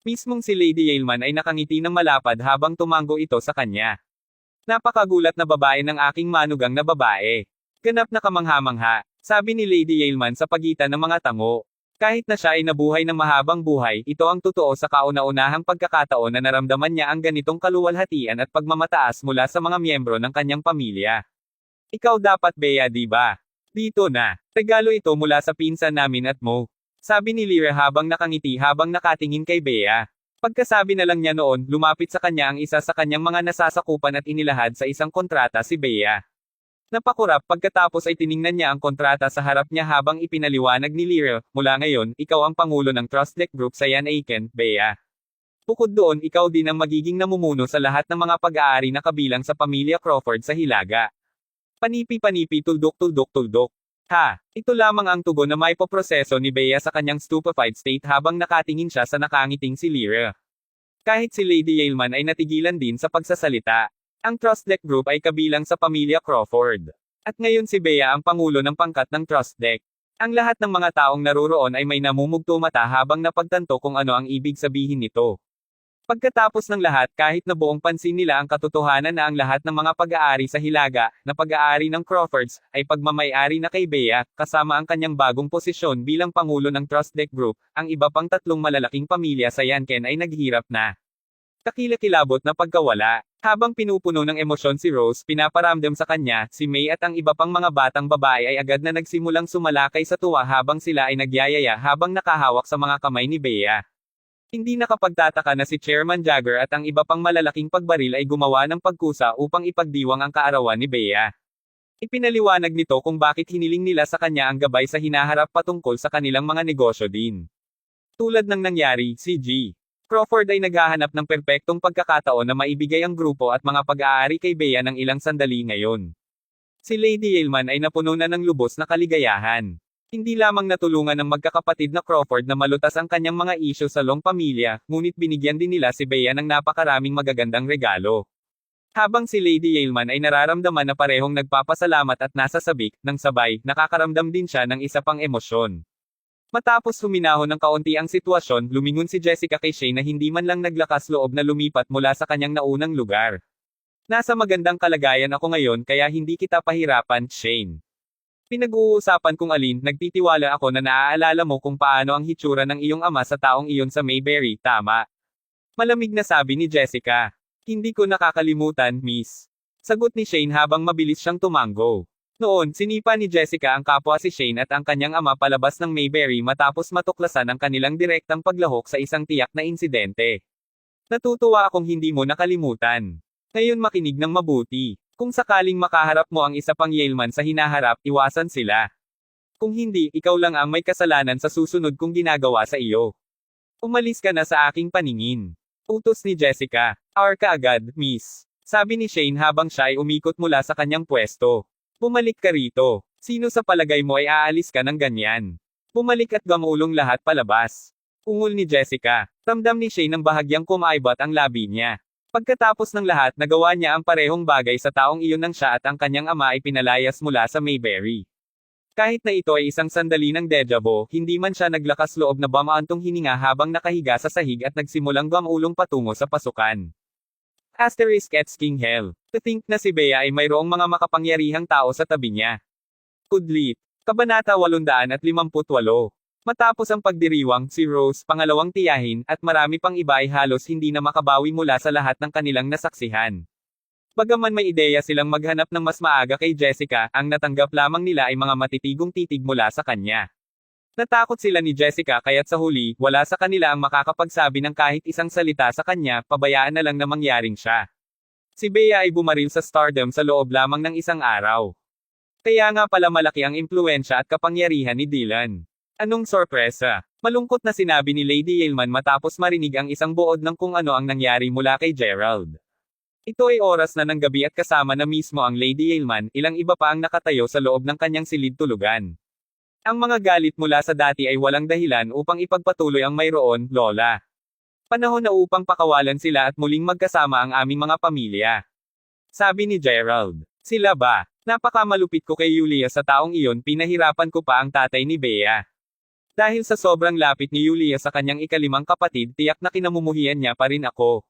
Mismong si Lady Yeilman ay nakangiti ng malapad habang tumango ito sa kanya. Napakagulat na babae ng aking manugang na babae. Ganap na kamangha-mangha, sabi ni Lady Yeilman sa pagitan ng mga tango. Kahit na siya ay nabuhay ng mahabang buhay, ito ang totoo sa kauna-unahang pagkakataon na naramdaman niya ang ganitong kaluwalhatian at pagmamataas mula sa mga miyembro ng kanyang pamilya. Ikaw dapat, Bea, di ba? Dito na. Regalo ito mula sa pinsan namin at mo. Sabi ni Lyra habang nakangiti habang nakatingin kay Bea. Pagkasabi na lang niya noon, lumapit sa kanya ang isa sa kanyang mga nasasakupan at inilahad sa isang kontrata si Bea. Napakurap pagkatapos ay tiningnan niya ang kontrata sa harap niya habang ipinaliwanag ni Lyra, mula ngayon, ikaw ang pangulo ng Trust Deck Group sa Yan Aiken, Bea. Bukod doon, ikaw din ang magiging namumuno sa lahat ng mga pag-aari na kabilang sa pamilya Crawford sa Hilaga. Panipi-panipi, tuldok-tuldok-tuldok. Ha! Ito lamang ang tugon na may poproseso ni Bea sa kanyang stupefied state habang nakatingin siya sa nakangiting si Lyra. Kahit si Lady Yeilman ay natigilan din sa pagsasalita. Ang Trust Deck Group ay kabilang sa pamilya Crawford. At ngayon si Bea ang pangulo ng pangkat ng Trust Deck. Ang lahat ng mga taong naroroon ay may namumugto mata habang napagtanto kung ano ang ibig sabihin nito. Pagkatapos ng lahat, kahit na buong pansin nila ang katotohanan na ang lahat ng mga pag-aari sa Hilaga, na pag-aari ng Crawfords, ay pagmamay-ari na kay Bea, kasama ang kanyang bagong posisyon bilang pangulo ng Trust Deck Group, ang iba pang 3 malalaking pamilya sa Yanken ay naghirap na. Kakilakilabot na pagkawala. Habang pinupuno ng emosyon si Rose, pinaparamdam sa kanya, si May at ang iba pang mga batang babae ay agad na nagsimulang sumalakay sa tuwa habang sila ay nagyayaya habang nakahawak sa mga kamay ni Bea. Hindi nakapagtataka na si Chairman Jagger at ang iba pang malalaking pagbaril ay gumawa ng pagkusa upang ipagdiwang ang kaarawan ni Bea. Ipinaliwanag nito kung bakit hiniling nila sa kanya ang gabay sa hinaharap patungkol sa kanilang mga negosyo din. Tulad ng nangyari, si G. Crawford ay naghahanap ng perpektong pagkakataon na maibigay ang grupo at mga pag-aari kay Bea ng ilang sandali ngayon. Si Lady Yaleman ay napuno na ng lubos na kaligayahan. Hindi lamang natulungan ng magkakapatid na Crawford na malutas ang kanyang mga isyu sa Long pamilya, ngunit binigyan din nila si Bea ng napakaraming magagandang regalo. Habang si Lady Yaleman ay nararamdaman na parehong nagpapasalamat at nasa sabik, nang sabay, nakakaramdam din siya ng isa pang emosyon. Matapos huminahon ng kaunti ang sitwasyon, lumingon si Jessica kay Shane na hindi man lang naglakas loob na lumipat mula sa kanyang naunang lugar. Nasa magandang kalagayan ako ngayon kaya hindi kita pahirapan, Shane. Pinag-uusapan kung alin, nagtitiwala ako na naaalala mo kung paano ang hitsura ng iyong ama sa taong iyon sa Mayberry, tama? Malamig na sabi ni Jessica. Hindi ko nakakalimutan, miss. Sagot ni Shane habang mabilis siyang tumango. Noon, sinipa ni Jessica ang kapwa si Shane at ang kanyang ama palabas ng Mayberry matapos matuklasan ang kanilang direktang paglahok sa isang tiyak na insidente. Natutuwa akong hindi mo nakalimutan. Ngayon makinig ng mabuti. Kung sakaling makaharap mo ang isa pang Yaleman sa hinaharap, iwasan sila. Kung hindi, ikaw lang ang may kasalanan sa susunod kong ginagawa sa iyo. Umalis ka na sa aking paningin. Utos ni Jessica. Hour ka agad, miss. Sabi ni Shane habang siya ay umikot mula sa kanyang pwesto. Bumalik ka rito. Sino sa palagay mo ay aalis ka ng ganyan? Bumalik at gamulong lahat palabas. Ungol ni Jessica. Ramdam ni Shane ang bahagyang kumaibat ang labi niya. Pagkatapos ng lahat, nagawa niya ang parehong bagay sa taong iyon nang siya at ang kanyang ama ay pinalayas mula sa Mayberry. Kahit na ito ay isang sandali ng deja vu, hindi man siya naglakas loob na bumaantong hininga habang nakahiga sa sahig at nagsimulang gamulong patungo sa pasukan. Asterisk at King Hell. To think na si Bea ay mayroong mga makapangyarihang tao sa tabi niya. Kudlit. Kabanata 858. Matapos ang pagdiriwang, si Rose, pangalawang tiyahin, at marami pang iba ay halos hindi na makabawi mula sa lahat ng kanilang nasaksihan. Bagaman may ideya silang maghanap ng mas maaga kay Jessica, ang natanggap lamang nila ay mga matitigong titig mula sa kanya. Natakot sila ni Jessica kaya't sa huli, wala sa kanila ang makakapagsabi ng kahit isang salita sa kanya, pabayaan na lang na mangyaring siya. Si Bea ay bumaril sa stardom sa loob lamang ng isang araw. Kaya nga pala malaki ang impluensya at kapangyarihan ni Dylan. Anong sorpresa? Malungkot na sinabi ni Lady Yaleman matapos marinig ang isang buod ng kung ano ang nangyari mula kay Gerald. Ito ay oras na ng gabi at kasama na mismo ang Lady Yaleman, ilang iba pa ang nakatayo sa loob ng kanyang silid tulugan. Ang mga galit mula sa dati ay walang dahilan upang ipagpatuloy ang mayroon, Lola. Panahon na upang pakawalan sila at muling magkasama ang aming mga pamilya. Sabi ni Gerald. Sila ba? Napakamalupit ko kay Yulia sa taong iyon, pinahirapan ko pa ang tatay ni Bea. Dahil sa sobrang lapit ni Yulia sa kanyang ikalimang kapatid, tiyak na kinamumuhian niya pa rin ako.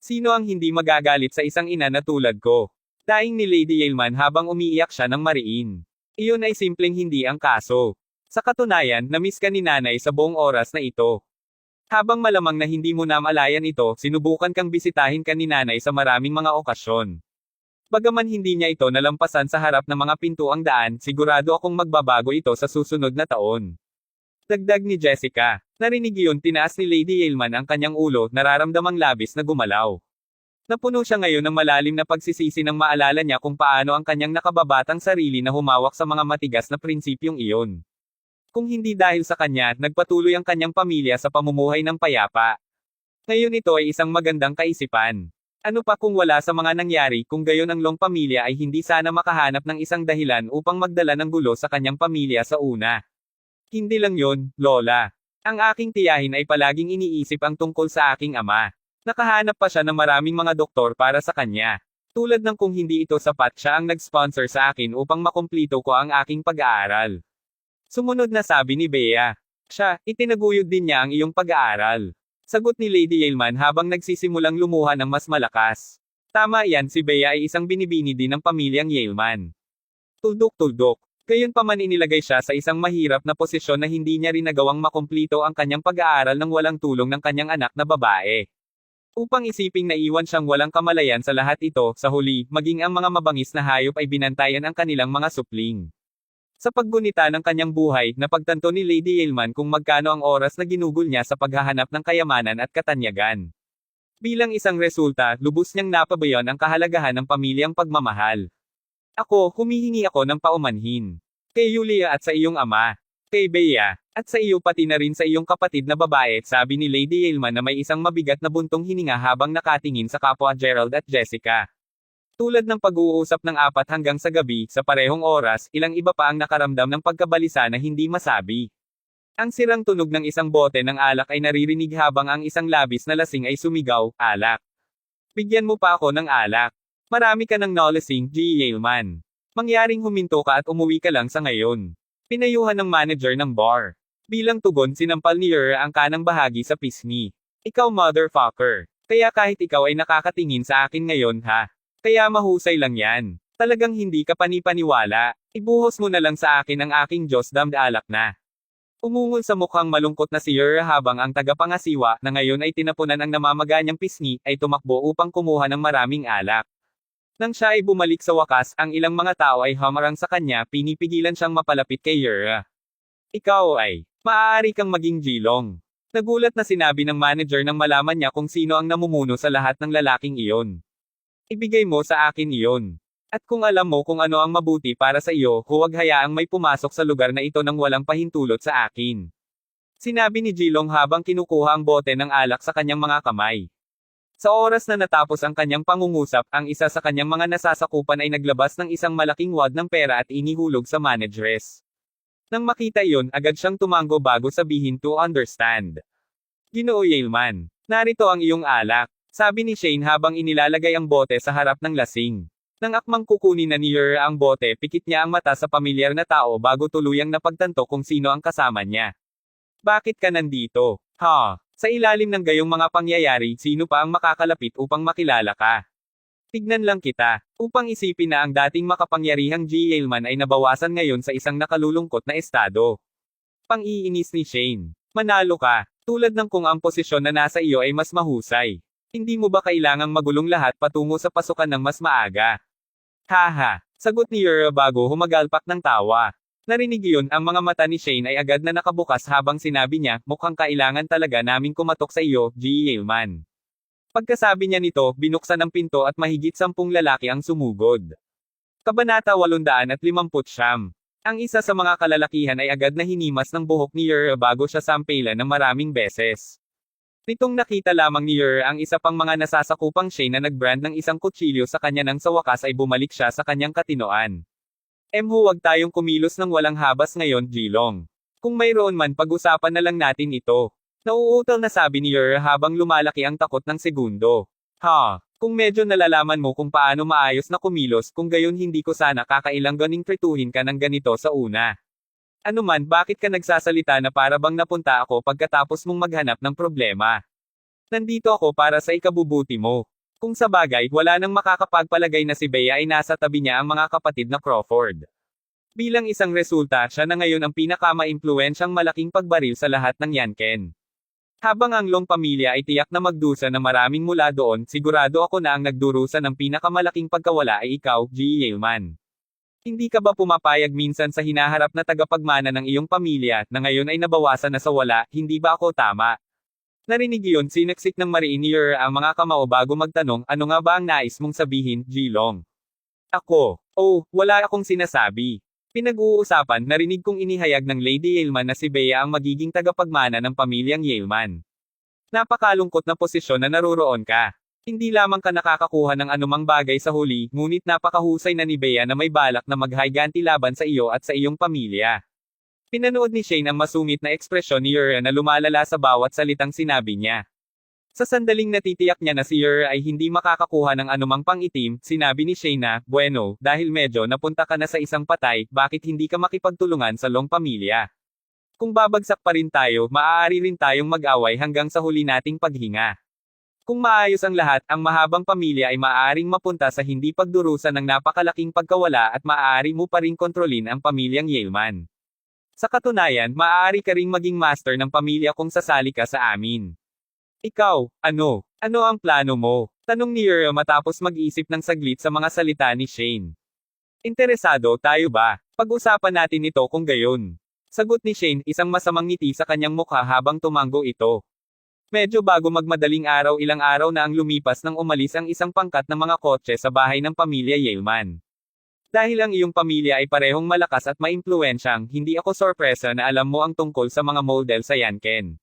Sino ang hindi magagalit sa isang ina na tulad ko? Daing ni Lady Yaleman habang umiiyak siya ng mariin. Iyon ay simpleng hindi ang kaso. Sa katunayan, na-miss ka ni nanay sa buong oras na ito. Habang malamang na hindi mo namalayan ito, sinubukan kang bisitahin ka ni nanay sa maraming mga okasyon. Bagaman hindi niya ito nalampasan sa harap ng mga pintuang daan, sigurado akong magbabago ito sa susunod na taon. Dagdag ni Jessica. Narinig iyon, tinaas ni Lady Yaleman ang kanyang ulo, nararamdamang labis na gumalaw. Napuno siya ngayon ng malalim na pagsisisi nang maalala niya kung paano ang kanyang nakababatang sarili na humawak sa mga matigas na prinsipyong iyon. Kung hindi dahil sa kanya, nagpatuloy ang kanyang pamilya sa pamumuhay ng payapa. Ngayon ito ay isang magandang kaisipan. Ano pa kung wala sa mga nangyari kung gayon ang Long pamilya ay hindi sana makahanap ng isang dahilan upang magdala ng gulo sa kanyang pamilya sa una. Hindi lang yon, Lola. Ang aking tiyahin ay palaging iniisip ang tungkol sa aking ama. Nakahanap pa siya ng maraming mga doktor para sa kanya. Tulad ng kung hindi ito sapat, siya ang nag-sponsor sa akin upang makumplito ko ang aking pag-aaral. Sumunod na sabi ni Bea. Siya, itinaguyod din niya ang iyong pag-aaral. Sagot ni Lady Yaleman habang nagsisimulang lumuha ng mas malakas. Tama yan, si Bea ay isang binibini din ng pamilyang Yaleman. Tuldok-tuldok. Gayunpaman inilagay siya sa isang mahirap na posisyon na hindi niya rin nagawang makumplito ang kanyang pag-aaral nang walang tulong ng kanyang anak na babae. Upang isiping naiwan siyang walang kamalayan sa lahat ito, sa huli, maging ang mga mabangis na hayop ay binantayan ang kanilang mga supling. Sa paggunita ng kanyang buhay, napagtanto ni Lady Aylman kung magkano ang oras na ginugol niya sa paghahanap ng kayamanan at katanyagan. Bilang isang resulta, lubos niyang napabayon ang kahalagahan ng pamilyang pagmamahal. Ako, humihingi ako ng paumanhin. Kay Yulia at sa iyong ama. Kay Bea. At sa iyo pati na rin sa iyong kapatid na babae, sabi ni Lady Aylman na may isang mabigat na buntong hininga habang nakatingin sa kapwa Gerald at Jessica. Tulad ng pag-uusap ng 4 hanggang sa gabi, sa parehong oras, ilang iba pa ang nakaramdam ng pagkabalisa na hindi masabi. Ang sirang tunog ng isang bote ng alak ay naririnig habang ang isang labis na lasing ay sumigaw, "Alak! Bigyan mo pa ako ng alak. Marami ka ng nolasing, G. Aylman. Mangyaring huminto ka at umuwi ka lang sa ngayon." Pinayuhan ng manager ng bar. Bilang tugon sinampal ni Yer ang kanang bahagi sa pisngi. "Ikaw motherfucker. Kaya kahit ikaw ay nakakatingin sa akin ngayon ha. Kaya mahusay lang yan. Talagang hindi ka panipaniwala. Ibuhos mo na lang sa akin ang aking Diyos damned alak na." Umungol sa mukhang malungkot na si Yer habang ang tagapangasiwa, na ngayon ay tinapunan ang namamaganyang pisngi, ay tumakbo upang kumuha ng maraming alak. Nang siya ay bumalik sa wakas, ang ilang mga tao ay hamarang sa kanya, pinipigilan siyang mapalapit kay Yer. "Ikaw ay maaari kang maging Jilong." Nagulat na sinabi ng manager nang malaman niya kung sino ang namumuno sa lahat ng lalaking iyon. "Ibigay mo sa akin iyon. At kung alam mo kung ano ang mabuti para sa iyo, huwag hayaang may pumasok sa lugar na ito nang walang pahintulot sa akin." Sinabi ni Jilong habang kinukuha ang bote ng alak sa kanyang mga kamay. Sa oras na natapos ang kanyang pangungusap, ang isa sa kanyang mga nasasakupan ay naglabas ng isang malaking wad ng pera at inihulog sa manageress. Nang makita iyon, agad siyang tumango bago sabihin to understand. "Ginoo Aylman, narito ang iyong alak," sabi ni Shane habang inilalagay ang bote sa harap ng lasing. Nang akmang kukunin na ni Yer ang bote, pikit niya ang mata sa pamilyar na tao bago tuluyang napagtanto kung sino ang kasama niya. "Bakit ka nandito? Ha? Sa ilalim ng gayong mga pangyayari, sino pa ang makakalapit upang makilala ka? Tignan lang kita." Upang isipin na ang dating makapangyarihang G. Aylman ay nabawasan ngayon sa isang nakalulungkot na estado. Pang-iinis ni Shane. "Manalo ka. Tulad ng kung ang posisyon na nasa iyo ay mas mahusay. Hindi mo ba kailangang magulong lahat patungo sa pasukan ng mas maaga?" "Haha," sagot ni Yer bago humagalpak ng tawa. Narinig iyon, ang mga mata ni Shane ay agad na nakabukas habang sinabi niya, "Mukhang kailangan talaga naming kumatok sa iyo, G. Aylman." Pagkasabi niya nito, binuksan ang pinto at mahigit 10 lalaki ang sumugod. Kabanata 859. Ang isa sa mga kalalakihan ay agad na hinimas ng buhok ni Yer bago siya sampelan ng maraming beses. Nitong nakita lamang ni Yer ang isa pang mga nasasakupang Shane na nagbrand ng isang kutsilyo sa kanya nang sa wakas ay bumalik siya sa kanyang katinoan. Huwag tayong kumilos ng walang habas ngayon, Jilong. Kung mayroon man, pag-usapan na lang natin ito. Nauutal na sabi ni Yer habang lumalaki ang takot ng segundo. "Ha, kung medyo nalalaman mo kung paano maayos na kumilos, kung gayon hindi ko sana kakailang ganing trituhin ka ng ganito sa una. Ano man, bakit ka nagsasalita na para bang napunta ako pagkatapos mong maghanap ng problema? Nandito ako para sa ikabubuti mo." Kung sa bagay, wala nang makakapagpalagay na si Bea ay nasa tabi niya ang mga kapatid na Crawford. Bilang isang resulta, siya na ngayon ang pinakama-impluwensyang malaking pagbaril sa lahat ng Yanken. Habang ang Long pamilya ay tiyak na magdusa na maraming mula doon, sigurado ako na ang nagdurusa ng pinakamalaking pagkawala ay ikaw, G. Aylman. Hindi ka ba pumapayag minsan sa hinaharap na tagapagmana ng iyong pamilya, na ngayon ay nabawasan na sa wala, hindi ba ako tama? Narinig iyon, sinaksik ng mariin ni Yer ang mga kamao bago magtanong, "Ano nga ba ang nais mong sabihin, Jilong?" "Ako. Oh, wala akong sinasabi. Pinag-uusapan, narinig kong inihayag ng Lady Aylman na si Bea ang magiging tagapagmana ng pamilyang Aylman. Napakalungkot na posisyon na naruroon ka. Hindi lamang ka nakakakuha ng anumang bagay sa huli, ngunit napakahusay na ni Bea na may balak na maghiganti laban sa iyo at sa iyong pamilya." Pinanood ni Shane ang masungit na ekspresyon ni Yer na lumalala sa bawat salitang sinabi niya. Sa sandaling natitiyak niya na si Yer ay hindi makakakuha ng anumang pang-itim, sinabi ni Shane na, "Bueno, dahil medyo napunta ka na sa isang patay, bakit hindi ka makipagtulungan sa Long pamilya? Kung babagsak pa rin tayo, maaari rin tayong mag-away hanggang sa huli nating paghinga. Kung maayos ang lahat, ang mahabang pamilya ay maaaring mapunta sa hindi pagdurusa ng napakalaking pagkawala at maaari mo pa ring kontrolin ang pamilyang Aylman. Sa katunayan, maaari ka ring maging master ng pamilya kung sasali ka sa amin. Ikaw, ano Ano ang plano mo? Tanong ni Uriel matapos mag-isip ng saglit sa mga salita ni Shane. Interesado tayo ba? Pag-usapan natin ito kung gayon. Sagot ni Shane, isang masamang ngiti sa kanyang mukha habang tumango ito. Medyo bago magmadaling araw, ilang araw na ang lumipas nang umalis ang isang pangkat ng mga kotse sa bahay ng pamilya Yaleman. Dahil ang iyong pamilya ay parehong malakas at maimpluwensyang, hindi ako sorpresa na alam mo ang tungkol sa mga model sa Yanken.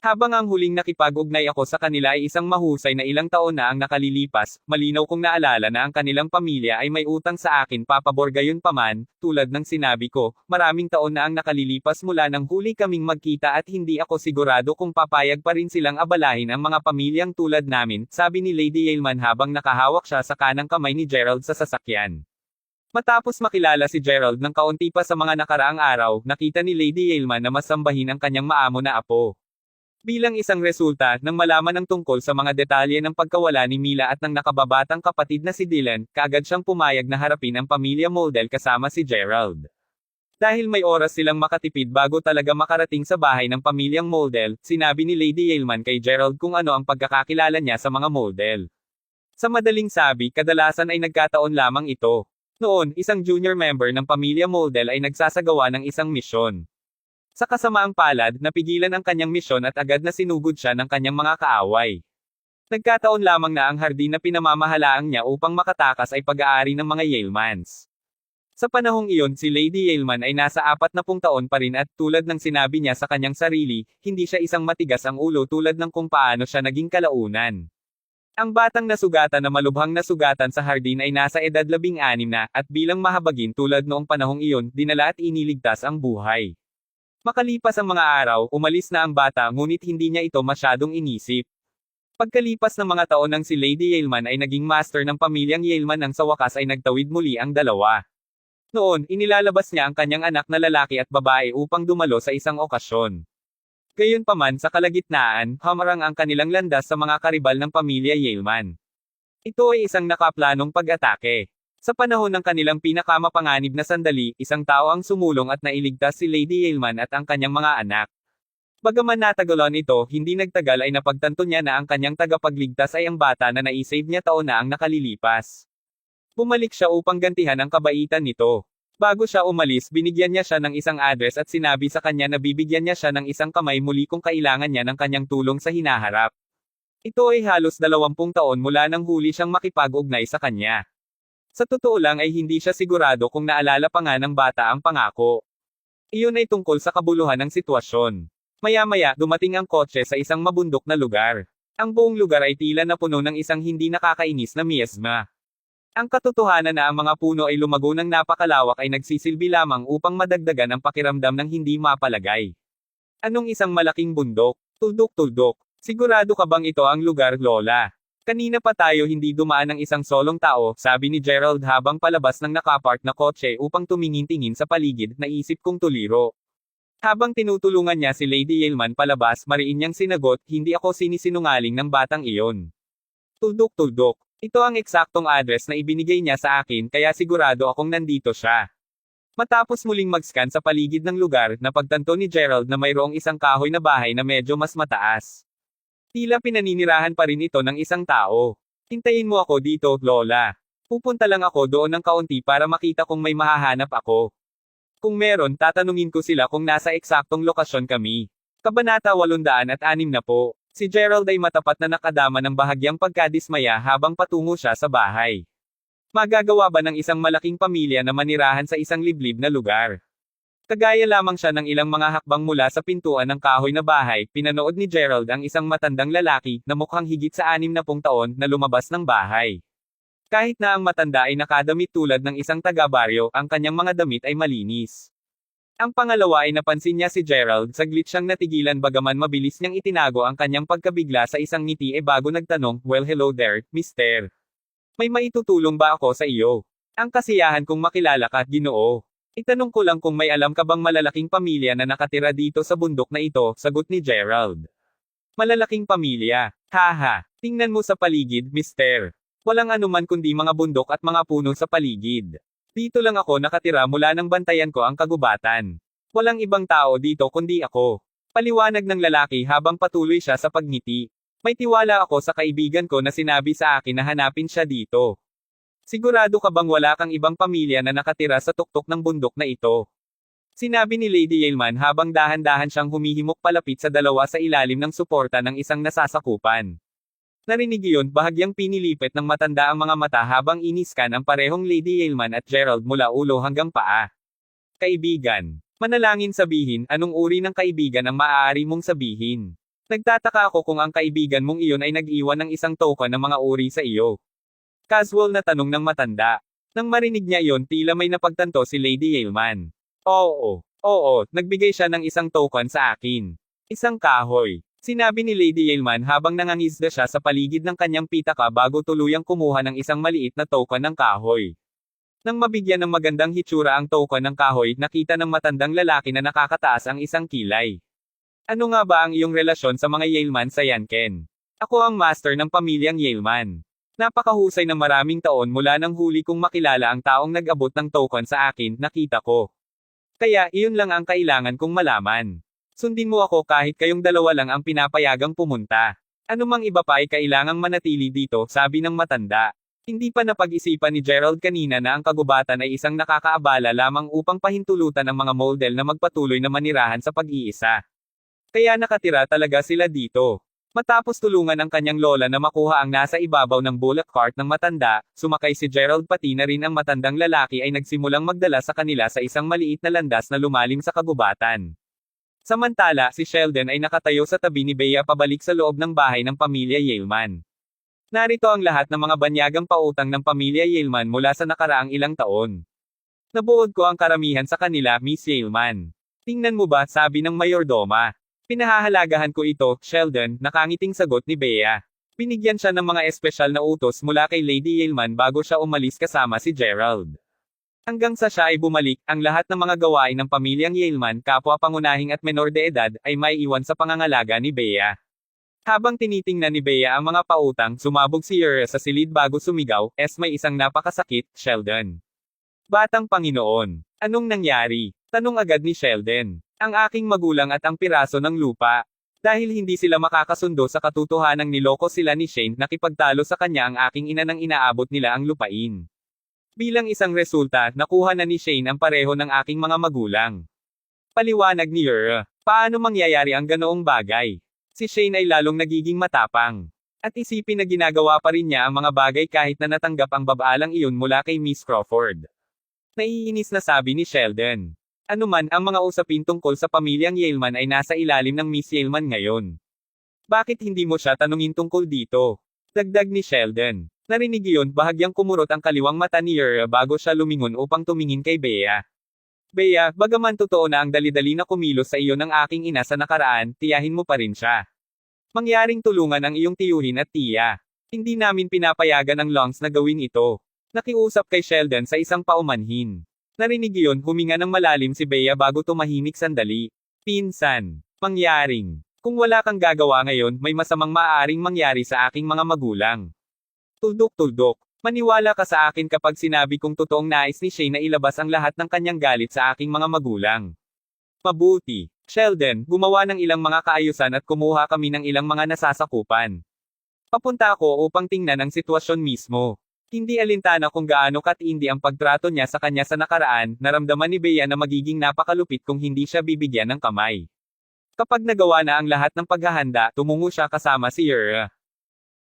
Habang ang huling nakipag-ugnay ako sa kanila ay isang mahusay na ilang taon na ang nakalilipas, malinaw kong naalala na ang kanilang pamilya ay may utang sa akin papabor. Gayunpaman, tulad ng sinabi ko, maraming taon na ang nakalilipas mula nang huli kaming magkita at hindi ako sigurado kung papayag pa rin silang abalahin ang mga pamilyang tulad namin, sabi ni Lady Yaleman habang nakahawak siya sa kanang kamay ni Gerald sa sasakyan. Matapos makilala si Gerald ng kaunti pa sa mga nakaraang araw, nakita ni Lady Yaleman na masambahin ang kanyang maamo na apo. Bilang isang resulta, nang malaman ang tungkol sa mga detalye ng pagkawala ni Mila at ng nakababatang kapatid na si Dylan, kaagad siyang pumayag na harapin ang pamilya Model kasama si Gerald. Dahil may oras silang makatipid bago talaga makarating sa bahay ng pamilyang Model, sinabi ni Lady Yaleman kay Gerald kung ano ang pagkakakilala niya sa mga Model. Sa madaling sabi, kadalasan ay nagkataon lamang ito. Noon, isang junior member ng pamilya Model ay nagsasagawa ng isang misyon. Sa kasamaang palad, napigilan ang kanyang misyon at agad na sinugod siya ng kanyang mga kaaway. Nagkataon lamang na ang hardin na pinamamahalaang niya upang makatakas ay pag-aari ng mga Yalemans. Sa panahong iyon, si Lady Yaleman ay nasa 40 taon pa rin at tulad ng sinabi niya sa kanyang sarili, hindi siya isang matigas ang ulo tulad ng kung paano siya naging kalaunan. Ang batang nasugatan na malubhang nasugatan sa hardin ay nasa edad 16 na, at bilang mahabagin tulad noong panahong iyon, dinala at iniligtas ang buhay. Makalipas ang mga araw, umalis na ang bata ngunit hindi niya ito masyadong inisip. Pagkalipas ng mga taon nang si Lady Yaleman ay naging master ng pamilyang Yaleman nang sa wakas ay nagtawid muli ang dalawa. Noon, inilalabas niya ang kanyang anak na lalaki at babae upang dumalo sa isang okasyon. Gayunpaman sa kalagitnaan, hamarang ang kanilang landas sa mga karibal ng pamilya Yaleman. Ito ay isang nakaplanong pag-atake. Sa panahon ng kanilang pinakamapanganib na sandali, isang tao ang sumulong at nailigtas si Lady Yaleman at ang kanyang mga anak. Bagaman natagalan ito, hindi nagtagal ay napagtanto niya na ang kanyang tagapagligtas ay ang bata na naisave niya taon na ang nakalilipas. Bumalik siya upang gantihan ang kabaitan nito. Bago siya umalis, binigyan niya siya ng isang address at sinabi sa kanya na bibigyan niya siya ng isang kamay muli kung kailangan niya ng kanyang tulong sa hinaharap. Ito ay halos 20 taon mula nang huli siyang makipag-ugnay sa kanya. Sa totoo lang ay hindi siya sigurado kung naalala pa nga ng bata ang pangako. Iyon ay tungkol sa kabuluhan ng sitwasyon. Maya-maya, dumating ang kotse sa isang mabundok na lugar. Ang buong lugar ay tila na puno ng isang hindi nakakainis na miasma. Ang katotohanan na ang mga puno ay lumago ng napakalawak ay nagsisilbi lamang upang madagdagan ang pakiramdam ng hindi mapalagay. Anong isang malaking bundok? Tuldok-tuldok. Sigurado ka bang ito ang lugar, Lola? Kanina pa tayo hindi dumaan ng isang solong tao, sabi ni Gerald habang palabas ng nakapark na kotse upang tumingin-tingin sa paligid, naisip kong tuliro. Habang tinutulungan niya si Lady Yaleman palabas, mariin niyang sinagot, hindi ako sinisinungaling ng batang iyon. Tuldok-tuldok. Ito ang eksaktong address na ibinigay niya sa akin kaya sigurado akong nandito siya. Matapos muling mag-scan sa paligid ng lugar, napagtanto ni Gerald na mayroong isang kahoy na bahay na medyo mas mataas. Tila pinaninirahan pa rin ito ng isang tao. Hintayin mo ako dito, Lola. Pupunta lang ako doon ng kaunti para makita kung may mahahanap ako. Kung meron, tatanungin ko sila kung nasa eksaktong lokasyon kami. Kabanata 806 na po. Si Gerald ay matapat na nakadama ng bahagyang pagkadismaya habang patungo siya sa bahay. Magagawa ba ng isang malaking pamilya na manirahan sa isang liblib na lugar? Kagaya lamang siya ng ilang mga hakbang mula sa pintuan ng kahoy na bahay, pinanood ni Gerald ang isang matandang lalaki, na mukhang higit sa 60 taon, na lumabas ng bahay. Kahit na ang matanda ay nakadamit tulad ng isang taga-baryo, ang kanyang mga damit ay malinis. Ang pangalawa ay napansin niya si Gerald, saglit siyang natigilan bagaman mabilis niyang itinago ang kanyang pagkabigla sa isang ngiti bago nagtanong, well hello there, mister. May maitutulong ba ako sa iyo? Ang kasiyahan kong makilala ka, Ginoo. Itanong ko lang kung may alam ka bang malalaking pamilya na nakatira dito sa bundok na ito, sagot ni Gerald. Malalaking pamilya. Haha, tingnan mo sa paligid, mister. Walang anuman kundi mga bundok at mga puno sa paligid. Dito lang ako nakatira mula nang bantayan ko ang kagubatan. Walang ibang tao dito kundi ako. Paliwanag ng lalaki habang patuloy siya sa pagngiti. May tiwala ako sa kaibigan ko na sinabi sa akin na hanapin siya dito. Sigurado ka bang wala kang ibang pamilya na nakatira sa tuktok ng bundok na ito? Sinabi ni Lady Yeilman habang dahan-dahan siyang humihimok palapit sa dalawa sa ilalim ng suporta ng isang nasasakupan. Narinig iyon, bahagyang pinilipit ng matanda ang mga mata habang iniskan ang parehong Lady Yeilman at Gerald mula ulo hanggang paa. Kaibigan. Manalangin sabihin, anong uri ng kaibigan ang maaari mong sabihin? Nagtataka ako kung ang kaibigan mong iyon ay nag-iwan ng isang token ng mga uri sa iyo. Casual na tanong ng matanda. Nang marinig niya iyon, tila may napagtanto si Lady Yeilman. Oo, nagbigay siya ng isang token sa akin. Isang kahoy. Sinabi ni Lady Yeilman habang nangangisda siya sa paligid ng kanyang pitaka bago tuluyang kumuha ng isang maliit na token ng kahoy. Nang mabigyan ng magandang hitsura ang token ng kahoy, nakita ng matandang lalaki na nakakataas ang isang kilay. Ano nga ba ang iyong relasyon sa mga Yeilman sa Yanken? Ako ang master ng pamilyang Yeilman. Napakahusay ng maraming taon mula nang huli kong makilala ang taong nag-abot ng token sa akin, nakita ko. Kaya, iyon lang ang kailangan kong malaman. Sundin mo ako kahit kayong dalawa lang ang pinapayagang pumunta. Ano mang iba pa ay kailangang manatili dito, sabi ng matanda. Hindi pa napag-isipan ni Gerald kanina na ang kagubatan ay isang nakakaabala lamang upang pahintulutan ang mga model na magpatuloy na manirahan sa pag-iisa. Kaya nakatira talaga sila dito. Matapos tulungan ang kanyang lola na makuha ang nasa ibabaw ng bullock cart ng matanda, sumakay si Gerald pati na rin ang matandang lalaki ay nagsimulang magdala sa kanila sa isang maliit na landas na lumalim sa kagubatan. Samantala, si Sheldon ay nakatayo sa tabi ni Bea pabalik sa loob ng bahay ng pamilya Yeilman. Narito ang lahat ng mga banyagang pautang ng pamilya Yeilman mula sa nakaraang ilang taon. Nabuod ko ang karamihan sa kanila, Miss Yeilman. Tingnan mo ba, sabi ng mayordoma. Pinahahalagahan ko ito, Sheldon, nakangiting sagot ni Bea. Binigyan siya ng mga espesyal na utos mula kay Lady Yeilman bago siya umalis kasama si Gerald. Hanggang sa siya ay bumalik, ang lahat ng mga gawain ng pamilyang Yeilman, kapwa pangunahing at menor de edad, ay maiiwan sa pangangalaga ni Bea. Habang tinitingnan ni Bea ang mga pautang, sumabog si Yer sa silid bago sumigaw, may isang napakasakit, Sheldon. Batang Panginoon. Anong nangyari? Tanong agad ni Sheldon. Ang aking magulang at ang piraso ng lupa. Dahil hindi sila makakasundo sa katotohanang niloko sila ni Shane, nakipagtalo sa kanya ang aking ina nang inaabot nila ang lupain. Bilang isang resulta, nakuha na ni Shane ang pareho ng aking mga magulang. Paliwanag ni Yer. Paano mangyayari ang ganoong bagay? Si Shane ay lalong nagiging matapang. At isipin na ginagawa pa rin niya ang mga bagay kahit na natanggap ang babaalang iyon mula kay Miss Crawford. Naiinis na sabi ni Sheldon. Anuman ang mga usapin tungkol sa pamilyang Yeilman ay nasa ilalim ng Miss Yeilman ngayon. Bakit hindi mo siya tanungin tungkol dito? Dagdag ni Sheldon. Narinig iyon, bahagyang kumurot ang kaliwang mata ni Yer bago siya lumingon upang tumingin kay Bea. Bea, bagaman totoo na ang dali-dali na kumilos sa iyo ng aking ina sa nakaraan, tiyahin mo pa rin siya. Mangyaring tulungan ang iyong tiyuhin at tiya. Hindi namin pinapayagan ang Longs na gawin ito. Nakiusap kay Sheldon sa isang paumanhin. Narinig iyon, huminga ng malalim si Bea bago tumahimik sandali. Pinsan. Mangyaring. Kung wala kang gagawa ngayon, may masamang maaaring mangyari sa aking mga magulang. Tuldok-tuldok. Maniwala ka sa akin kapag sinabi kong totoong nais ni Shane na ilabas ang lahat ng kanyang galit sa aking mga magulang. Mabuti. Sheldon, gumawa ng ilang mga kaayusan at kumuha kami ng ilang mga nasasakupan. Papunta ako upang tingnan ang sitwasyon mismo. Hindi alintana kung gaano katindi ang pagtrato niya sa kanya sa nakaraan, naramdaman ni Bea na magiging napakalupit kung hindi siya bibigyan ng kamay. Kapag nagawa na ang lahat ng paghahanda, tumungo siya kasama si Yer.